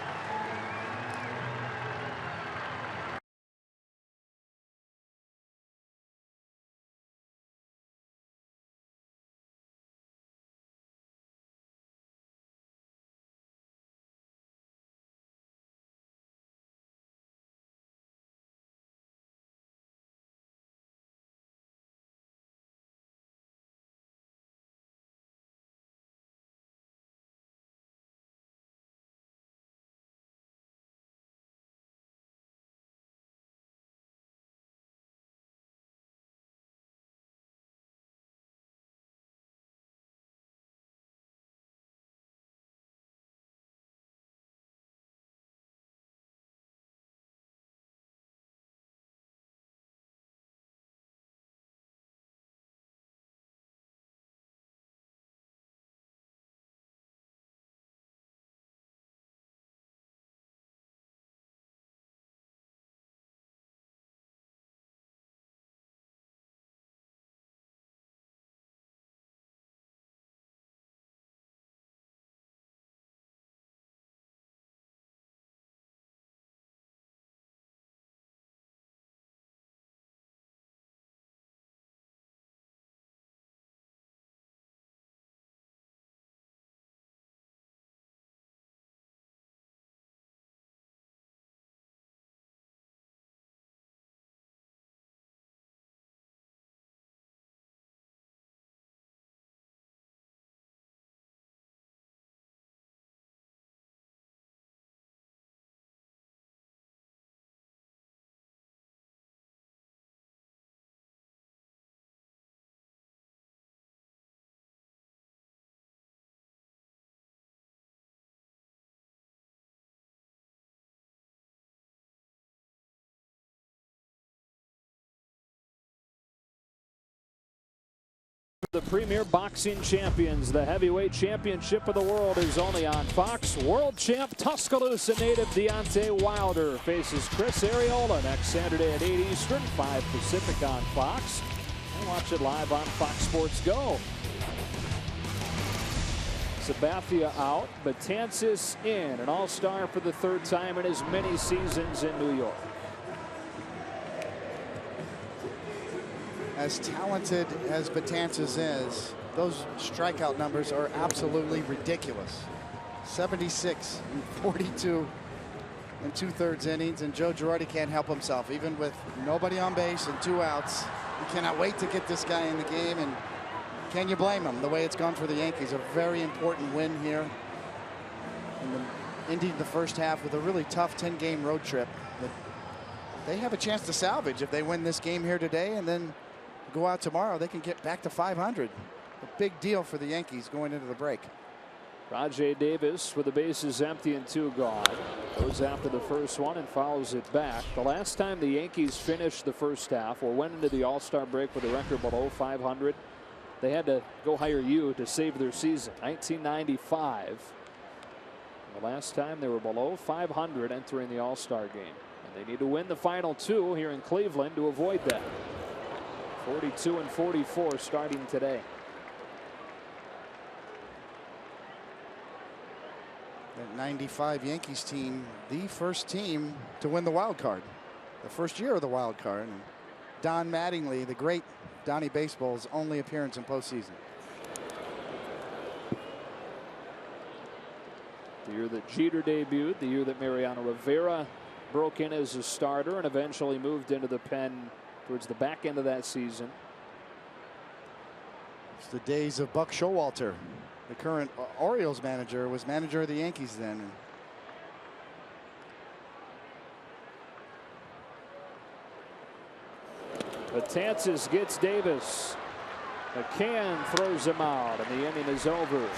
The premier boxing champions. The heavyweight championship of the world is only on Fox. World champ Tuscaloosa native Deontay Wilder faces Chris Arreola next Saturday at 8 Eastern, 5 Pacific on Fox. And watch it live on Fox Sports Go. Sabathia out, Betances in, an all-star for the 3rd time in as many seasons in New York. As talented as Betances is, those strikeout numbers are absolutely ridiculous. 76 and 42 and 2/3 innings, and Joe Girardi can't help himself. Even with nobody on base and 2 outs, he cannot wait to get this guy in the game, and can you blame him? The way it's gone for the Yankees, a very important win here, and ending the first half with a really tough 10-game road trip that they have a chance to salvage if they win this game here today, and then go out tomorrow. They can get back to 500. A big deal for the Yankees going into the break. Rajai Davis with the bases empty and 2 gone. Goes after the first one and fouls it back. The last time the Yankees finished the first half or went into the All-Star break with a record below 500, they had to go hire you to save their season. 1995. The last time they were below 500 entering the All-Star game. And they need to win the final 2 here in Cleveland to avoid that. 42 and 44 starting today. That 95 Yankees team, the first team to win the wild card. The first year of the wild card. And Don Mattingly, the great Donnie Baseball's only appearance in postseason. The year that Jeter debuted, the year that Mariano Rivera broke in as a starter and eventually moved into the pen towards the back end of that season. It's the days of Buck Showalter. The current Orioles manager was manager of the Yankees then. Betances gets Davis. McCann throws him out, and the inning is over.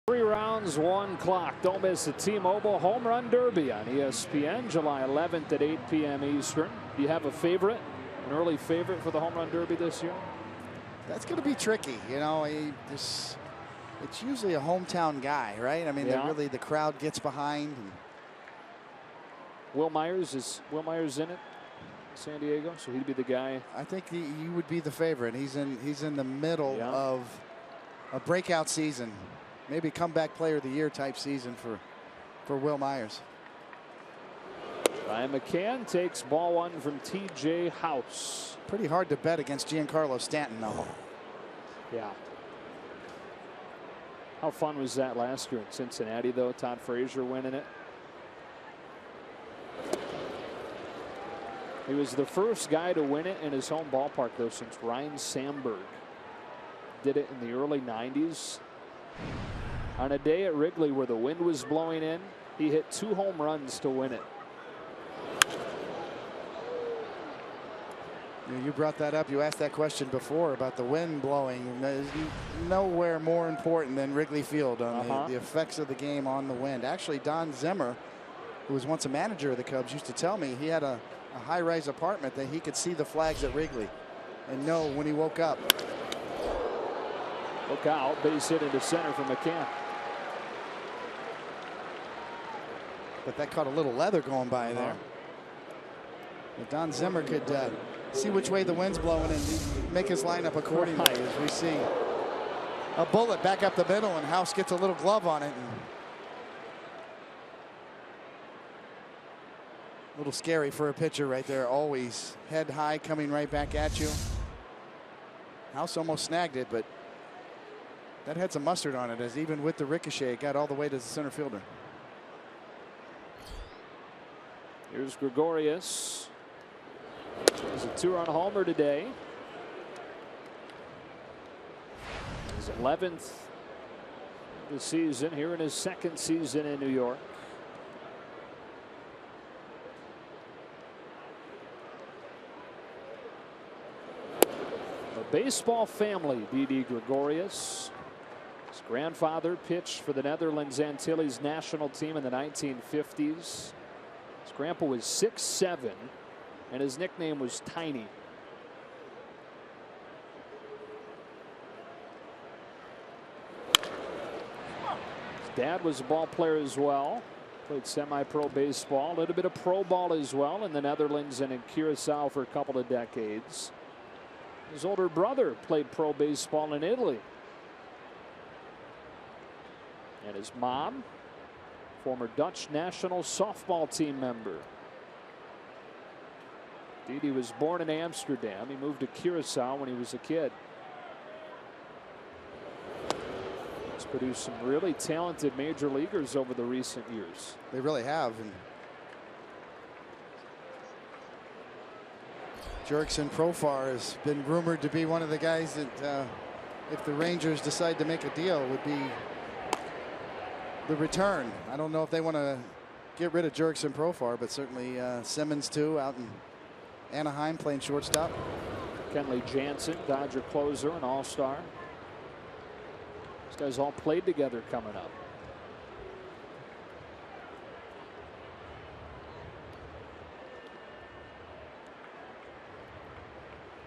Three rounds, 1 clock. Don't miss the T-Mobile Home Run Derby on ESPN, July 11th at 8 p.m. Eastern. Do you have a favorite, an early favorite for the Home Run Derby this year? That's going to be tricky. You know, it's usually a hometown guy, right? I mean, yeah. the crowd gets behind. And Will Myers, is Will Myers in it? San Diego, so he'd be the guy. I think he would be the favorite. He's in the middle of a breakout season. Maybe comeback player of the year type season for Will Myers. Ryan McCann takes ball one from T.J. House. Pretty hard to bet against Giancarlo Stanton, though. Yeah. How fun was that last year in Cincinnati, though? Todd Frazier winning it. He was the first guy to win it in his home ballpark, though, since Ryan Sandberg did it in the early 90s. On a day at Wrigley where the wind was blowing in, he hit 2 home runs to win it. You brought that up. You asked that question before about the wind blowing. There's nowhere more important than Wrigley Field on the effects of the game on the wind. Actually, Don Zimmer, who was once a manager of the Cubs, used to tell me he had a high-rise apartment that he could see the flags at Wrigley and know when he woke up. Look out. Base hit into center for McCann. But that caught a little leather going by there. But Don Zimmer could see which way the wind's blowing and make his lineup accordingly, as we see a bullet back up the middle, and House gets a little glove on it. And a little scary for a pitcher right there. Always head high, coming right back at you. House almost snagged it, but that had some mustard on it, as even with the ricochet, it got all the way to the center fielder. Here's Gregorius. He's a 2-run homer today. His 11th this season, here in his 2nd season in New York. A baseball family, Didi Gregorius. His grandfather pitched for the Netherlands Antilles national team in the 1950s. His grandpa was 6'7", and his nickname was Tiny. His dad was a ball player as well. Played semi-pro baseball, a little bit of pro ball as well in the Netherlands and in Curacao for a couple of decades. His older brother played pro baseball in Italy. And his mom, former Dutch national softball team member. Didi was born in Amsterdam. He moved to Curacao when he was a kid. He's produced some really talented major leaguers over the recent years. They really have. And Jurickson Profar has been rumored to be one of the guys that, if the Rangers decide to make a deal, would be the return. I don't know if they want to get rid of Jurickson Profar, but certainly Simmons too, out in Anaheim playing shortstop. Kenley Jansen, Dodger closer and all-star. These guys all played together coming up.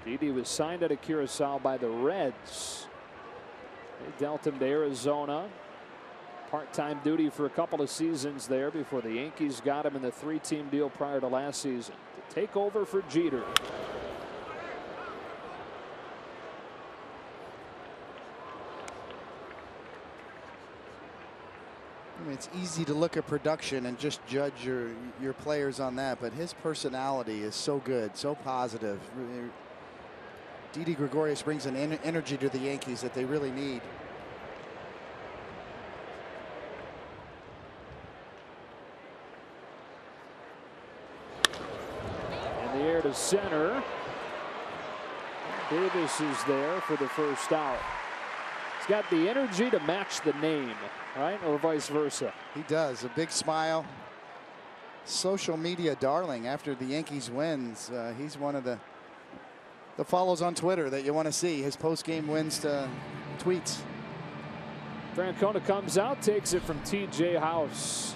Didi was signed out of Curacao by the Reds. They dealt him to Arizona. Part-time duty for a couple of seasons there before the Yankees got him in the 3-team deal prior to last season to take over for Jeter. I mean, it's easy to look at production and just judge your players on that, but his personality is so good, so positive. Didi Gregorius brings an energy to the Yankees that they really need. To center. Davis is there for the first out. He's got the energy to match the name, right? Or vice versa. He does. A big smile. Social media darling after the Yankees wins. He's one of the follows on Twitter that you want to see. His post-game wins to tweets. Francona comes out, takes it from T.J. House.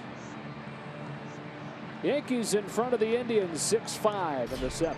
Yankees in front of the Indians 6-5 in the 7th.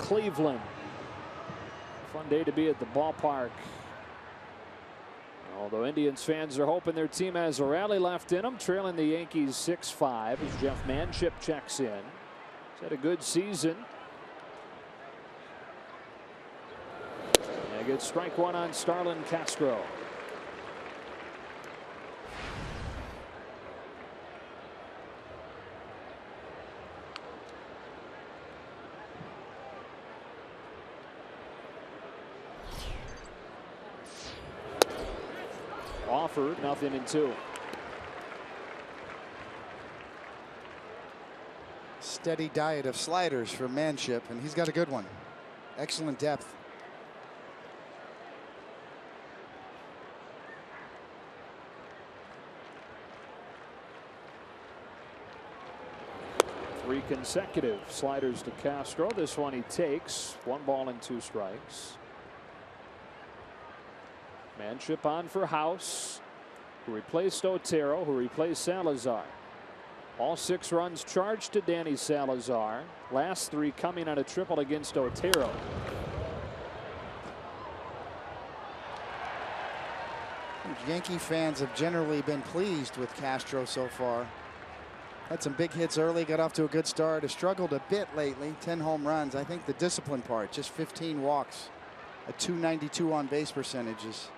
Cleveland. Fun day to be at the ballpark. Although Indians fans are hoping their team has a rally left in them, trailing the Yankees 6-5 as Jeff Manship checks in. He's had a good season. And gets strike one on Starlin Castro. Offered, 0-2. Steady diet of sliders for Manship, and he's got a good one. Excellent depth. Three consecutive sliders to Castro. This one he takes. 1 ball and 2 strikes. Manship on for House, who replaced Otero, who replaced Salazar. All 6 runs charged to Danny Salazar. Last 3 coming on a triple against Otero. Yankee fans have generally been pleased with Castro so far. Had some big hits early, got off to a good start. Has struggled a bit lately. 10 home runs. I think the discipline part, just 15 walks, a .292 on base percentage is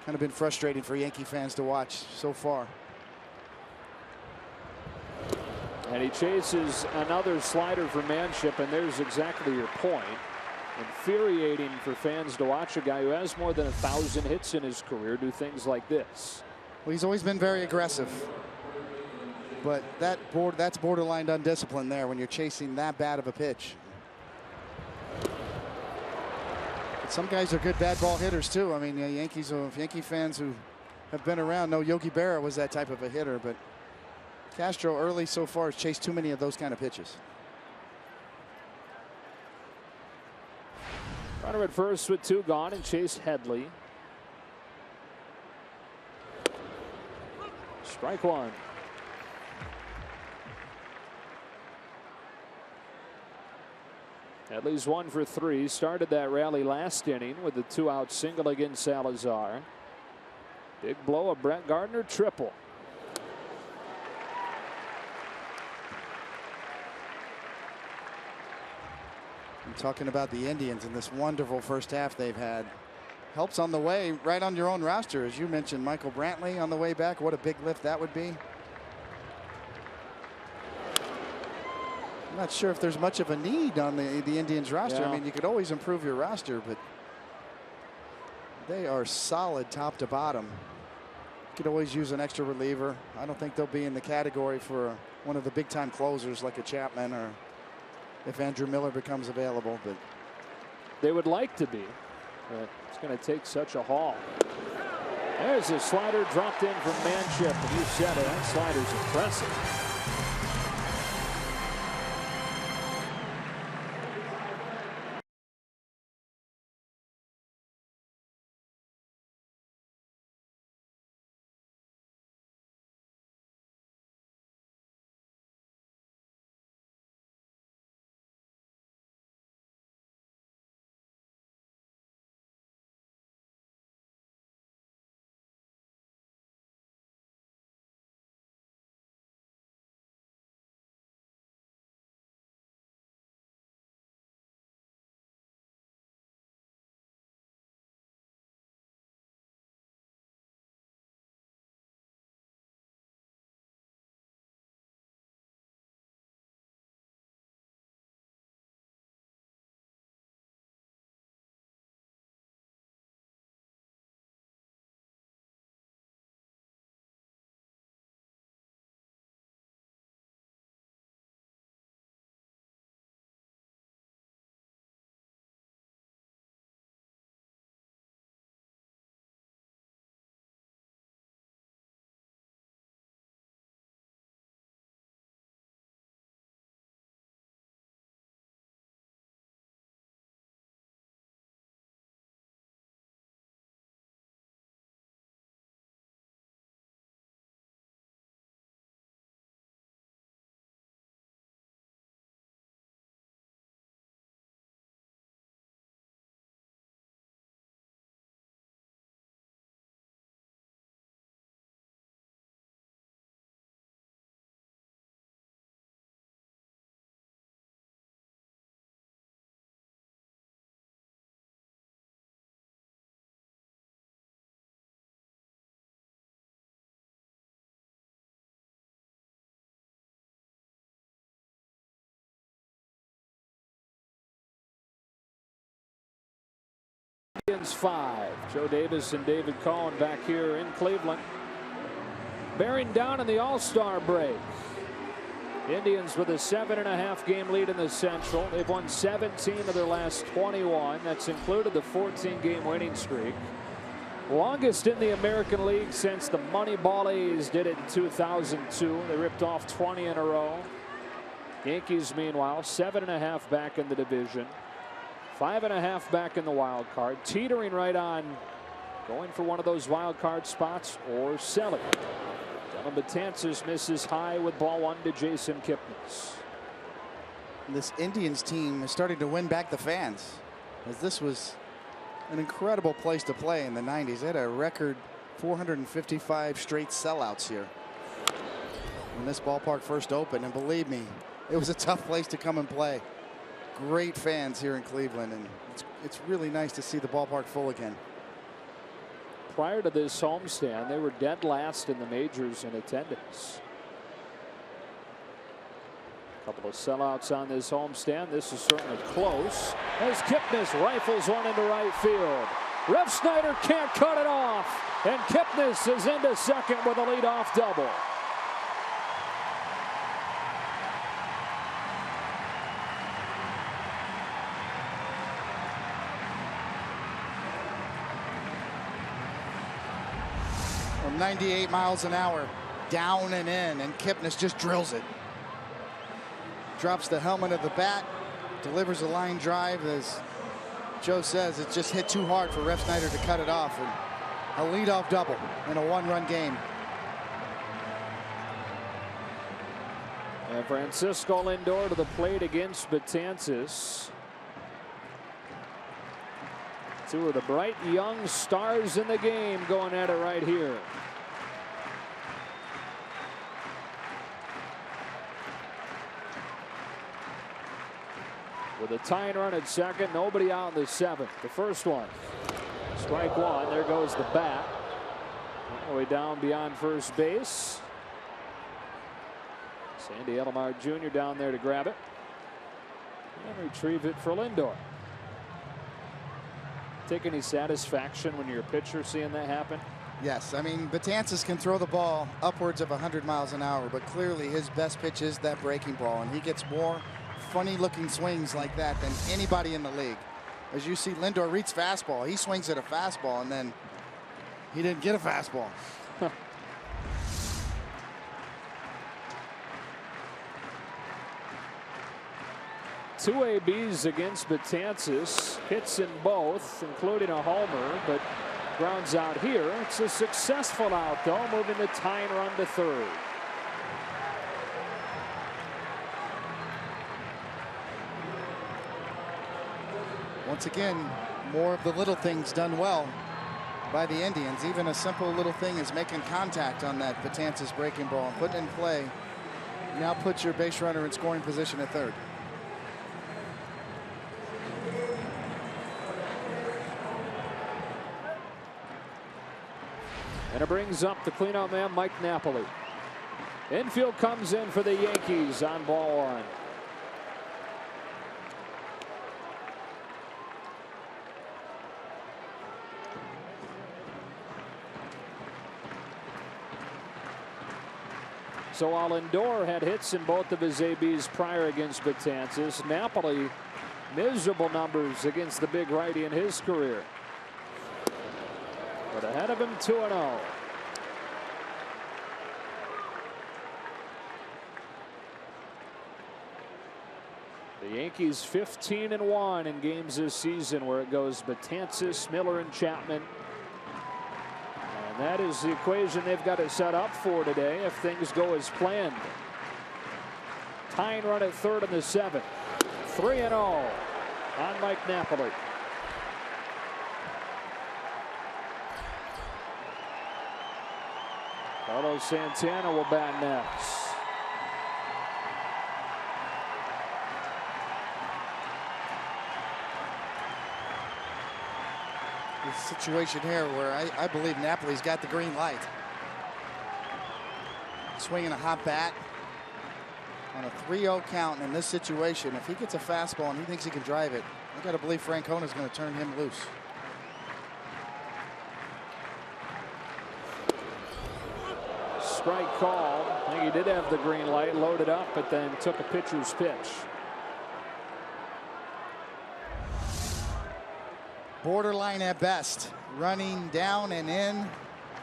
kind of been frustrating for Yankee fans to watch so far. And he chases another slider for Manship, and there's exactly your point. Infuriating for fans to watch a guy who has more than 1,000 hits in his career do things like this. Well, he's always been very aggressive, but that's borderline undisciplined there when you're chasing that bad of a pitch. Some guys are good bad ball hitters too. I mean, Yankee fans who have been around know Yogi Berra was that type of a hitter, but Castro early so far has chased too many of those kind of pitches. Runner at first with 2 gone and chased Headley. Strike 1. Headley's 1 for 3. Started that rally last inning with a 2-out single against Salazar. Big blow, a Brett Gardner triple. I'm talking about the Indians and this wonderful first half they've had. Helps on the way, right on your own roster. As you mentioned, Michael Brantley on the way back. What a big lift that would be. I'm not sure if there's much of a need on the Indians roster. Yeah. I mean, you could always improve your roster, but they are solid top to bottom. You could always use an extra reliever. I don't think they'll be in the category for one of the big time closers like a Chapman, or if Andrew Miller becomes available, but they would like to be, but it's going to take such a haul. There's a slider dropped in from Manship, and you said it, that slider's impressive. Indians 5. Joe Davis and David Cohen back here in Cleveland. Bearing down in the All-Star break. Indians with a 7.5 game lead in the Central. They've won 17 of their last 21. That's included the 14 game winning streak. Longest in the American League since the Moneyball A's did it in 2002. They ripped off 20 in a row. Yankees, meanwhile, 7.5 back in the division. 5.5 back in the wild card. Teetering right on going for one of those wild card spots or selling. Dylan Betances misses high with ball 1 to Jason Kipnis. This Indians team is starting to win back the fans, as this was an incredible place to play in the 90s. They had a record 455 straight sellouts here when this ballpark first opened, and believe me, it was a tough place to come and play. Great fans here in Cleveland, and it's really nice to see the ballpark full again. Prior to this homestand, they were dead last in the majors in attendance. A couple of sellouts on this homestand. This is certainly close as Kipnis rifles one into right field. Refsnyder can't cut it off, and Kipnis is into second with a leadoff double. From 98 miles an hour, down and in, and Kipnis just drills it. Drops the helmet of the bat, delivers a line drive. As Joe says, it just hit too hard for Refsnyder to cut it off, and a leadoff double in a 1-run game. And Francisco Lindor to the plate against Betances. Two of the bright young stars in the game going at it right here. With a tying run at second, nobody out in the 7th. The first one, strike 1. There goes the bat. All the way down beyond first base. Sandy Alomar Jr. down there to grab it and retrieve it for Lindor. Take any satisfaction when you're a pitcher seeing that happen? Yes, I mean, Betances can throw the ball upwards of 100 miles an hour, but clearly his best pitch is that breaking ball, and he gets more funny looking swings like that than anybody in the league. As you see, Lindor reads fastball. He swings at a fastball, and then he didn't get a fastball. Two ABs against Betances. Hits in both, including a homer, but grounds out here. It's a successful out, though, moving the tying run to third. Once again, more of the little things done well by the Indians. Even a simple little thing is making contact on that Betances breaking ball and putting it in play. Now puts your base runner in scoring position at third. And it brings up the cleanout man, Mike Napoli. Infield comes in for the Yankees on ball 1. So while Lindor had hits in both of his ABs prior against Betances, Napoli miserable numbers against the big righty in his career. But ahead of him, 2-0. The Yankees 15-1 in games this season, where it goes Betances, Miller, and Chapman. And that is the equation they've got to set up for today if things go as planned. Tying run at third in the 7th. 3-0 on Mike Napoli. Carlos Santana will bat next. This situation here where I believe Napoli's got the green light. Swinging a hot bat on a 3-0 count in this situation. If he gets a fastball and he thinks he can drive it, I got to believe Francona's going to turn him loose. strike call. I think he did have the green light, loaded up, but then took a pitcher's pitch. Borderline at best. Running down and in.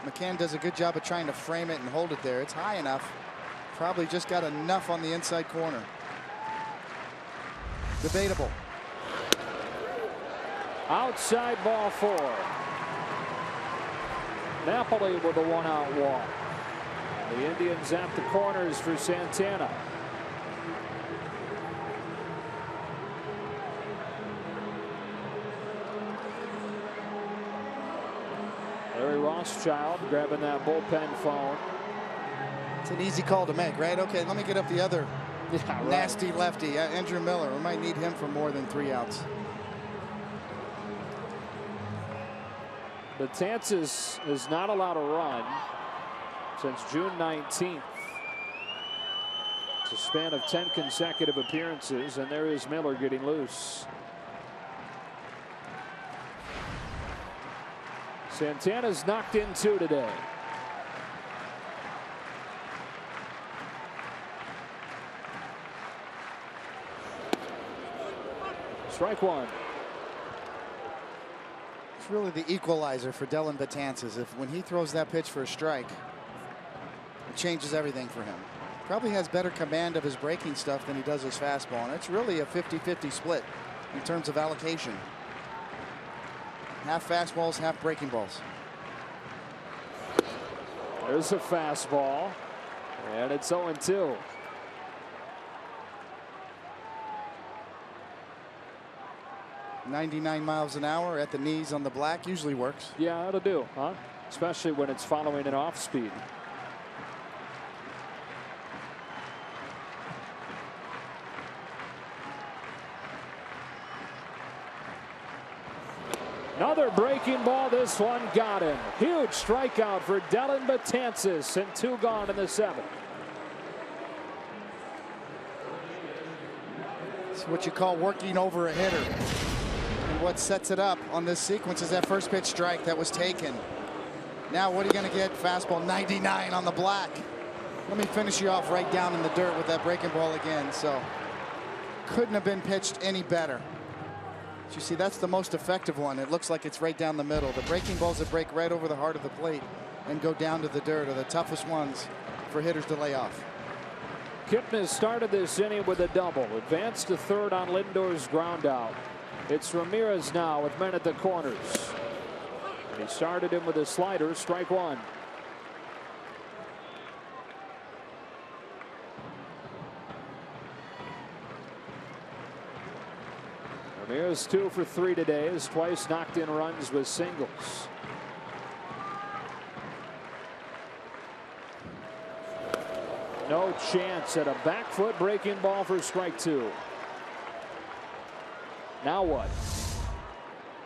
McCann does a good job of trying to frame it and hold it there. It's high enough. Probably just got enough on the inside corner. Debatable. Outside, ball 4. Napoli with a 1-out walk. The Indians at the corners for Santana. Larry Rothschild grabbing that bullpen phone. It's an easy call to make, right? Okay, let me get up the other nasty lefty, Andrew Miller. We might need him for more than 3 outs. Betances is not allowed a run since June 19th. It's a span of 10 consecutive appearances, and there is Miller getting loose. Santana's knocked in 2 today. Strike 1. It's really the equalizer for Dellin Betances. When he throws that pitch for a strike, it changes everything for him. Probably has better command of his breaking stuff than he does his fastball, and it's really a 50-50 split in terms of allocation. Half fastballs, half breaking balls. There's a fastball, and it's 0-2. .99 miles an hour at the knees on the black usually works. Yeah, it'll do, huh? Especially when it's following an off speed. Another breaking ball. This one got him. Huge strikeout for Dellin Betances, and 2 gone in the 7th. It's what you call working over a hitter. And what sets it up on this sequence is that first pitch strike that was taken. Now what are you going to get? Fastball 99 on the black. Let me finish you off right down in the dirt with that breaking ball again. So couldn't have been pitched any better. But you see, that's the most effective one. It looks like it's right down the middle. The breaking balls that break right over the heart of the plate and go down to the dirt are the toughest ones for hitters to lay off. Kipnis started this inning with a double. Advanced to third on Lindor's ground out. It's Ramirez now with men at the corners. He started him with a slider, strike 1. Ramirez 2 for 3 today, has twice knocked in runs with singles. No chance at a back foot breaking ball for strike 2. Now what?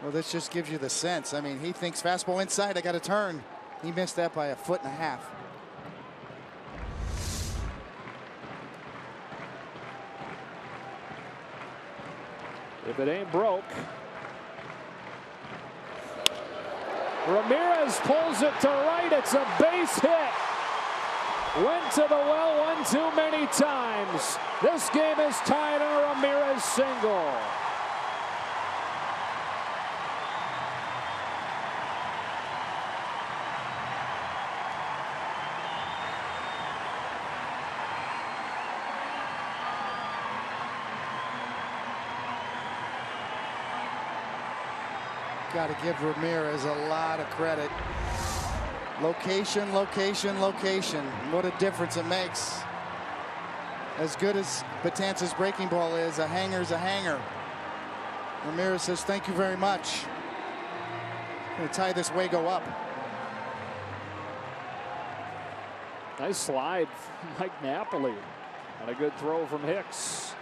Well, this just gives you the sense. I mean, he thinks fastball inside, I got to turn. He missed that by 1.5 feet. If it ain't broke. Ramirez pulls it to right. It's a base hit. Went to the well one too many times. This game is tied on a Ramirez single. Got to give Ramirez a lot of credit. Location, location, location. What a difference it makes. As good as Betances' breaking ball is, a hanger's a hanger. Ramirez says, thank you very much. Going to tie this Wago up. Nice slide from Mike Napoli. And a good throw from Hicks.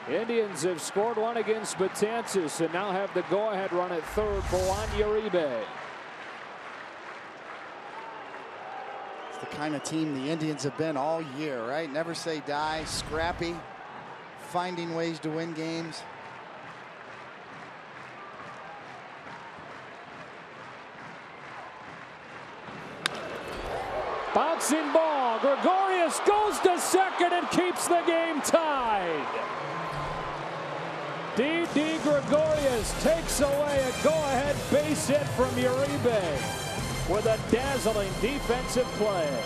Indians have scored 1 against Betances and now have the go-ahead run at third for Juan Uribe. It's the kind of team the Indians have been all year, right? Never say die, scrappy, finding ways to win games. Bouncing ball. Gregorius goes to second and keeps the game tied. Didi Gregorius takes away a go-ahead base hit from Uribe with a dazzling defensive play.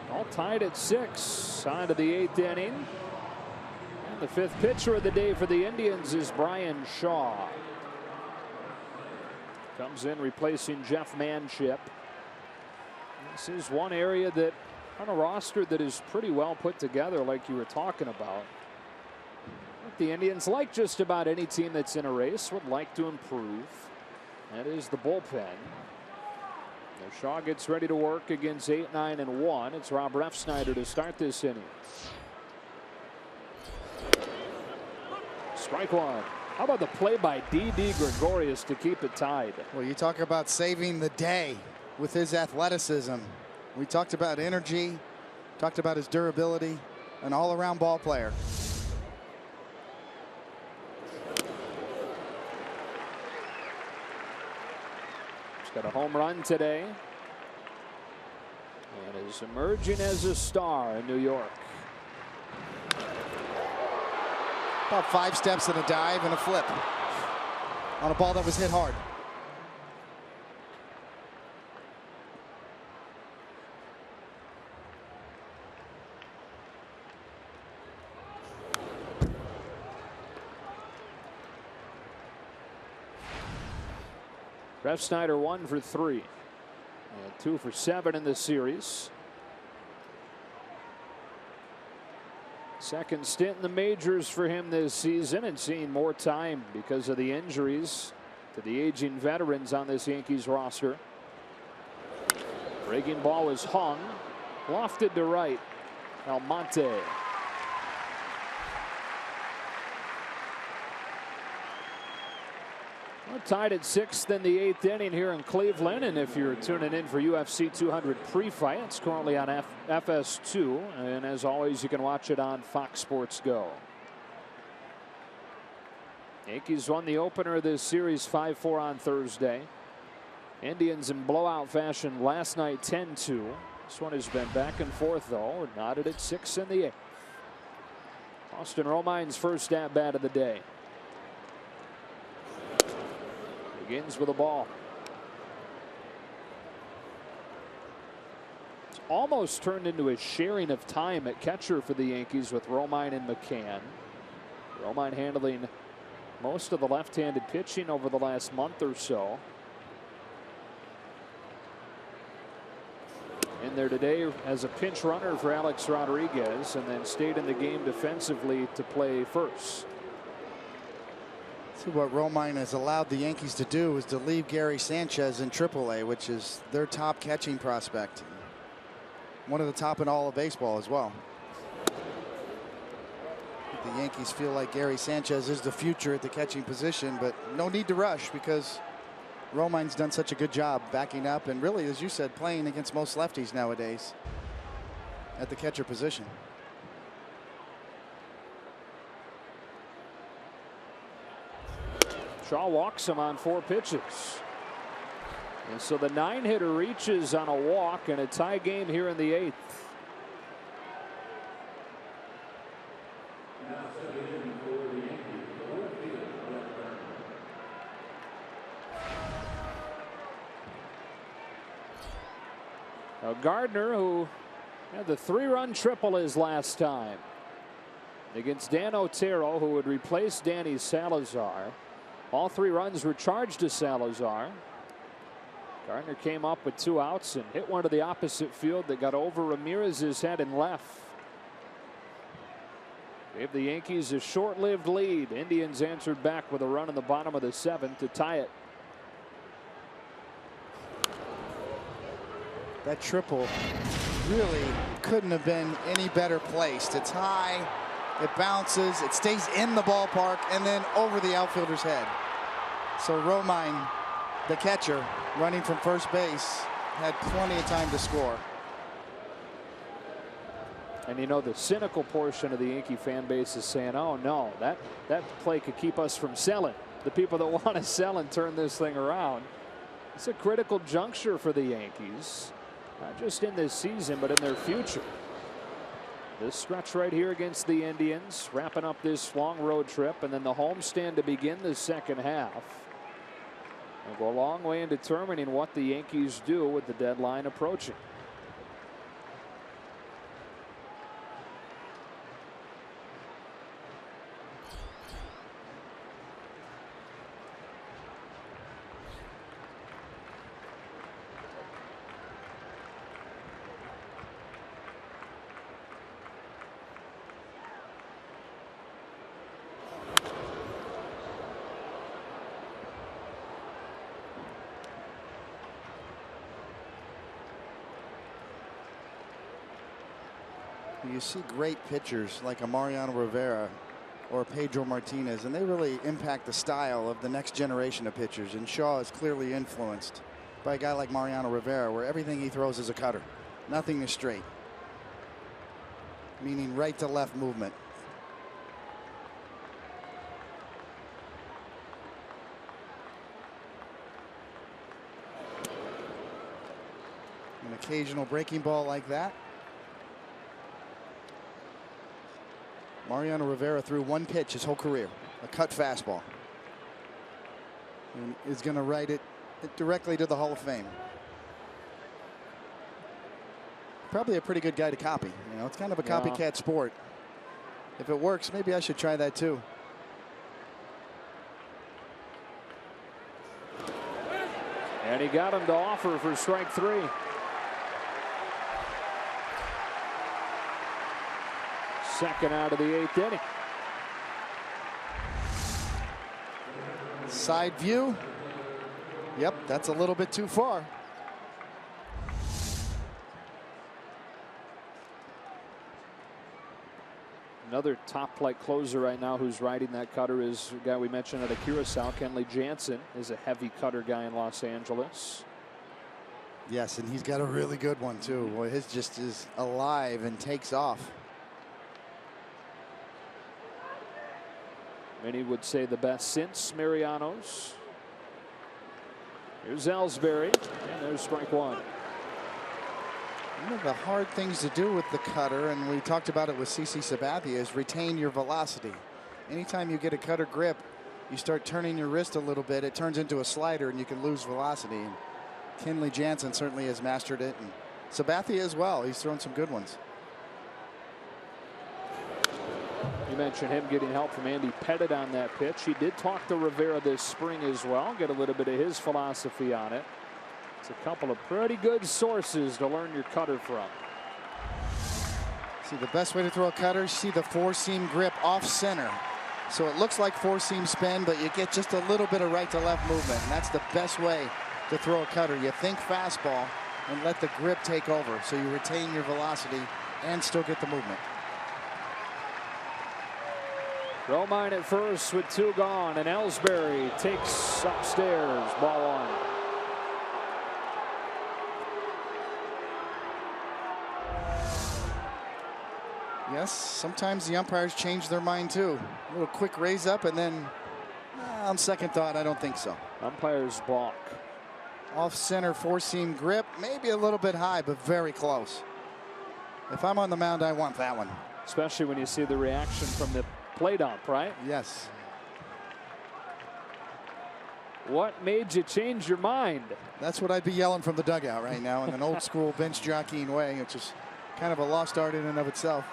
All tied at 6. On to the 8th inning. And the 5th pitcher of the day for the Indians is Brian Shaw. Comes in replacing Jeff Manship. This is one area that on a roster that is pretty well put together, like you were talking about. The Indians, like just about any team that's in a race, would like to improve. That is the bullpen. Shaw gets ready to work against 8, 9, and 1. It's Rob Refsnyder to start this inning. Strike one. How about the play by Didi Gregorius to keep it tied? Well, you talk about saving the day with his athleticism. We talked about energy, talked about his durability, an all-around ball player. Got a home run today and is emerging as a star in New York. About 5 steps and a dive and a flip on a ball that was hit hard. Refsnyder 1 for 3 and 2 for 7 in this series. Second stint in the majors for him this season and seeing more time because of the injuries to the aging veterans on this Yankees roster. Breaking ball is hung, lofted to right. Almonte. We're tied at 6th in the 8th inning here in Cleveland, and if you're tuning in for UFC 200 pre-fight, it's currently on FS2, and as always you can watch it on Fox Sports Go. Yankees won the opener of this series 5-4 on Thursday. Indians in blowout fashion last night 10-2. This one has been back and forth though. We're knotted at 6 in the 8th. Austin Romine's first at bat of the day. Begins with a ball. It's almost turned into a sharing of time at catcher for the Yankees with Romine and McCann. Romine handling most of the left-handed pitching over the last month or so. In there today as a pinch runner for Alex Rodriguez, and then stayed in the game defensively to play first. See, what Romine has allowed the Yankees to do is to leave Gary Sanchez in AAA, which is their top catching prospect. One of the top in all of baseball as well. The Yankees feel like Gary Sanchez is the future at the catching position, but no need to rush because Romine's done such a good job backing up and really, as you said, playing against most lefties nowadays at the catcher position. Shaw walks him on 4 pitches. And so the 9-hitter reaches on a walk, and a tie game here in the 8th. Now Gardner, who had the 3-run triple his last time against Dan Otero, who would replace Danny Salazar. All 3 runs were charged to Salazar. Gardner came up with 2 outs and hit one to the opposite field that got over Ramirez's head and left. Gave the Yankees a short-lived lead. Indians answered back with a run in the bottom of the 7th to tie it. That triple really couldn't have been any better placed. It's high, it bounces, it stays in the ballpark, and then over the outfielder's head. So Romine, the catcher, running from first base, had plenty of time to score. And you know, the cynical portion of the Yankee fan base is saying, oh no, that play could keep us from selling. The people that want to sell and turn this thing around. It's a critical juncture for the Yankees. Not just in this season, but in their future. This stretch right here against the Indians, wrapping up this long road trip, and then the homestand to begin the second half. Will go a long way in determining what the Yankees do with the deadline approaching. You see great pitchers like a Mariano Rivera or Pedro Martinez, and they really impact the style of the next generation of pitchers. And Shaw is clearly influenced by a guy like Mariano Rivera, where everything he throws is a cutter. Nothing is straight, meaning right to left movement. An occasional breaking ball like that. Mariano Rivera threw 1 pitch his whole career, a cut fastball, and is going to write it directly to the Hall of Fame. Probably a pretty good guy to copy. You know, it's kind of a copycat sport. If it works, maybe I should try that too. And he got him to offer for strike 3. Second out of the 8th inning. Side view. Yep, that's a little bit too far. Another top flight closer right now who's riding that cutter is a guy we mentioned out of Curacao. Kenley Jansen is a heavy cutter guy in Los Angeles. Yes, and he's got a really good one too. Boy, his just is alive and takes off. Many would say the best since Mariano's. Here's Ellsbury, and there's strike 1. One of the hard things to do with the cutter, and we talked about it with CC Sabathia, is retain your velocity. Anytime you get a cutter grip, you start turning your wrist a little bit, it turns into a slider and you can lose velocity. And Kenley Jansen certainly has mastered it, and Sabathia as well. He's thrown some good ones. You mentioned him getting help from Andy Pettit on that pitch. He did talk to Rivera this spring as well, get a little bit of his philosophy on it. It's a couple of pretty good sources to learn your cutter from. See, the best way to throw a cutter is see the four-seam grip off center. So it looks like four-seam spin, but you get just a little bit of right to left movement. And that's the best way to throw a cutter. You think fastball and let the grip take over, so you retain your velocity and still get the movement. Romine at first with 2 gone, and Ellsbury takes upstairs, ball 1. Yes, sometimes the umpires change their mind too. A little quick raise up, and then on second thought, I don't think so. Umpires balk. Off center four-seam grip, maybe a little bit high, but very close. If I'm on the mound, I want that one. Especially when you see the reaction from the plate ump, right? Yes. What made you change your mind? That's what I'd be yelling from the dugout right now in an old school bench jockeying way, which is kind of a lost art in and of itself.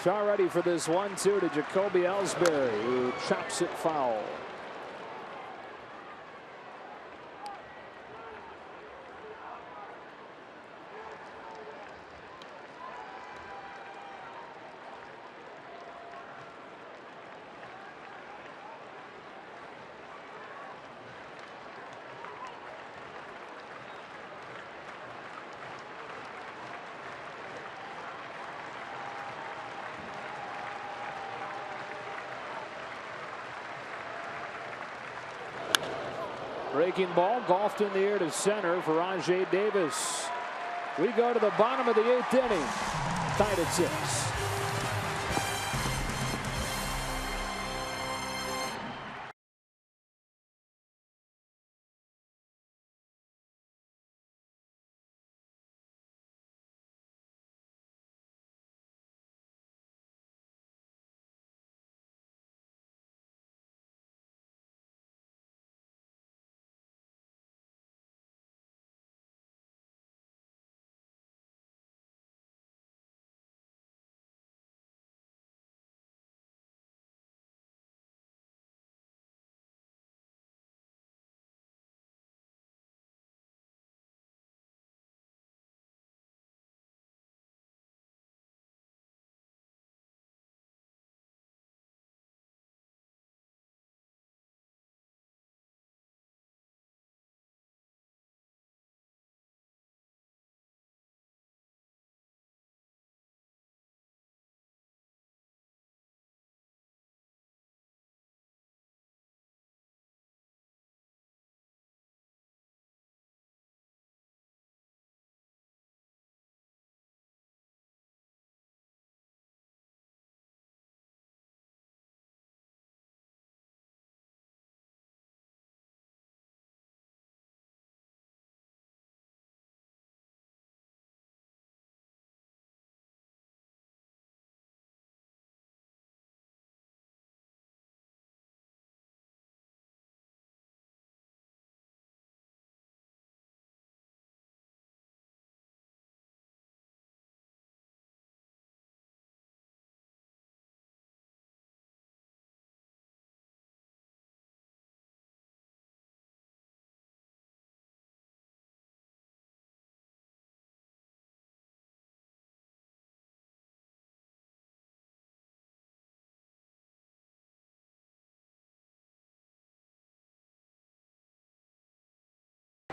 Shaw ready for this 1-2 to Jacoby Ellsbury, who chops it foul. Breaking ball, golfed in the air to center for Rajay Davis. We go to the bottom of the 8th inning, tied at 6.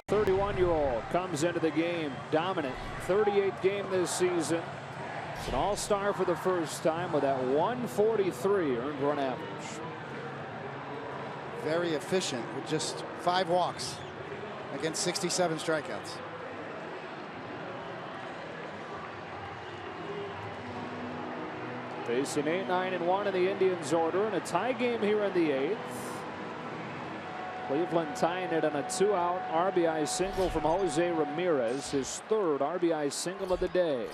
The 31-year-old comes into the game dominant. 38th game this season. It's an all-star for the first time with that 143 earned run average. Very efficient with just 5 walks against 67 strikeouts. Facing 8-9-1 in the Indians order, and a tie game here in the 8th. Cleveland tying it on a 2-out RBI single from Jose Ramirez, his 3rd RBI single of the day.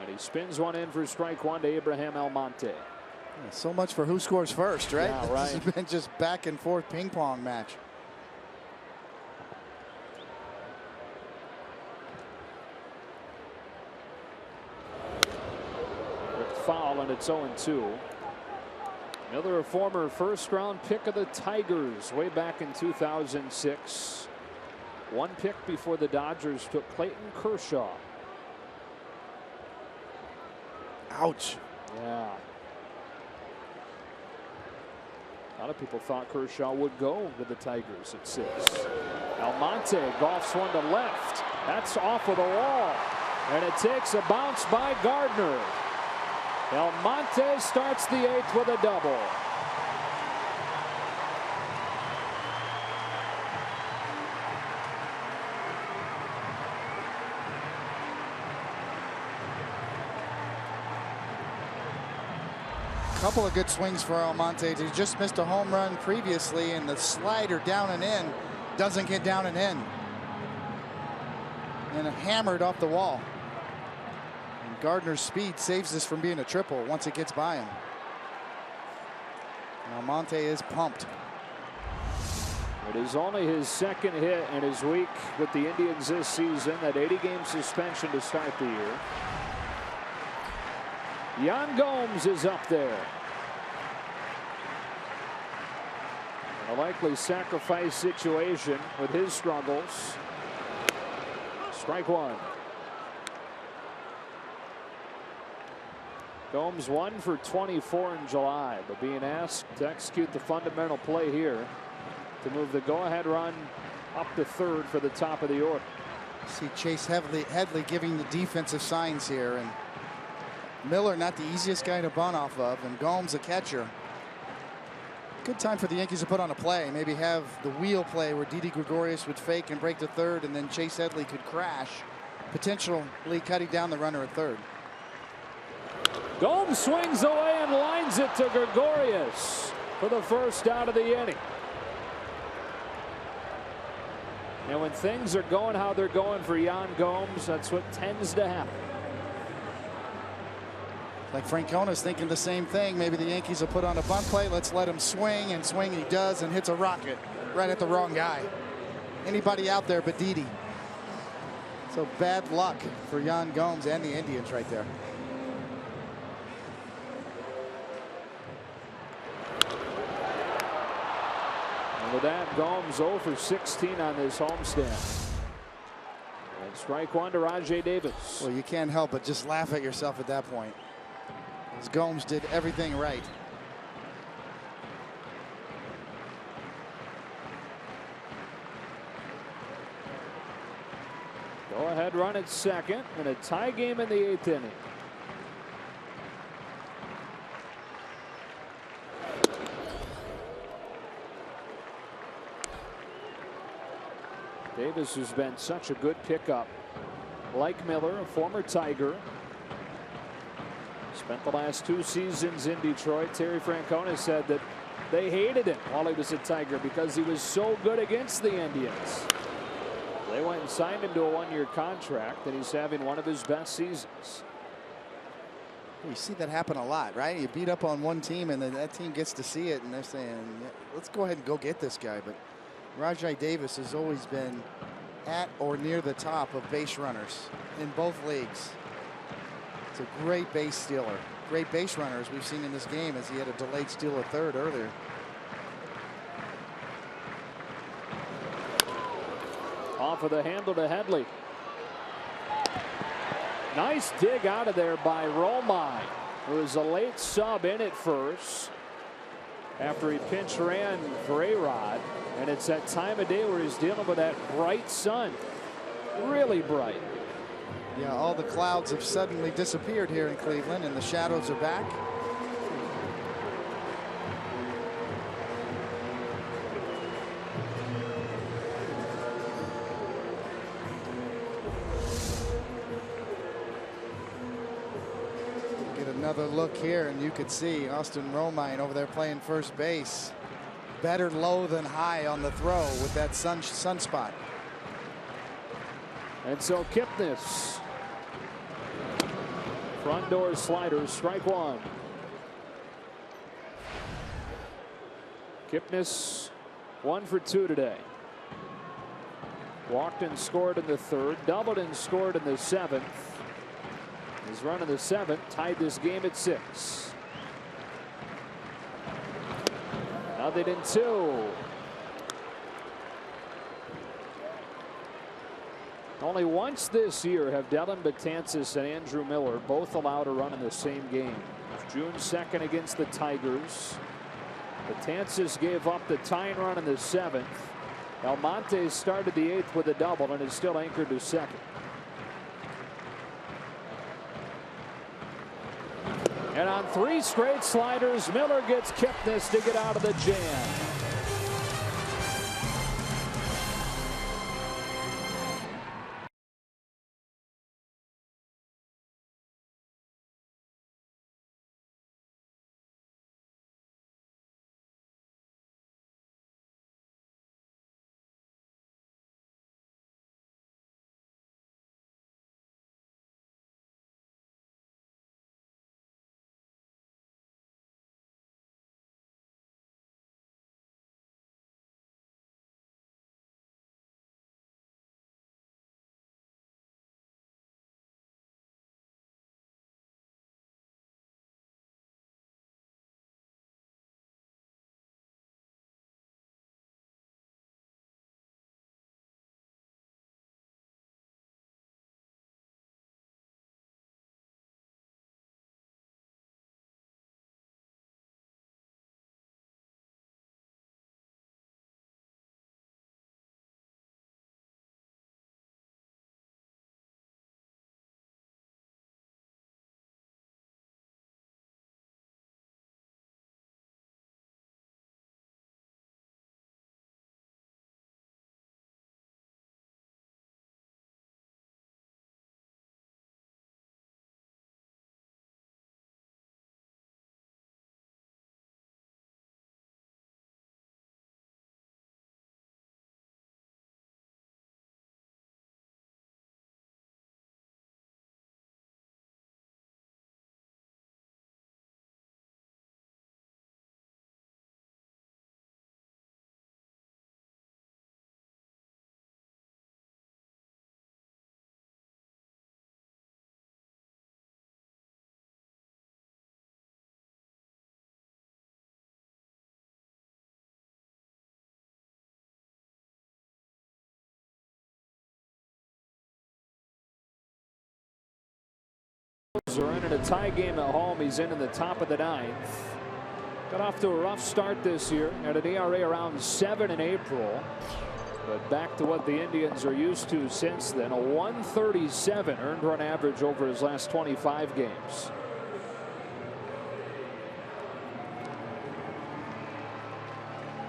And he spins one in for strike 1 to Abraham Almonte. Yeah, so much for who scores first, right? Yeah, right. This has been just back and forth ping pong match. foul, and it's 0-2. Miller, a former first-round pick of the Tigers way back in 2006. One pick before the Dodgers took Clayton Kershaw. Ouch. Yeah. A lot of people thought Kershaw would go to the Tigers at 6. Almonte golfs one to left. That's off of the wall. And it takes a bounce by Gardner. Almonte starts the 8th with a double. Couple of good swings for Almonte. He just missed a home run previously, and the slider down and in doesn't get down and in. And hammered off the wall. And Gardner's speed saves this from being a triple once it gets by him. And Almonte is pumped. It is only his second hit in his week with the Indians this season. That 80-game suspension to start the year. Yan Gomes is up there. A likely sacrifice situation with his struggles. Strike one. Gomes 1 for 24 in July, but being asked to execute the fundamental play here to move the go-ahead run up to 3rd for the top of the order. See Chase Headley giving the defensive signs here, and Miller not the easiest guy to bunt off of, and Gomes a catcher. Good time for the Yankees to put on a play. Maybe have the wheel play where Didi Gregorius would fake and break to 3rd, and then Chase Headley could crash, potentially cutting down the runner at 3rd. Gomes swings away and lines it to Gregorius for the first out of the inning. And when things are going how they're going for Yan Gomes, that's what tends to happen. Like Francona's thinking the same thing. Maybe the Yankees will put on a bunt play. Let's let him swing, and swing he does, and hits a rocket right at the wrong guy. Anybody out there but Didi. So bad luck for Yan Gomes and the Indians right there. And with that, Gomes 0 for 16 on this homestand. And strike one to Rajai Davis. Well, you can't help but just laugh at yourself at that point, as Gomes did everything right. Go ahead run at 2nd, and a tie game in the 8th inning. Davis has been such a good pickup. Like Miller, a former Tiger. Spent the last 2 seasons in Detroit. Terry Francona said that they hated him while he was a Tiger because he was so good against the Indians. They went and signed him to a 1-year contract, and he's having one of his best seasons. You see that happen a lot, right? You beat up on one team, and then that team gets to see it, and they're saying, yeah, let's go ahead and go get this guy. But Rajai Davis has always been at or near the top of base runners in both leagues. It's a great base stealer. Great base runner, as we've seen in this game, as he had a delayed steal at 3rd earlier. Off of the handle to Headley. Nice dig out of there by Romine, who was a late sub in at first after he pinch ran for A-Rod. And it's that time of day where he's dealing with that bright sun. Really bright. Yeah, all the clouds have suddenly disappeared here in Cleveland, and the shadows are back. Get another look here, and you could see Austin Romine over there playing first base. Better low than high on the throw with that sunspot. And so Kipnis. Front door slider, strike one. Kipnis 1 for 2 today. Walked and scored in the 3rd, doubled and scored in the 7th. His run in the 7th tied this game at 6. Now they did 2. Only once this year have Dellin Betances and Andrew Miller both allowed a run in the same game. It was June 2nd against the Tigers. Betances gave up the tying run in the 7th. Almonte started the 8th with a double and is still anchored to second. And on 3 straight sliders, Miller gets Kipnis to get out of the jam. Are in a tie game at home. He's in the top of the 9th. Got off to a rough start this year. Had an ERA around 7 in April. But back to what the Indians are used to since then. A 137 earned run average over his last 25 games.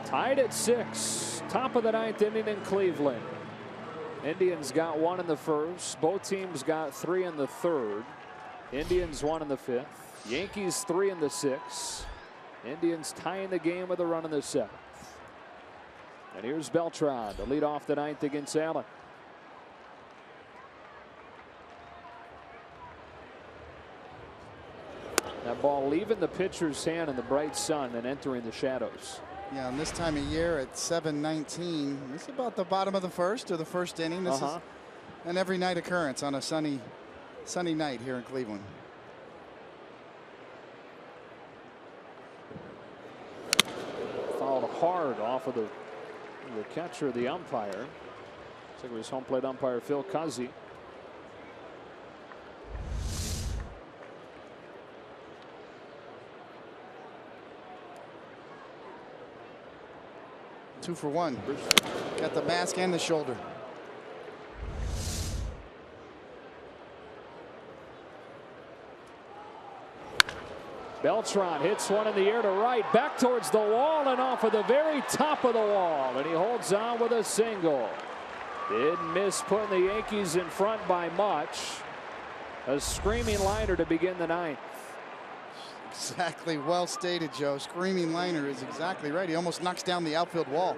Tied at 6. Top of the 9th inning in Cleveland. Indians got 1 in the 1st. Both teams got 3 in the 3rd. Indians 1 in the 5th. Yankees 3 in the 6th. Indians tying the game with a run in the 7th. And here's Beltran to lead off the 9th against Allen. That ball leaving the pitcher's hand in the bright sun and entering the shadows. Yeah, and this time of year at 7:19, this is about the bottom of the 1st or the 1st inning. This is an every night occurrence on a sunny night here in Cleveland. Fouled hard off of the catcher, the umpire. Looks like it was home plate umpire Phil Cuzzy. Two for one. Got the mask and the shoulder. Beltran hits one in the air to right, back towards the wall and off of the very top of the wall, and he holds on with a single. Didn't miss putting the Yankees in front by much. A screaming liner to begin the 9th. Exactly, well stated, Joe. Screaming liner is exactly right. He almost knocks down the outfield wall.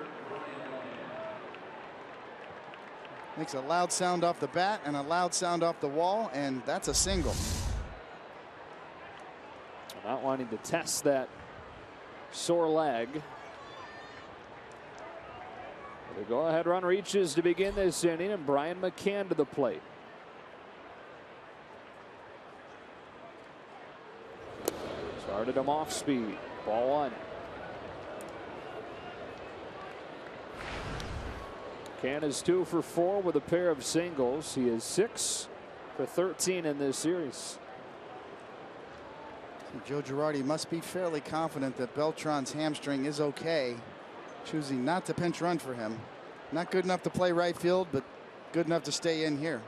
Makes a loud sound off the bat and a loud sound off the wall, and that's a single. Not wanting to test that sore leg. The go-ahead run reaches to begin this inning, and Brian McCann to the plate. Started him off speed. Ball one. McCann is 2 for 4 with a pair of singles. He is 6 for 13 in this series. Joe Girardi must be fairly confident that Beltran's hamstring is okay, choosing not to pinch run for him. Not good enough to play right field, but good enough to stay in here.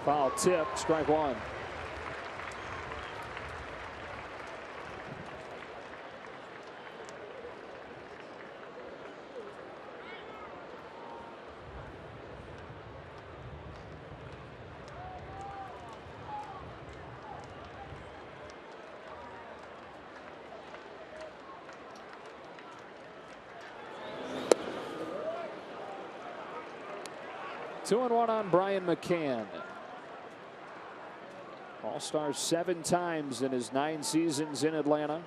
Foul tip, strike one. Two and one on Brian McCann. All-Star 7 times in his 9 seasons in Atlanta.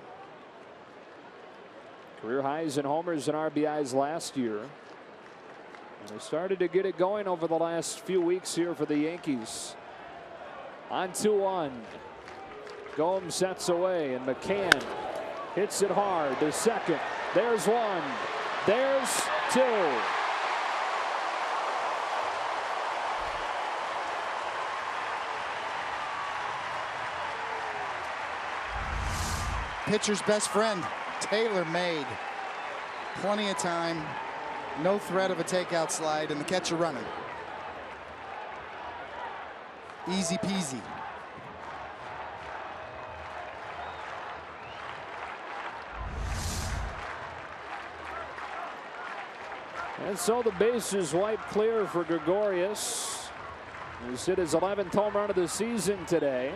Career highs in homers and RBIs last year. And he started to get it going over the last few weeks here for the Yankees. On 2-1. Gomes sets away, and McCann hits it hard to second. There's one. There's two. Pitcher's best friend, Taylor made. Plenty of time, no threat of a takeout slide, and the catcher running. Easy peasy. And so the base is wiped clear for Gregorius. He's hit his 11th home run of the season today.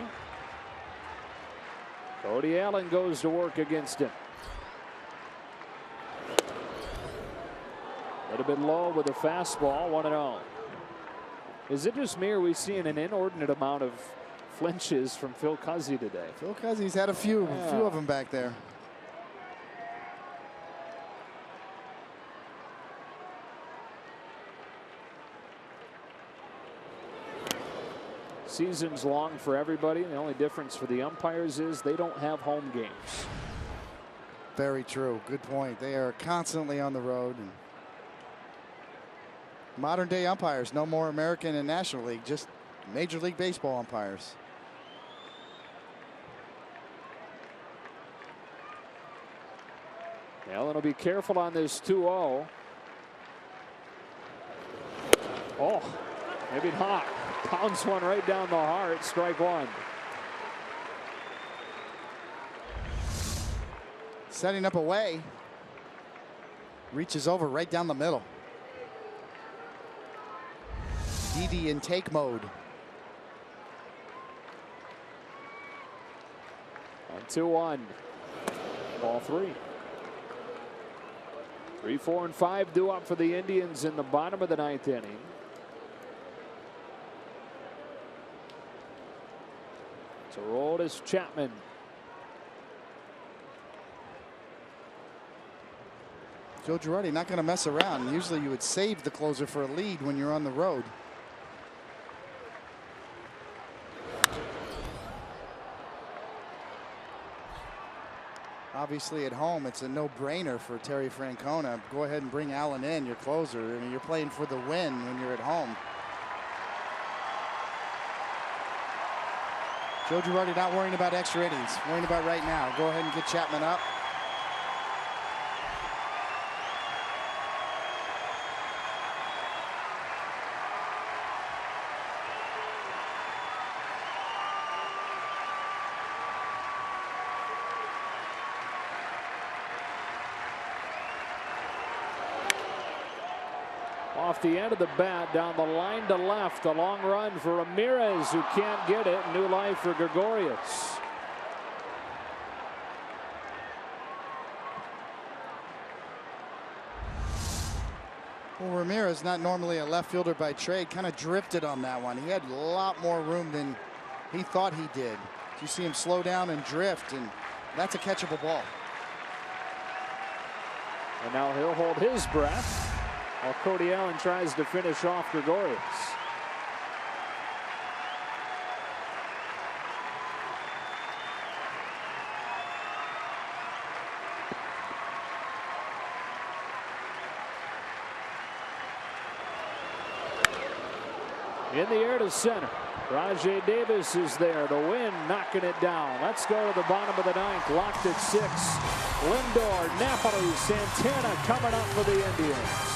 Cody Allen goes to work against him. A little bit low with a fastball, 1-0. Is it just me, or are we seeing an inordinate amount of flinches from Phil Cuzzi today? Phil Cuzzi's had a few of them back there. Season's long for everybody. The only difference for the umpires is they don't have home games. Very true. Good point. They are constantly on the road. And modern day umpires, no more American and National League, just Major League Baseball umpires. Allen will be careful on this 2-0. Oh, maybe not. Pounds one right down the heart. Strike one. Setting up away. Reaches over right down the middle. Didi in take mode. On 2-1. Ball 3. 3, 4, and 5 due up for the Indians in the bottom of the 9th inning. So rolled is Chapman. Joe Girardi not going to mess around. Usually you would save the closer for a lead when you're on the road. Obviously at home it's a no-brainer for Terry Francona. Go ahead and bring Allen in, your closer. I mean, you're playing for the win when you're at home. Joe Girardi not worrying about extra innings, worrying about right now. Go ahead and get Chapman up. Off the end of the bat, down the line to left, a long run for Ramirez, who can't get it. New life for Gregorius. Well, Ramirez, not normally a left fielder by trade, kind of drifted on that one. He had a lot more room than he thought he did. You see him slow down and drift, and that's a catchable ball. And now he'll hold his breath while Cody Allen tries to finish off Gregorius. In the air to center. Rajay Davis is there. The wind knocking it down. Let's go to the bottom of the ninth. Locked at 6. Lindor, Napoli, Santana coming up for the Indians.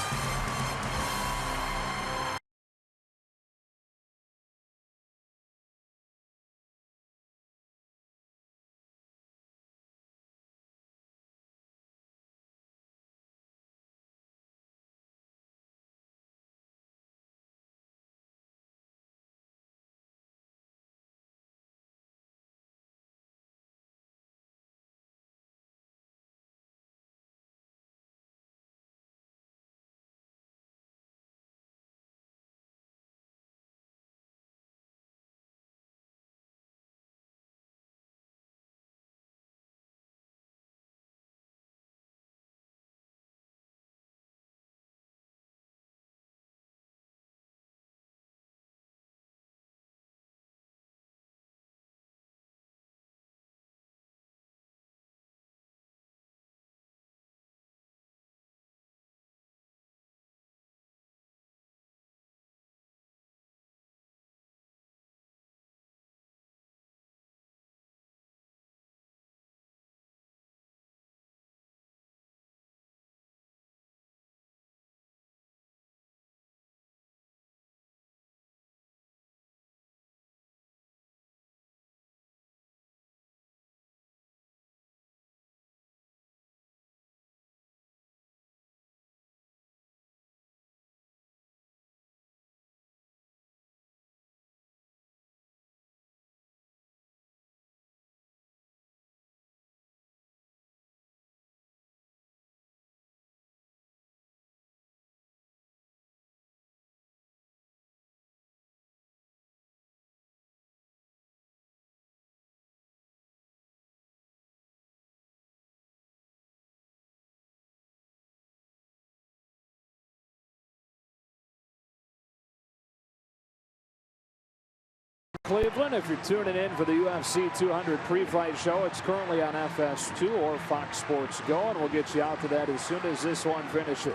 Cleveland, if you're tuning in for the UFC 200 pre-fight show, it's currently on FS2 or Fox Sports Go, and we'll get you out to that as soon as this one finishes.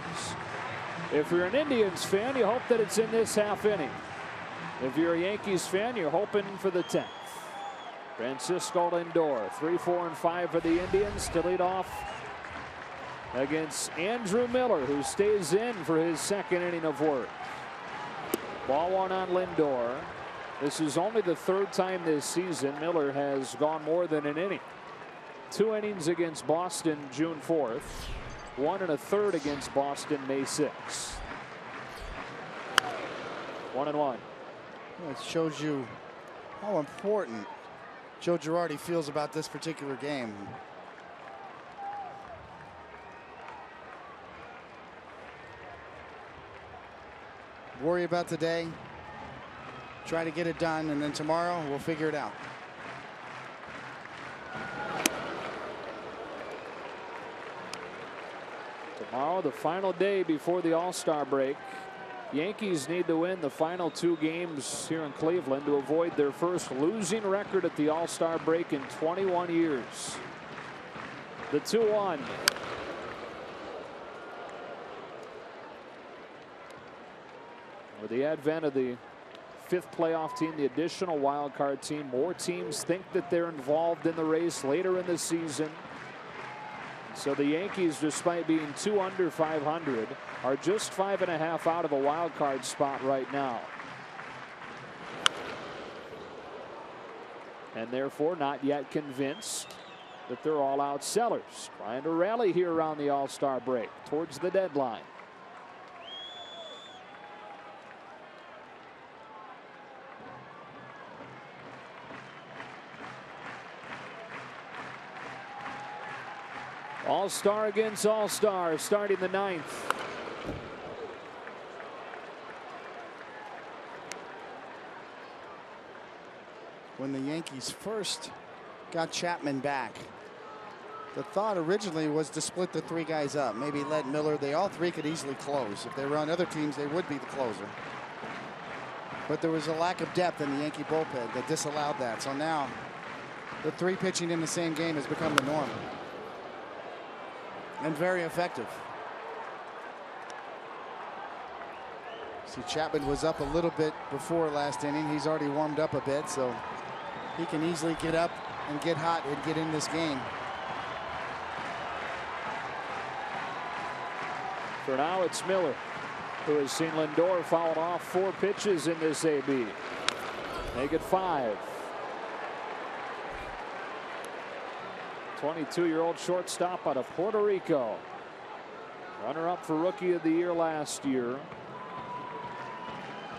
If you're an Indians fan, you hope that it's in this half inning. If you're a Yankees fan, you're hoping for the 10th. Francisco Lindor, 3, 4, and 5 for the Indians to lead off against Andrew Miller, who stays in for his second inning of work. Ball one on Lindor. This is only the 3rd time this season Miller has gone more than an inning. 2 innings against Boston June 4th. 1 1/3 against Boston May 6th. 1-1. It shows you how important Joe Girardi feels about this particular game. Worry about today. Try to get it done, and then tomorrow we'll figure it out. Tomorrow, the final day before the All-Star break. Yankees need to win the final 2 games here in Cleveland to avoid their first losing record at the All-Star break in 21 years. The 2-1. With the advent of the 5th playoff team, the additional wild card team, more teams think that they're involved in the race later in the season. So the Yankees, despite being 2 under 500, are just 5.5 out of a wild card spot right now. And therefore not yet convinced that they're all out sellers. Trying to rally here around the All-Star break towards the deadline. All-Star against All-Star, starting the 9th. When the Yankees first got Chapman back, the thought originally was to split the 3 guys up. Maybe let Miller. They all 3 could easily close. If they were on other teams, they would be the closer. But there was a lack of depth in the Yankee bullpen that disallowed that. So now the 3 pitching in the same game has become the norm. And very effective. See, Chapman was up a little bit before last inning. He's already warmed up a bit, so he can easily get up and get hot and get in this game. For now, it's Miller, who has seen Lindor foul off 4 pitches in this AB. Make it 5. 22-year-old shortstop out of Puerto Rico. Runner-up for Rookie of the Year last year.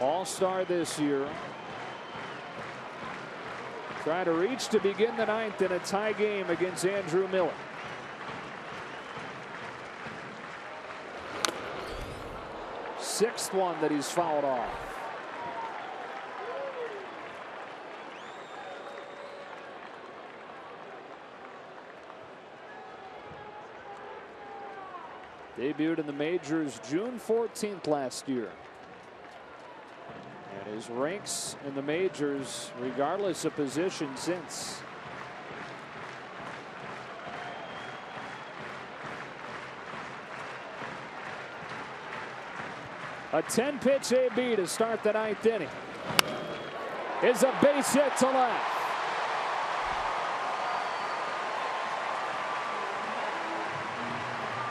All-Star this year. Try to reach to begin the 9th in a tie game against Andrew Miller. Sixth one that he's fouled off. Debuted in the majors June 14th last year. And his ranks in the majors, regardless of position, since. A 10-pitch AB to start the 9th inning. Is a base hit to left.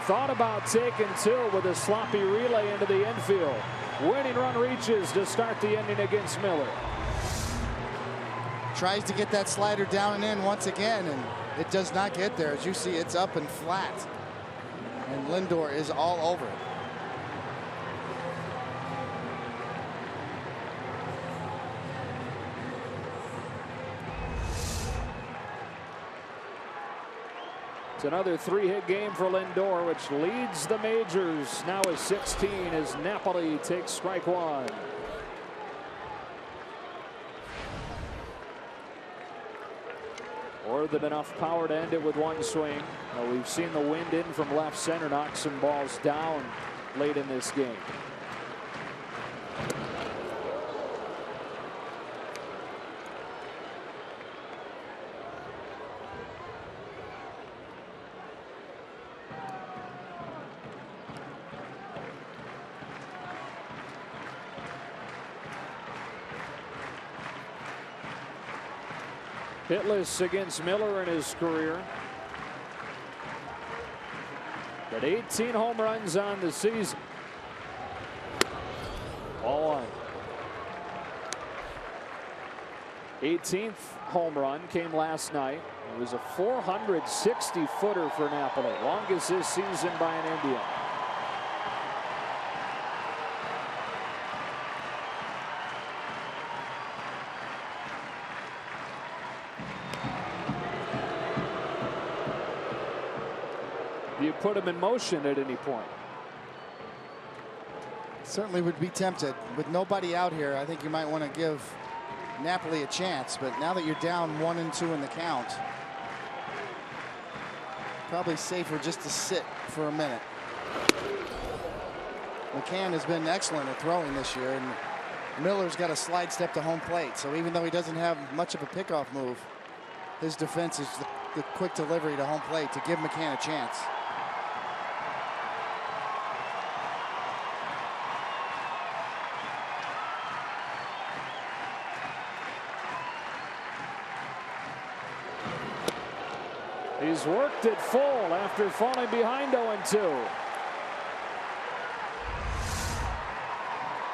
Thought about taking 2 with a sloppy relay into the infield. Winning run reaches to start the inning against Miller. Tries to get that slider down and in once again, and it does not get there. As you see, it's up and flat. And Lindor is all over it. It's another 3-hit game for Lindor, which leads the majors now at 16 as Napoli takes strike 1. More than enough power to end it with 1 swing. Now, we've seen the wind in from left center knock some balls down late in this game. Hitless against Miller in his career. Got 18 home runs on the season. Ball 1. 18th home run came last night. It was a 460-footer for Napoli, longest this season by an Indian. You put him in motion at any point. Certainly would be tempted. With nobody out here, I think you might want to give Napoli a chance. But now that you're down 1 and 2 in the count, probably safer just to sit for a minute. McCann has been excellent at throwing this year, and Miller's got a slide step to home plate. So even though he doesn't have much of a pickoff move, his defense is the quick delivery to home plate to give McCann a chance. He's worked it full after falling behind 0-2.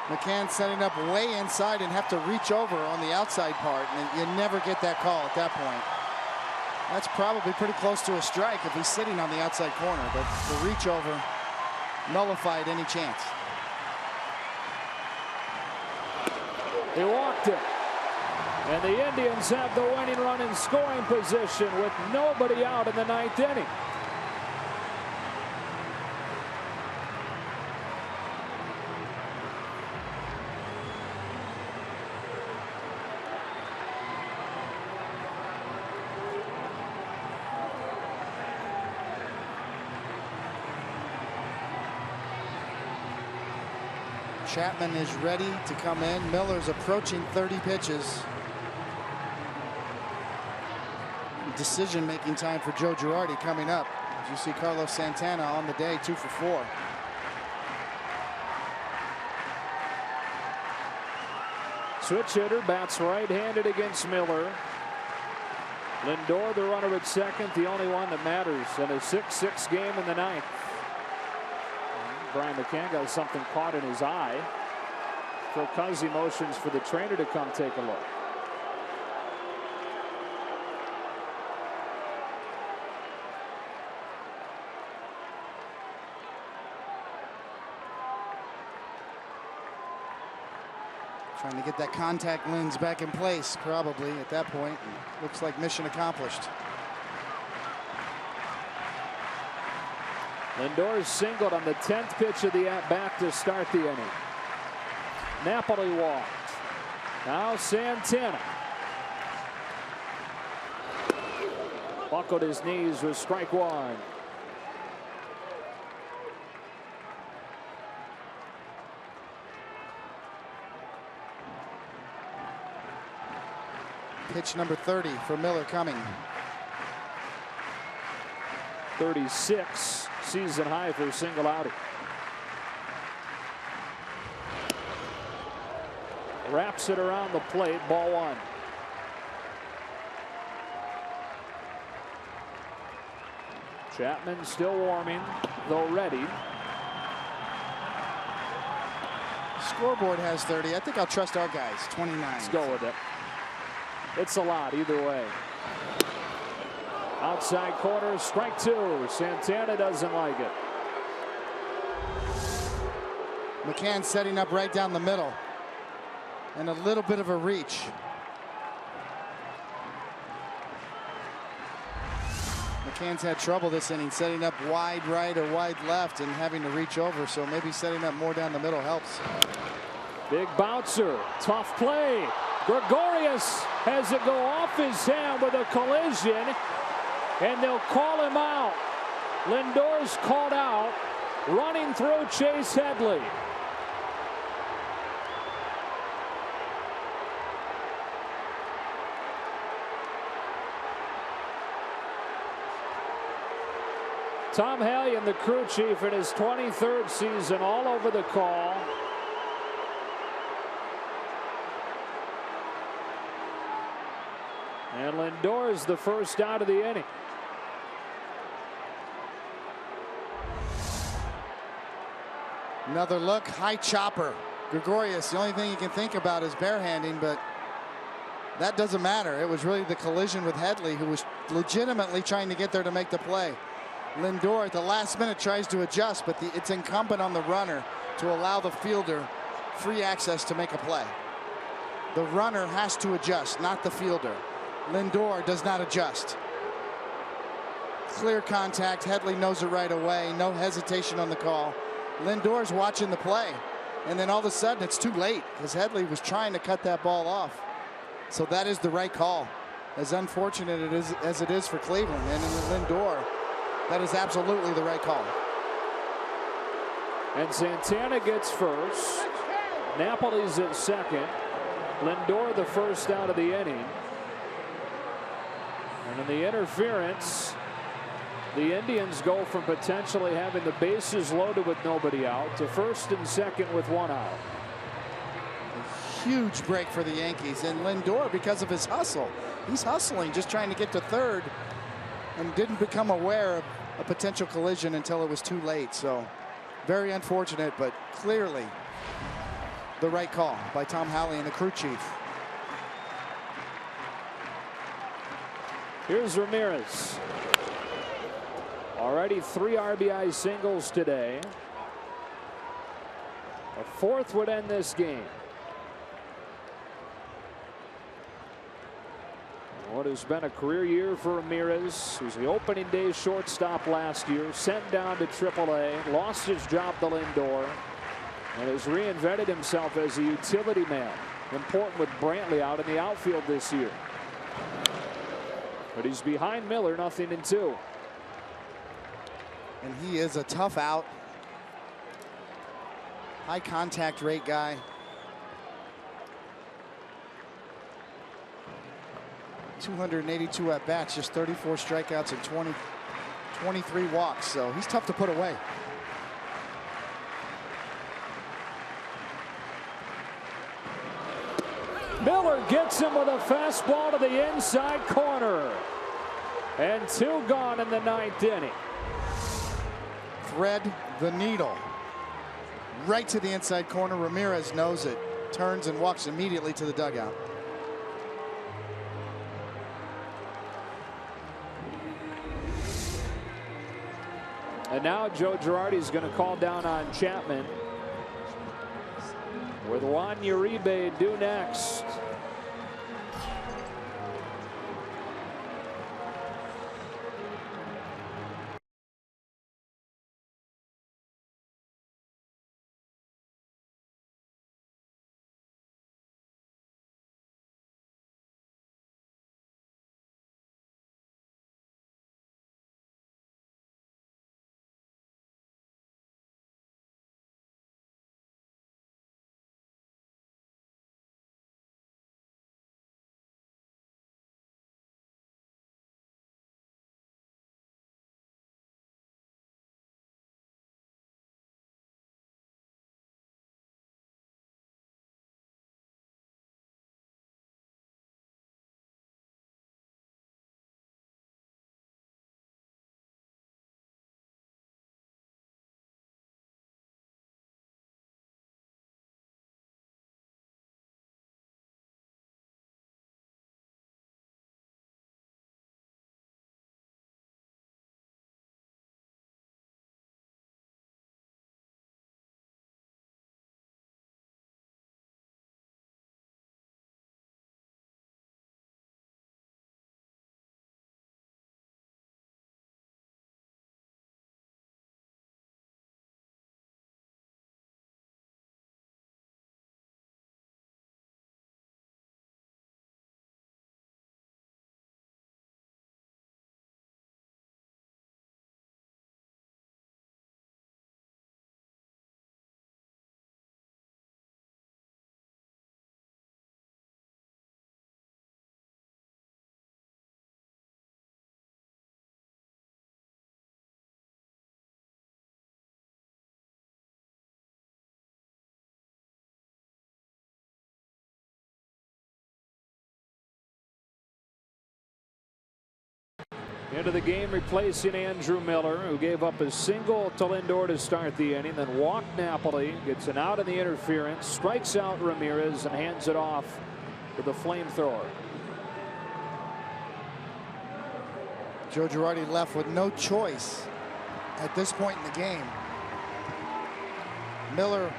McCann setting up way inside and have to reach over on the outside part, and you never get that call at that point. That's probably pretty close to a strike if he's sitting on the outside corner, but the reach over nullified any chance. He walked it. And the Indians have the winning run in scoring position with nobody out in the 9th inning. Chapman is ready to come in. Miller's approaching 30 pitches. Decision-making time for Joe Girardi coming up. As you see Carlos Santana on the day, 2 for 4. switch hitter, bats right-handed against Miller. Lindor, the runner at second, the only one that matters in a 6-6 game in the ninth. Brian McCann got something caught in his eye. Phil Cuzzi motions for the trainer to come take a look. Trying to get that contact lens back in place, probably at that point. Looks like mission accomplished. Lindor singled on the 10th pitch of the at-bat to start the inning. Napoli walked. Now Santana. Buckled his knees with strike one. Pitch number 30 for Miller coming. 36, season high for a single outing. Wraps it around the plate, ball one. Chapman still warming, though ready. Scoreboard has 30. I think I'll trust our guys. 29. Let's go with it. It's a lot either way. Outside corner, strike two. Santana doesn't like it. McCann setting up right down the middle. And a little bit of a reach. McCann's had trouble this inning setting up wide right or wide left and having to reach over, so maybe setting up more down the middle helps. Big bouncer, tough play. Gregorius has it go off his hand with a collision, and they'll call him out. Lindor's called out, running through Chase Headley. Tom Hallion, the crew chief, in his 23rd season, all over the call. And Lindor is the first out of the inning. Another look, high chopper. Gregorius, the only thing you can think about is barehanding, but that doesn't matter. It was really the collision with Headley, who was legitimately trying to get there to make the play. Lindor at the last minute tries to adjust, but it's incumbent on the runner to allow the fielder free access to make a play. The runner has to adjust, not the fielder. Lindor does not adjust. Clear contact. Headley knows it right away. No hesitation on the call. Lindor's watching the play. And then all of a sudden it's too late because Headley was trying to cut that ball off. So that is the right call. As unfortunate as it is for Cleveland and in Lindor, that is absolutely the right call. And Santana gets first. Napoli's at second. Lindor the first out of the inning. And in the interference, the Indians go from potentially having the bases loaded with nobody out to first and second with one out. A huge break for the Yankees, and Lindor, because of his hustle, he's hustling, just trying to get to third, and didn't become aware of a potential collision until it was too late. So very unfortunate, but clearly the right call by Tom Hallion, the crew chief. Here's Ramirez. Already 3 RBI singles today. A fourth would end this game. What has been a career year for Ramirez, who's the opening day shortstop last year, sent down to AAA, lost his job to Lindor, and has reinvented himself as a utility man. Important with Brantley out in the outfield this year. But he's behind Miller, 0-2. And he is a tough out. High contact rate guy. .282 at bats, just 34 strikeouts and 23 walks. So he's tough to put away. Miller gets him with a fastball to the inside corner. And 2 gone in the 9th inning. Thread the needle right to the inside corner. Ramirez knows it, turns and walks immediately to the dugout. And now Joe Girardi's going to call down on Chapman, with Juan Uribe due next. Into the game, replacing Andrew Miller, who gave up a single to Lindor to start the inning, then walked Napoli, gets an out in the interference, strikes out Ramirez, and hands it off with a flamethrower. Joe Girardi left with no choice at this point in the game. Miller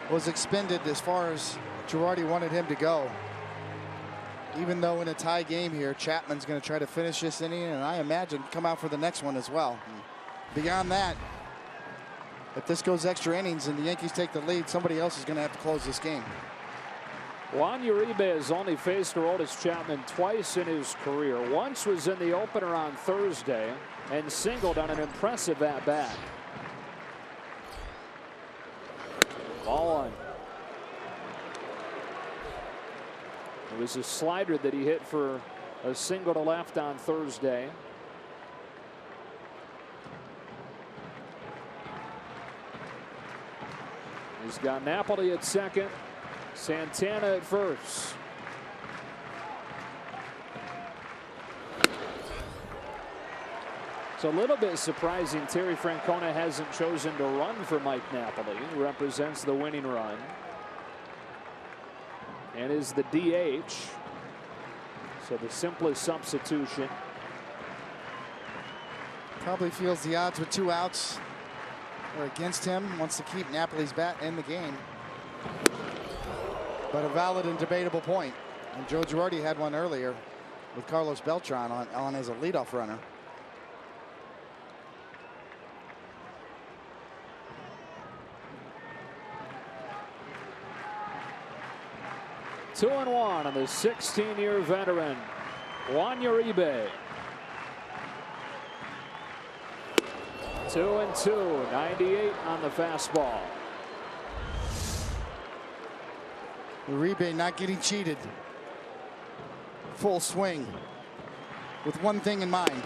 was expended as far as Girardi wanted him to go. Even though in a tie game here, Chapman's going to try to finish this inning, and I imagine come out for the next one as well. Beyond that, if this goes extra innings and the Yankees take the lead, somebody else is going to have to close this game. Juan Uribe has only faced Aroldis Chapman twice in his career. Once was in the opener on Thursday and singled on an impressive at-bat. Ball 1. It was a slider that he hit for a single to left on Thursday. He's got Napoli at second, Santana at first. It's a little bit surprising Terry Francona hasn't chosen to run for Mike Napoli, who represents the winning run and is the DH. So the simplest substitution. Probably feels the odds with 2 outs are against him. Wants to keep Napoli's bat in the game. But a valid and debatable point. And Joe Girardi had one earlier with Carlos Beltran on as a leadoff runner. Two and one on the 16-year veteran, Juan Uribe. 2-2, 98 on the fastball. Uribe not getting cheated. Full swing with one thing in mind.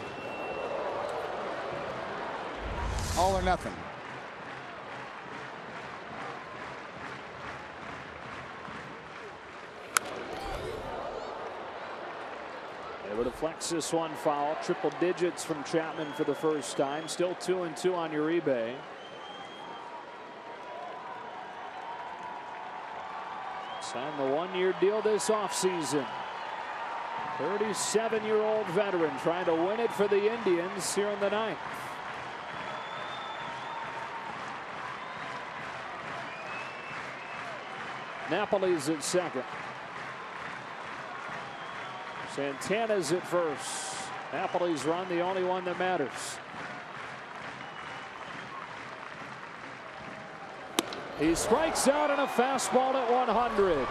All or nothing. Go to flex this one foul. Triple digits from Chapman for the first time. Still 2-2 on Uribe. Signed the one-year deal this offseason. 37-year-old veteran trying to win it for the Indians here in the ninth. Napoli's at second. Santana's at first. Napoli's run, the only one that matters. He strikes out on a fastball at 100.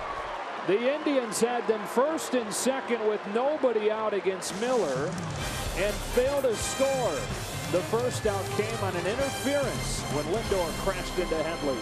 The Indians had them first and second with nobody out against Miller and failed to score. The first out came on an interference when Lindor crashed into Headley.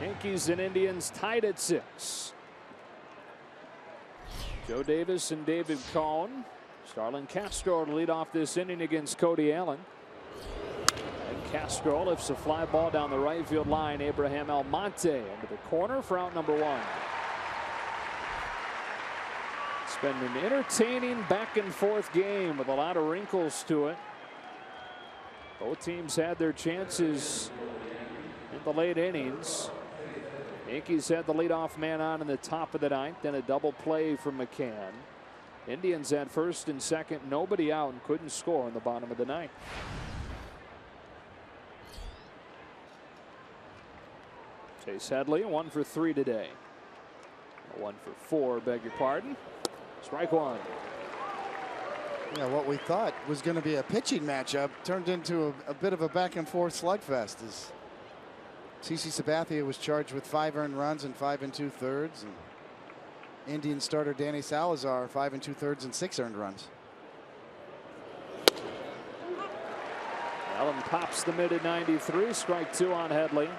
Yankees and Indians tied at 6. Joe Davis and David Cohn. Starlin Castro to lead off this inning against Cody Allen. And Castro lifts a fly ball down the right field line. Abraham Almonte into the corner for out number 1. It's been an entertaining back and forth game with a lot of wrinkles to it. Both teams had their chances in the late innings. Yankees had the leadoff man on in the top of the ninth, then a double play from McCann. Indians had first and second, nobody out, and couldn't score in the bottom of the ninth. Chase Headley 1 for 3 today. 1 for 4, beg your pardon. Strike one. Yeah, what we thought was going to be a pitching matchup turned into a bit of a back and forth slugfest as CC Sabathia was charged with 5 earned runs and 5 2/3, and Indian starter Danny Salazar 5 2/3 and 6 earned runs. Allen pops the mid at 93. Strike 2 on Headley.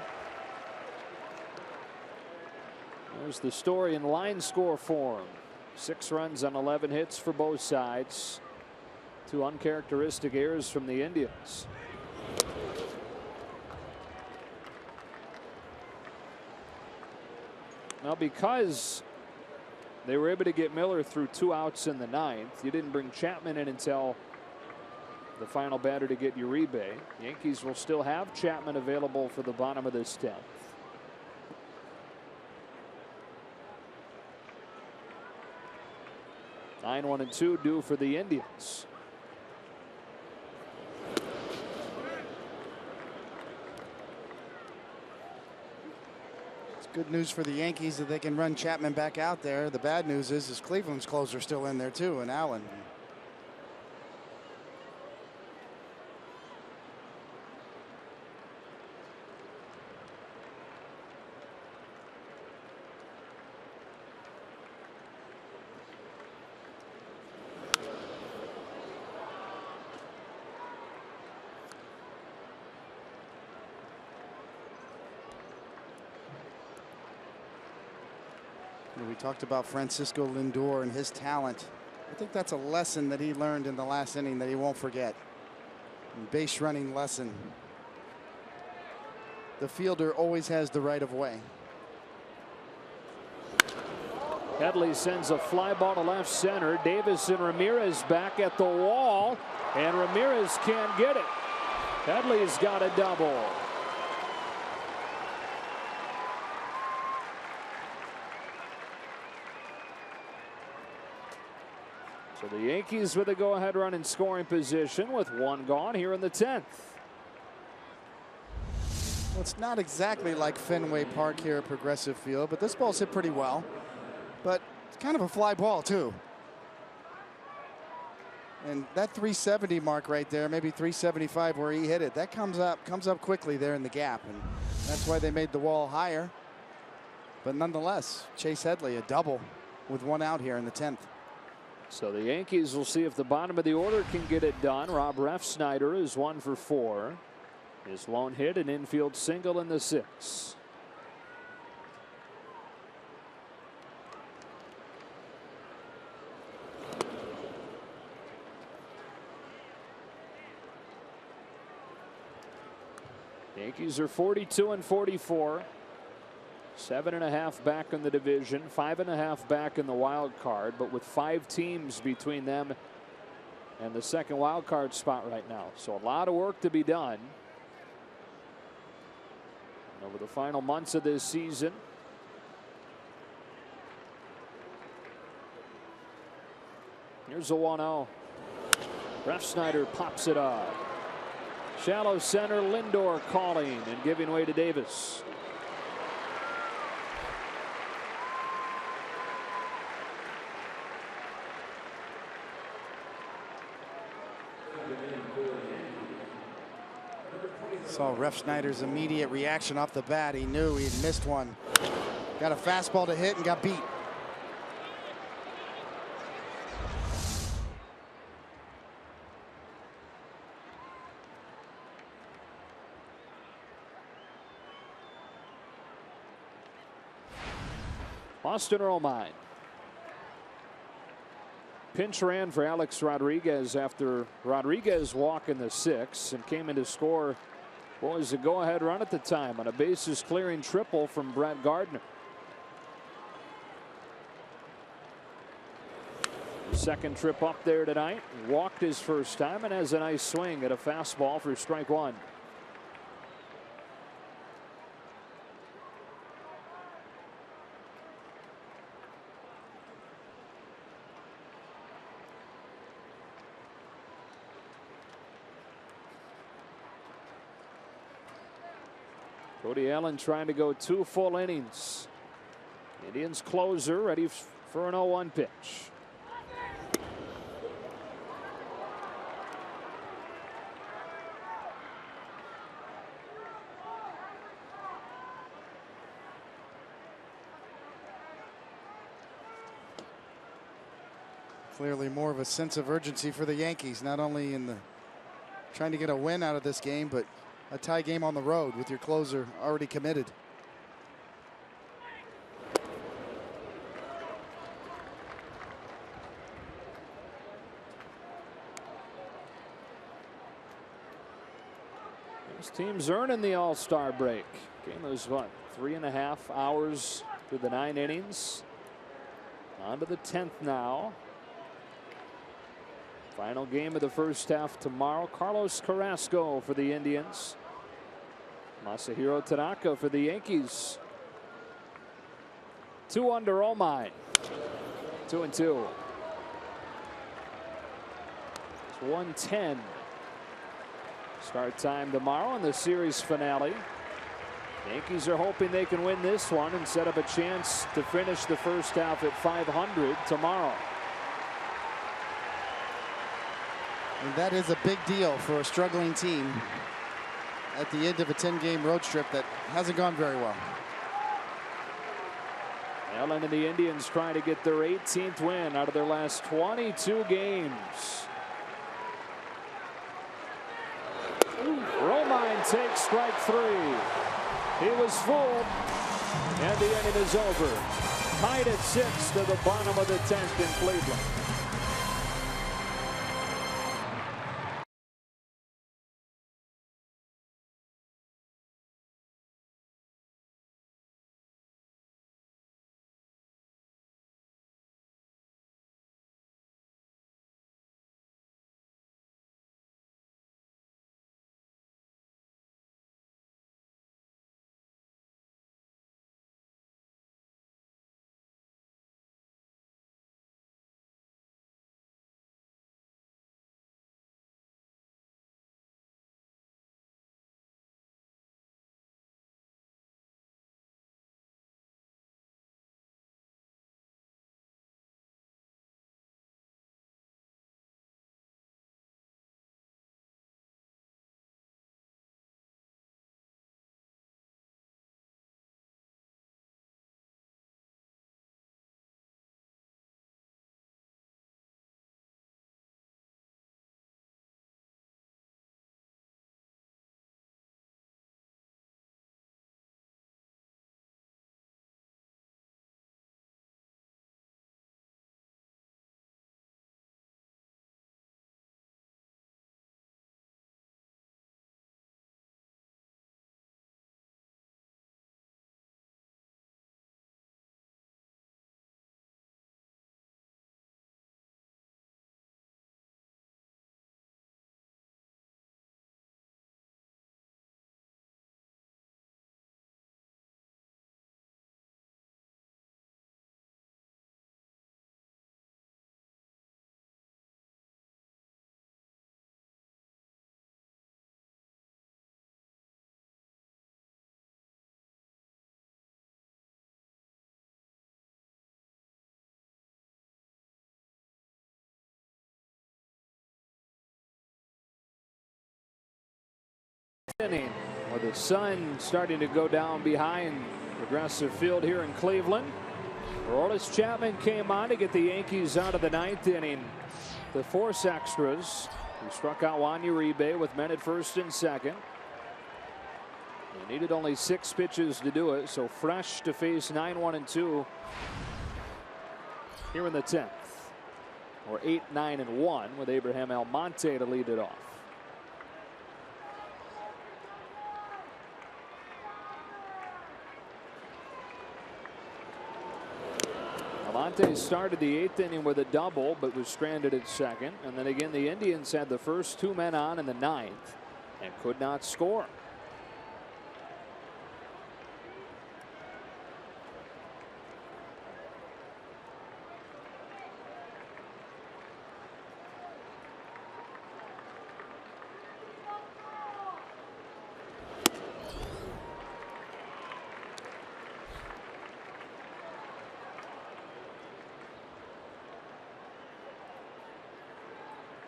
There's the story in line score form. 6 runs on 11 hits for both sides. 2 uncharacteristic errors from the Indians. Now, because they were able to get Miller through 2 outs in the ninth, you didn't bring Chapman in until the final batter to get Uribe. Yankees will still have Chapman available for the bottom of this 10th. Nine 1-2 due for the Indians. Good news for the Yankees that they can run Chapman back out there. The bad news is Cleveland's closer still in there too, and Allen. We talked about Francisco Lindor and his talent. I think that's a lesson that he learned in the last inning that he won't forget. Base running lesson. The fielder always has the right of way. Headley sends a fly ball to left center. Davis and Ramirez back at the wall, and Ramirez can't get it. Headley's got a double. So the Yankees with a go-ahead run in scoring position with one gone here in the 10th. Well, it's not exactly like Fenway Park here at Progressive Field, but this ball's hit pretty well. But it's kind of a fly ball too. And that 370 mark right there, maybe 375 where he hit it, that comes up quickly there in the gap, and that's why they made the wall higher. But nonetheless, Chase Headley a double with one out here in the 10th. So the Yankees will see if the bottom of the order can get it done. Rob Refsnyder is 1 for 4. His lone hit, an infield single in the 6th. Yankees are 42 and 44. 7.5 back in the division, 5.5 back in the wild card, but with 5 teams between them and the second wild card spot right now. So a lot of work to be done. And over the final months of this season, here's a 1-0. Refsnyder pops it up. Shallow center, Lindor calling and giving way to Davis. Saw Refsnyder's immediate reaction off the bat. He knew he'd missed one. Got a fastball to hit and got beat. Austin Romine. Pinch ran for Alex Rodriguez after Rodriguez walked in the 6th and came in to score what was a go-ahead run at the time on a bases clearing triple from Brett Gardner. Second trip up there tonight. Walked his first time and has a nice swing at a fastball for strike 1. Cody Allen trying to go 2 full innings. Indians closer ready for an 0-1 pitch. Clearly more of a sense of urgency for the Yankees, not only in the trying to get a win out of this game, but a tie game on the road with your closer already committed. This team's earning the All-Star break. Game was what, 3.5 hours through the 9 innings. On to the 10th now. Final game of the first half tomorrow. Carlos Carrasco for the Indians. Masahiro Tanaka for the Yankees. 2 under Romine. 2-2. It's 1:10. Start time tomorrow in the series finale. Yankees are hoping they can win this one and set up a chance to finish the first half at 500 tomorrow. And that is a big deal for a struggling team at the end of a 10-game road trip that hasn't gone very well. Allen and the Indians trying to get their 18th win out of their last 22 games. Romine takes strike 3. He was fooled, and the inning is over. Tied at 6 to the bottom of the 10th in Cleveland. Inning with the sun starting to go down behind Progressive Field here in Cleveland. Aroldis Chapman came on to get the Yankees out of the 9th inning. The force extras. He struck out Juan Uribe with men at first and second. He needed only 6 pitches to do it, so fresh to face 9-1-2 here in the 10th. Or 8-9-1 with Abraham Almonte to lead it off. Almonte started the 8th inning with a double, but was stranded at second. And then again, the Indians had the first 2 men on in the 9th and could not score.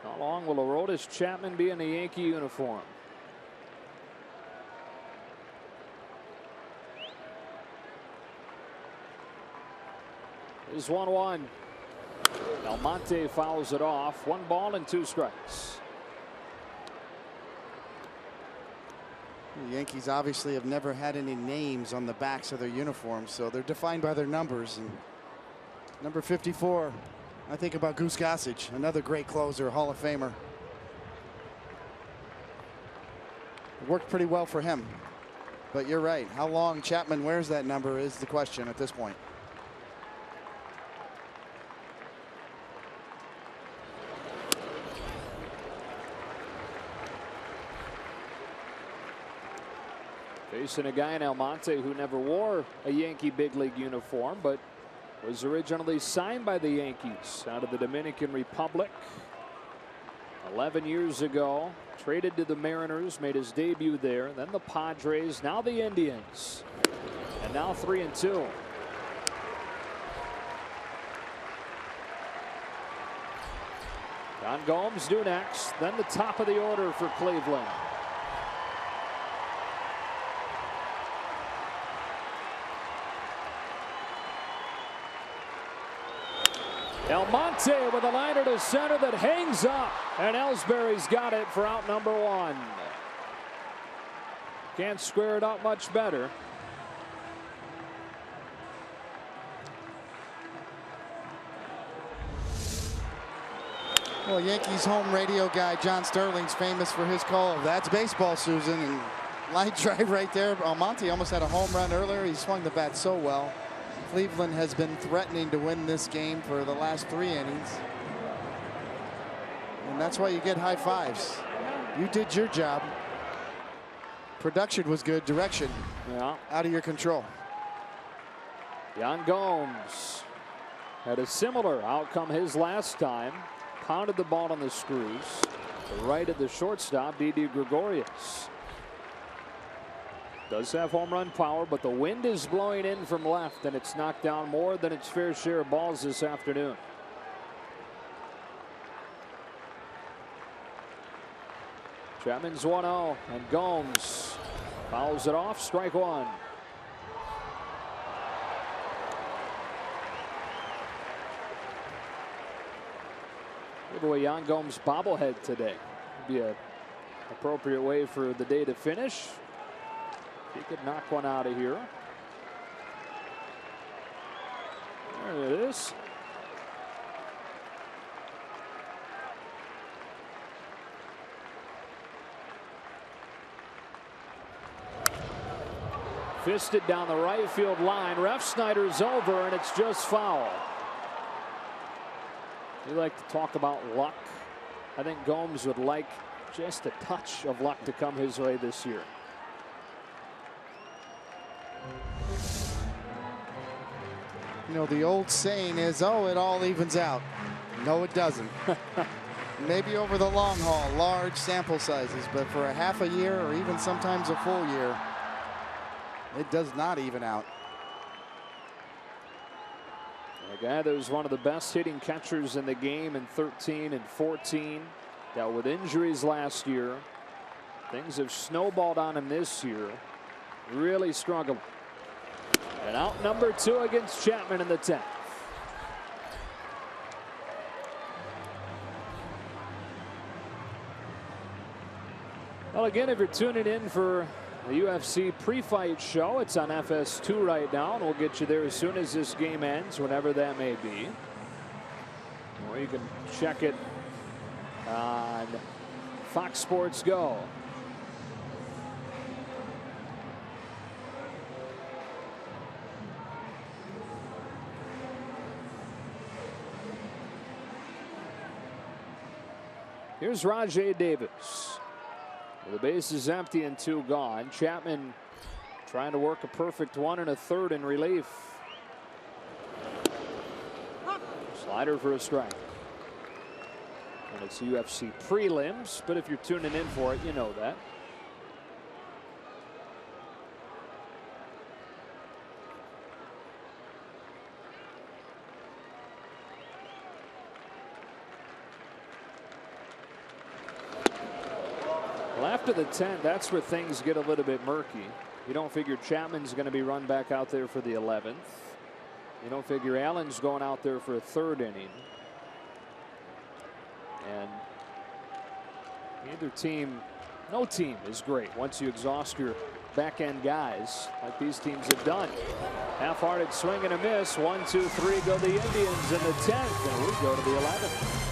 How long will Aroldis Chapman be in a Yankee uniform? Is 1-1. Almonte fouls it off. 1 ball and 2 strikes. The Yankees obviously have never had any names on the backs of their uniforms, so they're defined by their numbers. And number 54, I think about Goose Gossage, another great closer, Hall of Famer. It worked pretty well for him. But you're right. How long Chapman wears that number is the question at this point. Facing a guy in Almonte who never wore a Yankee big league uniform, but was originally signed by the Yankees out of the Dominican Republic. 11 years ago, traded to the Mariners, made his debut there, then the Padres, now the Indians, and now 3-2. John Gomes due next, then the top of the order for Cleveland. Almonte with a liner to center that hangs up, and Ellsbury's got it for out number 1. Can't square it up much better. Well, Yankees home radio guy John Sterling's famous for his call of "That's baseball, Susan," and line drive right there. Almonte almost had a home run earlier. He swung the bat so well. Cleveland has been threatening to win this game for the last 3 innings. And that's why you get high fives. You did your job. Production was good. Direction out of your control. Yan Gomes had a similar outcome his last time. Pounded the ball on the screws. The right of the shortstop, Didi Gregorius. Does have home run power, but the wind is blowing in from left, and it's knocked down more than its fair share of balls this afternoon. Chapman's 1-0, and Gomes fouls it off. Strike 1. Give away Yan Gomes' bobblehead today. Be an appropriate way for the day to finish. He could knock one out of here. There it is. Fisted down the right field line. Refsnyder's over, and it's just foul. We like to talk about luck. I think Gomes would like just a touch of luck to come his way this year. You know, the old saying is, "Oh, it all evens out." No, it doesn't. Maybe over the long haul, large sample sizes, but for a half a year or even sometimes a full year, it does not even out. A guy that was one of the best hitting catchers in the game in 13 and 14. Dealt with injuries last year. Things have snowballed on him this year. Really struggled. And out number 2 against Chapman in the 10th. Well, again, if you're tuning in for the UFC pre-fight show, it's on FS2 right now, and we'll get you there as soon as this game ends, whenever that may be. Or you can check it on Fox Sports Go. Here's Rajay Davis. The base is empty and 2 gone. Chapman trying to work a perfect 1 1/3 in relief. Slider for a strike. And it's UFC prelims, but if you're tuning in for it, you know that. Well, after the 10th, that's where things get a little bit murky. You don't figure Chapman's going to be run back out there for the 11th. You don't figure Allen's going out there for a 3rd inning. And neither team, no team is great once you exhaust your back end guys like these teams have done. Half-hearted swing and a miss. 1, 2, 3 go the Indians in the 10th, and we go to the 11th.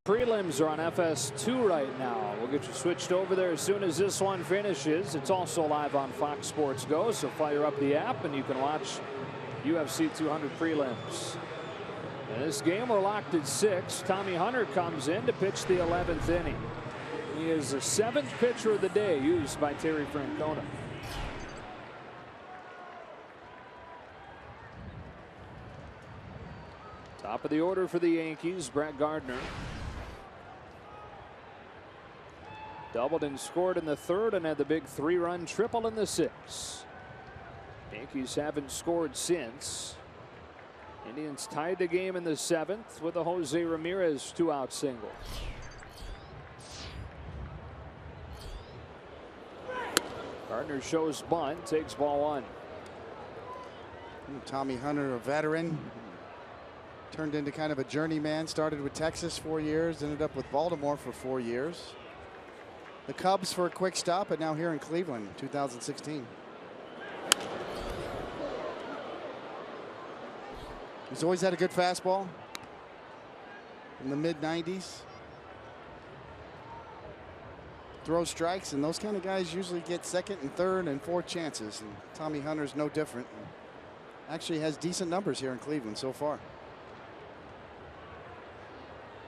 Prelims are on FS2 right now. We'll get you switched over there as soon as this one finishes. It's also live on Fox Sports Go, so fire up the app and you can watch UFC 200 prelims. In this game, we're locked at 6. Tommy Hunter comes in to pitch the 11th inning. He is the 7th pitcher of the day used by Terry Francona. Top of the order for the Yankees, Brett Gardner. Doubled and scored in the 3rd and had the big 3-run triple in the 6th. Yankees haven't scored since. Indians tied the game in the 7th with a Jose Ramirez 2-out single. Gardner shows bunt, takes ball 1. Tommy Hunter, a veteran, turned into kind of a journeyman. Started with Texas 4 years, ended up with Baltimore for 4 years. The Cubs for a quick stop, but now here in Cleveland, 2016. He's always had a good fastball in the mid-90s. Throw strikes, and those kind of guys usually get 2nd and 3rd and 4th chances. And Tommy Hunter's no different. Actually has decent numbers here in Cleveland so far.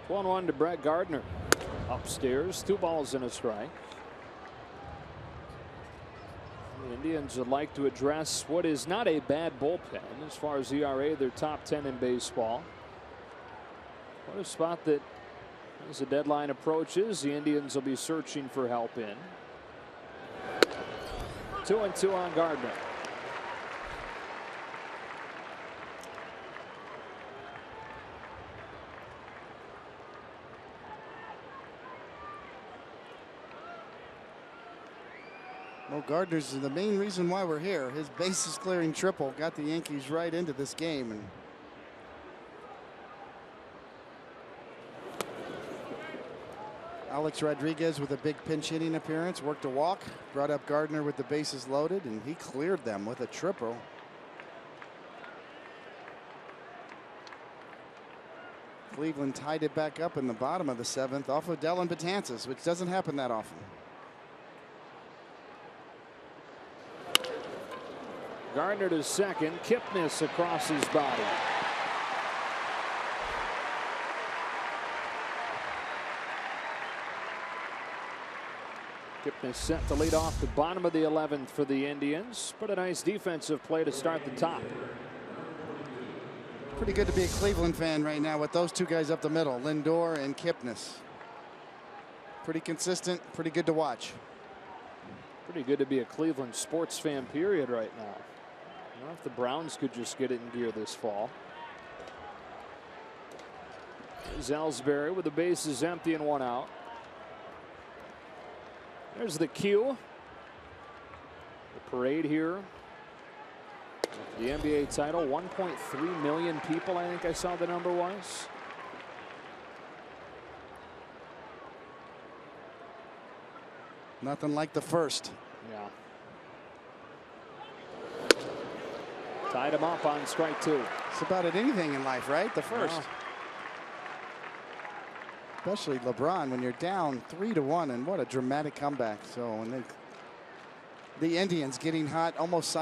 1-1 to Brett Gardner. Upstairs, 2 balls and a strike. The Indians would like to address what is not a bad bullpen. As far as ERA, they're top 10 in baseball. What a spot that, as the deadline approaches, the Indians will be searching for help in. 2-2 on Gardner. Well, Gardner's the main reason why we're here. His bases clearing triple got the Yankees right into this game. And Alex Rodriguez with a big pinch hitting appearance, worked a walk, brought up Gardner with the bases loaded, and he cleared them with a triple. Cleveland tied it back up in the bottom of the 7th off of Dellin Betances, which doesn't happen that often. Gardner to second. Kipnis across his body. Kipnis set to lead off the bottom of the 11th for the Indians, but a nice defensive play to start the top. Pretty good to be a Cleveland fan right now with those 2 guys up the middle, Lindor and Kipnis. Pretty consistent, pretty good to watch. Pretty good to be a Cleveland sports fan, period, right now. I don't know if the Browns could just get it in gear this fall. There's Ellsbury with the bases empty and 1 out. There's the cue. The parade here. The NBA title, 1.3 million people, I think I saw the number was. Nothing like the first. Yeah. Tied him up on strike 2. It's about it anything in life, right? The first. Yeah. Especially LeBron when you're down 3-1, and what a dramatic comeback. So and the Indians getting hot almost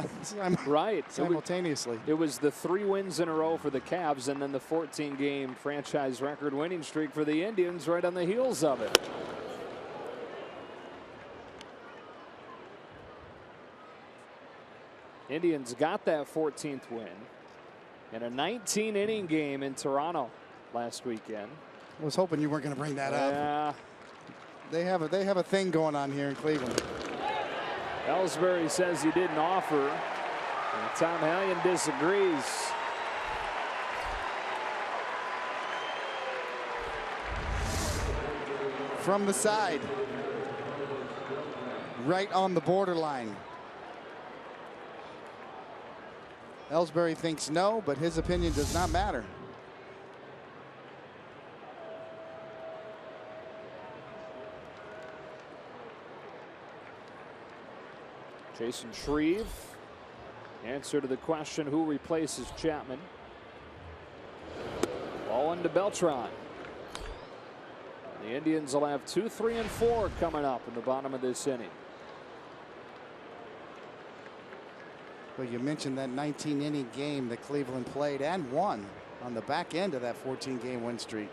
simultaneously. It was the 3 wins in a row for the Cavs, and then the 14-game franchise record winning streak for the Indians right on the heels of it. Indians got that 14th win in a 19-inning game in Toronto last weekend. I was hoping you weren't going to bring that up. Yeah. They have a thing going on here in Cleveland. Ellsbury says he didn't offer, and Tom Hallion disagrees. From the side, right on the borderline. Ellsbury thinks no, but his opinion does not matter. Jason Shreve, answer to the question, who replaces Chapman? Ball into Beltran. The Indians will have 2, 3, and 4 coming up in the bottom of this inning. Well, you mentioned that 19-inning game that Cleveland played and won on the back end of that 14-game win streak.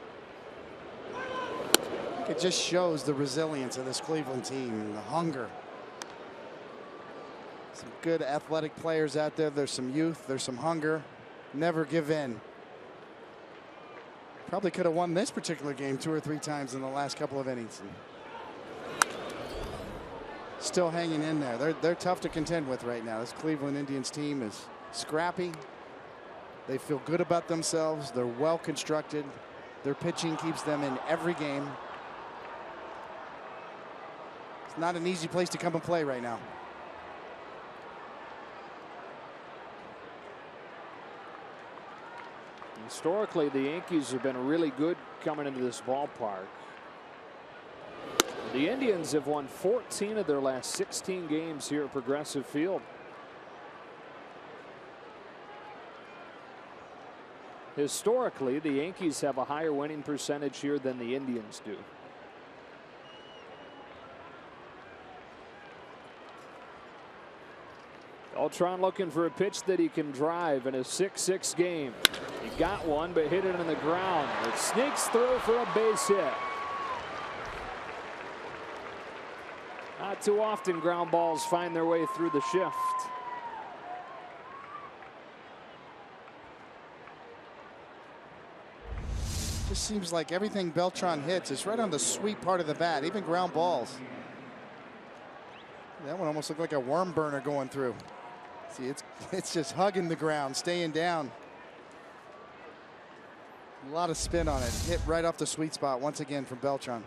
It just shows the resilience of this Cleveland team and the hunger. Some good athletic players out there. There's some youth. There's some hunger. Never give in. Probably could have won this particular game 2 or 3 times in the last couple of innings. Still hanging in there. They're tough to contend with right now. This Cleveland Indians team is scrappy. They feel good about themselves. They're well constructed. Their pitching keeps them in every game. It's not an easy place to come and play right now. Historically, the Yankees have been really good coming into this ballpark. The Indians have won 14 of their last 16 games here at Progressive Field. Historically, the Yankees have a higher winning percentage here than the Indians do. Beltran looking for a pitch that he can drive in a 6-6 game. He got one, but hit it on the ground. It sneaks through for a base hit. Not too often ground balls find their way through the shift. Just seems like everything Beltran hits is right on the sweet part of the bat, even ground balls. That one almost looked like a worm burner going through. See, it's just hugging the ground, staying down. A lot of spin on it. Hit right off the sweet spot once again from Beltran.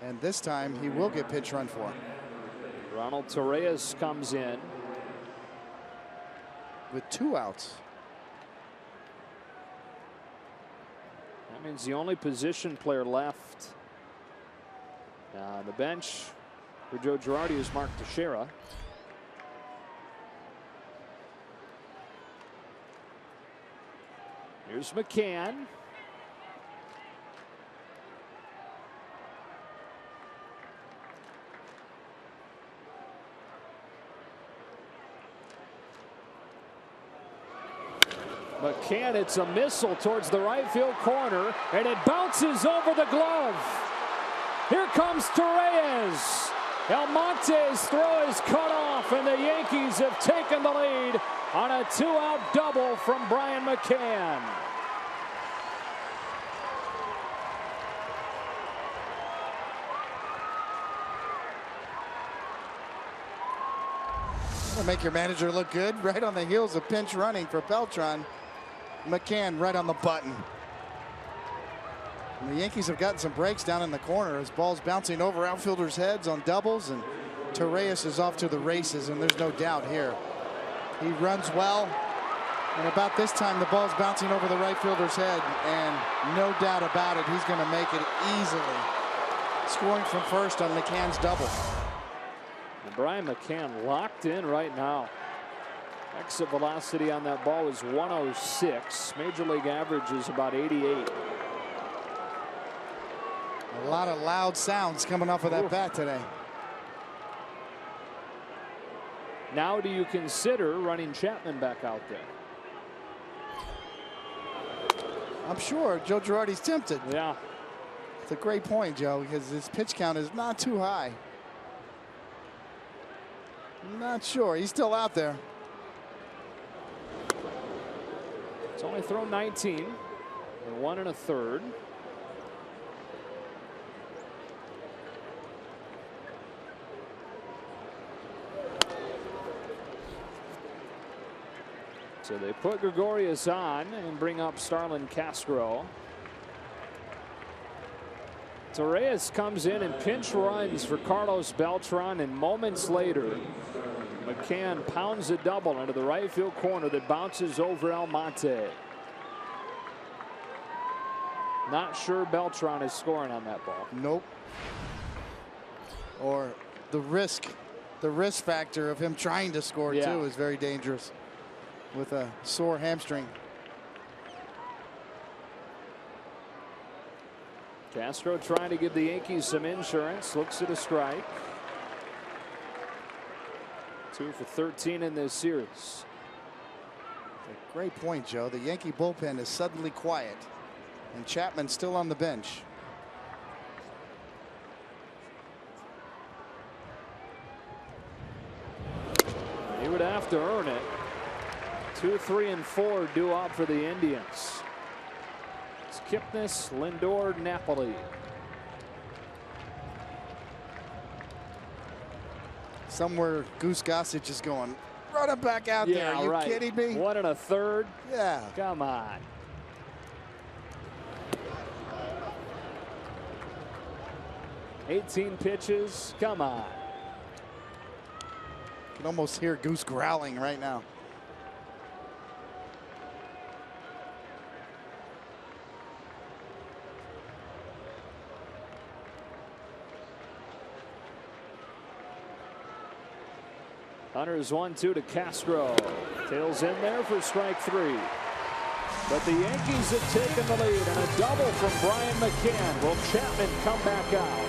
And this time he will get pitch run for. Ronald Torreyes comes in with 2 outs. That means the only position player left on the bench for Joe Girardi is Mark Teixeira. Here's McCann. McCann, it's a missile towards the right field corner, and it bounces over the glove. Here comes Torreyes. Almonte's throw is cut off, and the Yankees have taken the lead on a 2-out double from Brian McCann. That'll make your manager look good. Right on the heels of pinch running for Beltran. McCann right on the button. And the Yankees have gotten some breaks down in the corner as balls bouncing over outfielders' heads on doubles, and Torreyes is off to the races, and there's no doubt here. He runs well, and about this time the ball's bouncing over the right fielder's head, and no doubt about it, he's going to make it easily. Scoring from first on McCann's double. And Brian McCann locked in right now. Exit velocity on that ball is 106. Major league average is about 88. A lot of loud sounds coming off of that bat today. Now do you consider running Chapman back out there? I'm sure Joe Girardi's tempted. Yeah. It's a great point, Joe, because his pitch count is not too high. I'm not sure. He's still out there. It's only thrown 19 and 1 1/3. So they put Gregorius on and bring up Starlin Castro. Torreyes comes in and pinch runs for Carlos Beltran, and moments later McCann pounds a double into the right field corner that bounces over Almonte. Not sure Beltran is scoring on that ball. Nope. Or the risk factor of him trying to score too is very dangerous with a sore hamstring. Castro trying to give the Yankees some insurance. Looks at a strike. 2 for 13 in this series. Great point, Joe. The Yankee bullpen is suddenly quiet, and Chapman's still on the bench. He would have to earn it. 2, 3, and 4 due out for the Indians. It's Kipnis, Lindor, Napoli. Somewhere Goose Gossage is going. Run him back out there. Are you right. kidding me? 1 1/3. Yeah. Come on. $18 pitches. Come on. You can almost hear Goose growling right now. Hunter's 1-2 to Castro. Tails in there for strike 3. But the Yankees have taken the lead, and a double from Brian McCann. Will Chapman come back out?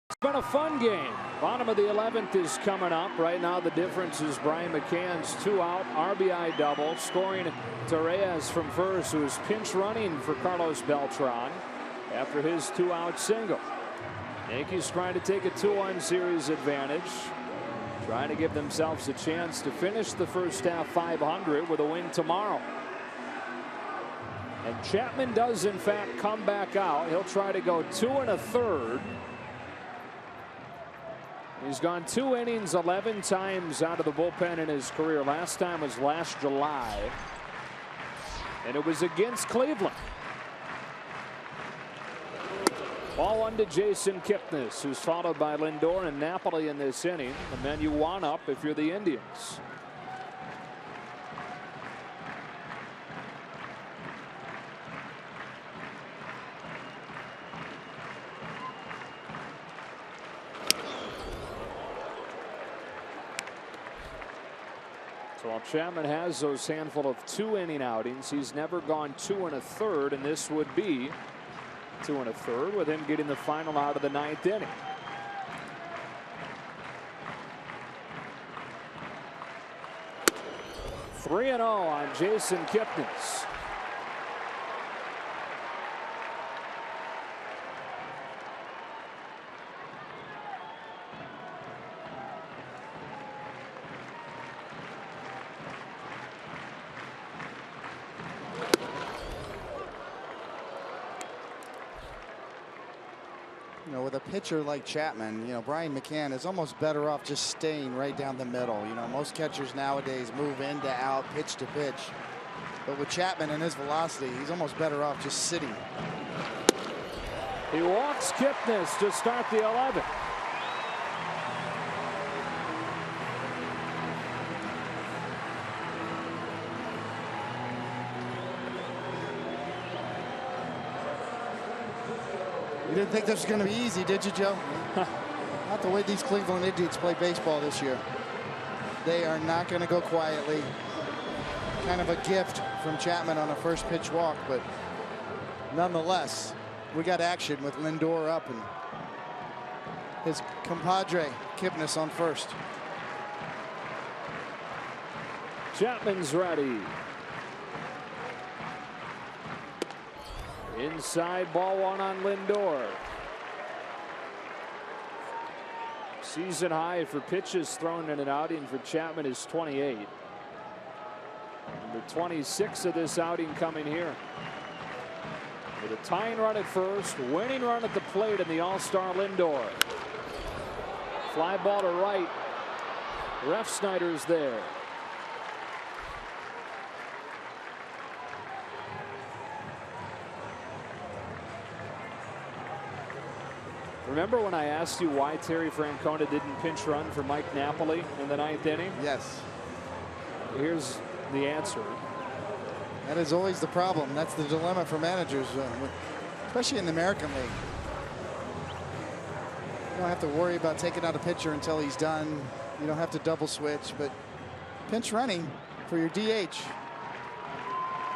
It's been a fun game. Bottom of the 11th is coming up. Right now the difference is Brian McCann's 2-out RBI double, scoring to Reyes from first, who is pinch running for Carlos Beltran after his 2-out single. Yankees trying to take a 2-1 series advantage, trying to give themselves a chance to finish the first half 500 with a win tomorrow. And Chapman does in fact come back out. He'll try to go 2 1/3. He's gone 2 innings 11 times out of the bullpen in his career. Last time was last July, and it was against Cleveland. Ball 1 to Jason Kipnis, who's followed by Lindor and Napoli in this inning. And then you want up if you're the Indians. So while Chapman has those handful of 2-inning outings, he's never gone 2 1/3, and this would be 2 1/3 with him getting the final out of the 9th inning. (3-0) on Jason Kipnis. You know, with a pitcher like Chapman, you know, Brian McCann is almost better off just staying right down the middle. You know, most catchers nowadays move in to out, pitch to pitch. But with Chapman and his velocity, he's almost better off just sitting. He walks Kipnis to start the 11th. You didn't think this was going to be easy, did you, Joe? Not the way these Cleveland Indians play baseball this year. They are not going to go quietly. Kind of a gift from Chapman on a first pitch walk, but nonetheless, we got action with Lindor up and his compadre Kipnis on first. Chapman's ready. Inside, ball one on Lindor. Season high for pitches thrown in an outing for Chapman is 28. Number 26 of this outing coming here. With a tying run at first, winning run at the plate in the All-Star Lindor. Fly ball to right. Ref Snyder's there. Remember when I asked you why Terry Francona didn't pinch run for Mike Napoli in the 9th inning? Yes. Here's the answer. That is always the problem. That's the dilemma for managers, especially in the American League. You don't have to worry about taking out a pitcher until he's done. You don't have to double switch, but pinch running for your DH,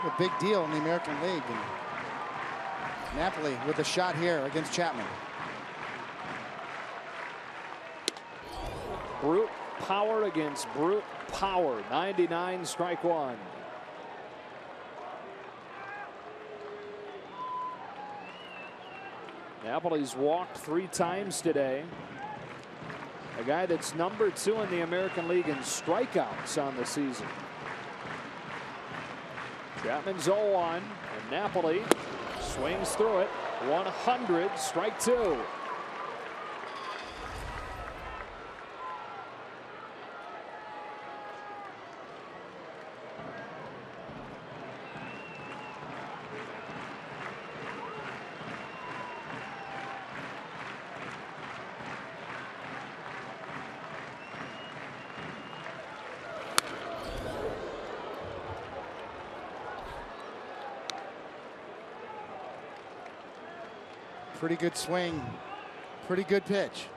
a big deal in the American League. And Napoli with a shot here against Chapman. Brute power against brute power. 99, strike one. Napoli's walked 3 times today. A guy that's number 2 in the American League in strikeouts on the season. Chapman's 0-1, and Napoli swings through it. 100, strike 2. Pretty good swing, pretty good pitch.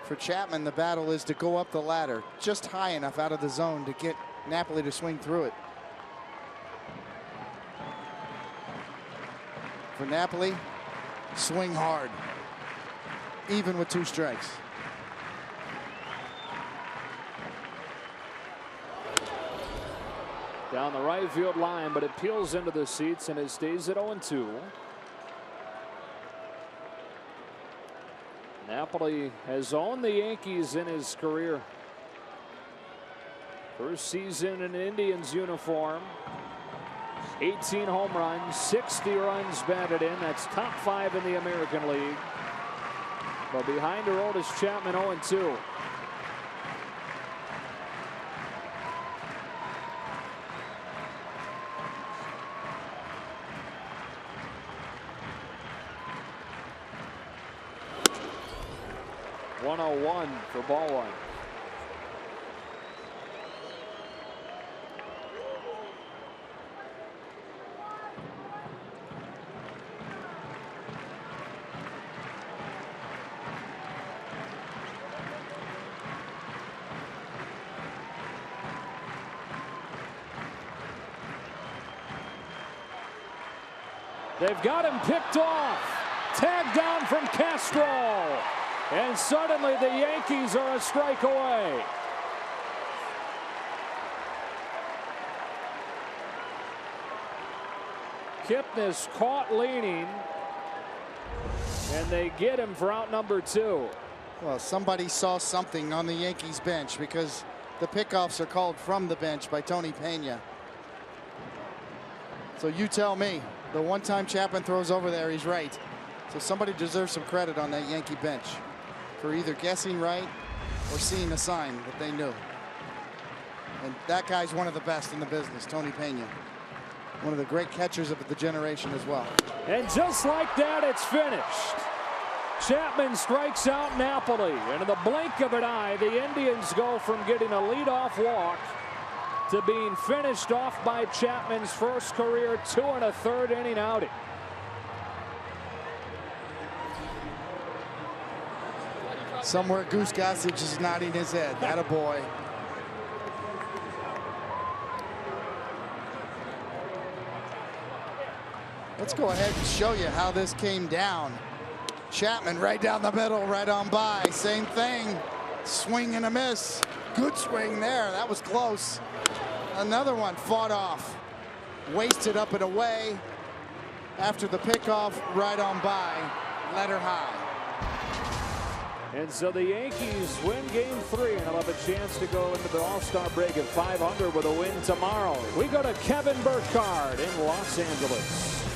For Chapman, the battle is to go up the ladder just high enough out of the zone to get Napoli to swing through it. For Napoli, swing hard, even with 2 strikes. Down the right field line, but it peels into the seats and it stays at 0-2. Napoli has owned the Yankees in his career. First season in an Indians uniform. 18 home runs, 60 runs batted in. That's top 5 in the American League. But behind her oldest Chapman, 0-2. One for ball one. They've got him picked off. Tag down from Castro. And suddenly the Yankees are a strike away. Kipnis caught leaning, and they get him for out number 2. Well, somebody saw something on the Yankees bench, because the pickoffs are called from the bench by Tony Pena. So you tell me, the one time Chapman throws over there, he's right. So somebody deserves some credit on that Yankee bench for either guessing right or seeing a sign that they knew. And that guy's one of the best in the business, Tony Pena. One of the great catchers of the generation as well. And just like that, it's finished. Chapman strikes out Napoli, and in the blink of an eye, the Indians go from getting a leadoff walk to being finished off by Chapman's first career 2 1/3 inning outing. Somewhere Goose Gossage is nodding his head. Attaboy. Let's go ahead and show you how this came down. Chapman right down the middle, right on by. Same thing. Swing and a miss. Good swing there. That was close. Another one fought off. Wasted up and away. After the pickoff, right on by. Let her high. And so the Yankees win Game 3 and will have a chance to go into the All-Star break at 500 with a win tomorrow. We go to Kevin Burkhardt in Los Angeles.